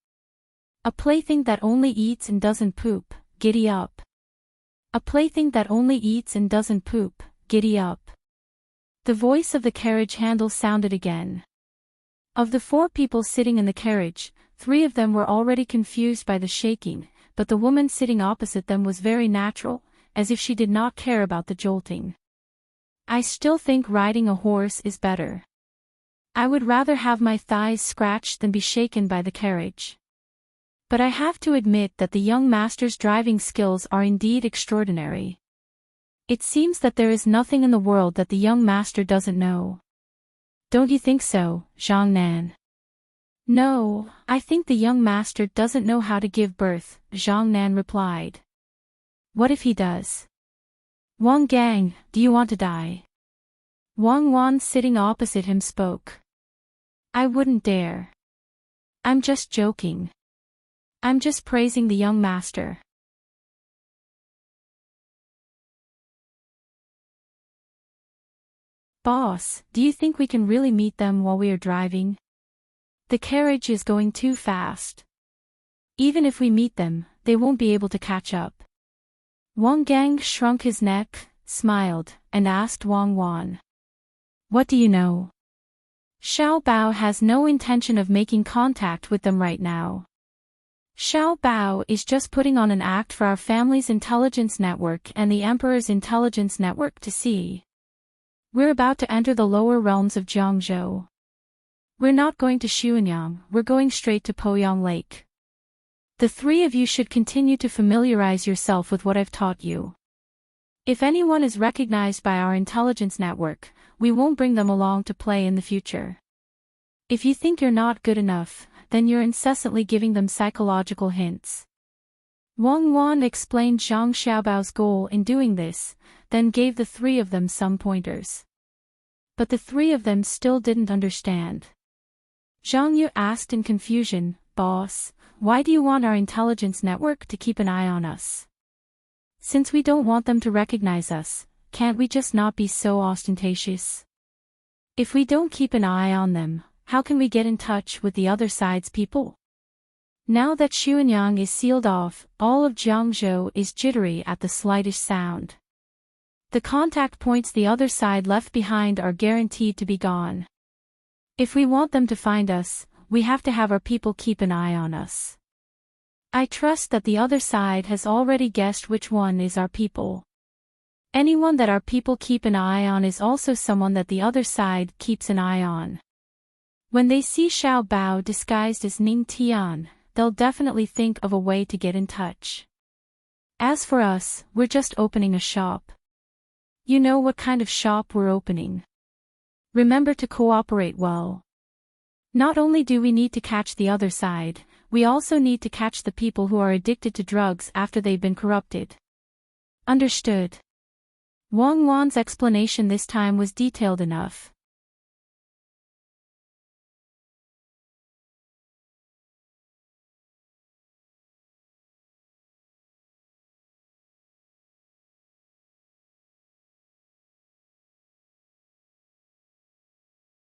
A plaything that only eats and doesn't poop, giddy up. A plaything that only eats and doesn't poop, giddy up. The voice of the carriage handle sounded again. Of the 4 people sitting in the carriage, 3 of them were already confused by the shaking, but the woman sitting opposite them was very natural, as if she did not care about the jolting. I still think riding a horse is better. I would rather have my thighs scratched than be shaken by the carriage. But I have to admit that the young master's driving skills are indeed extraordinary. It seems that there is nothing in the world that the young master doesn't know. Don't you think so, Zhang Nan? No, I think the young master doesn't know how to give birth, Zhang Nan replied. What if he does? Wang Gang, do you want to die? Wang Wan sitting opposite him spoke. I wouldn't dare. I'm just joking. I'm just praising the young master. Boss, do you think we can really meet them while we are driving? The carriage is going too fast. Even if we meet them, they won't be able to catch up. Wang Gang shrunk his neck, smiled, and asked Wang Wan. What do you know? Xiao Bao has no intention of making contact with them right now. Xiao Bao is just putting on an act for our family's intelligence network and the Emperor's intelligence network to see. We're about to enter the lower realms of Jiangzhou. We're not going to Xuanyang, we're going straight to Poyang Lake. The 3 of you should continue to familiarize yourself with what I've taught you. If anyone is recognized by our intelligence network, we won't bring them along to play in the future. If you think you're not good enough, then you're incessantly giving them psychological hints. Wang Wan explained Zhang Xiaobao's goal in doing this, then gave the 3 of them some pointers. But the 3 of them still didn't understand. Zhang Yu asked in confusion, Boss, why do you want our intelligence network to keep an eye on us? Since we don't want them to recognize us, can't we just not be so ostentatious? If we don't keep an eye on them, how can we get in touch with the other side's people? Now that Xuanyang is sealed off, all of Jiangzhou is jittery at the slightest sound. The contact points the other side left behind are guaranteed to be gone. If we want them to find us, we have to have our people keep an eye on us. I trust that the other side has already guessed which one is our people. Anyone that our people keep an eye on is also someone that the other side keeps an eye on. When they see Xiao Bao disguised as Ning Tian, they'll definitely think of a way to get in touch. As for us, we're just opening a shop. You know what kind of shop we're opening. Remember to cooperate well. Not only do we need to catch the other side, we also need to catch the people who are addicted to drugs after they've been corrupted. Understood. Wang Wan's explanation this time was detailed enough.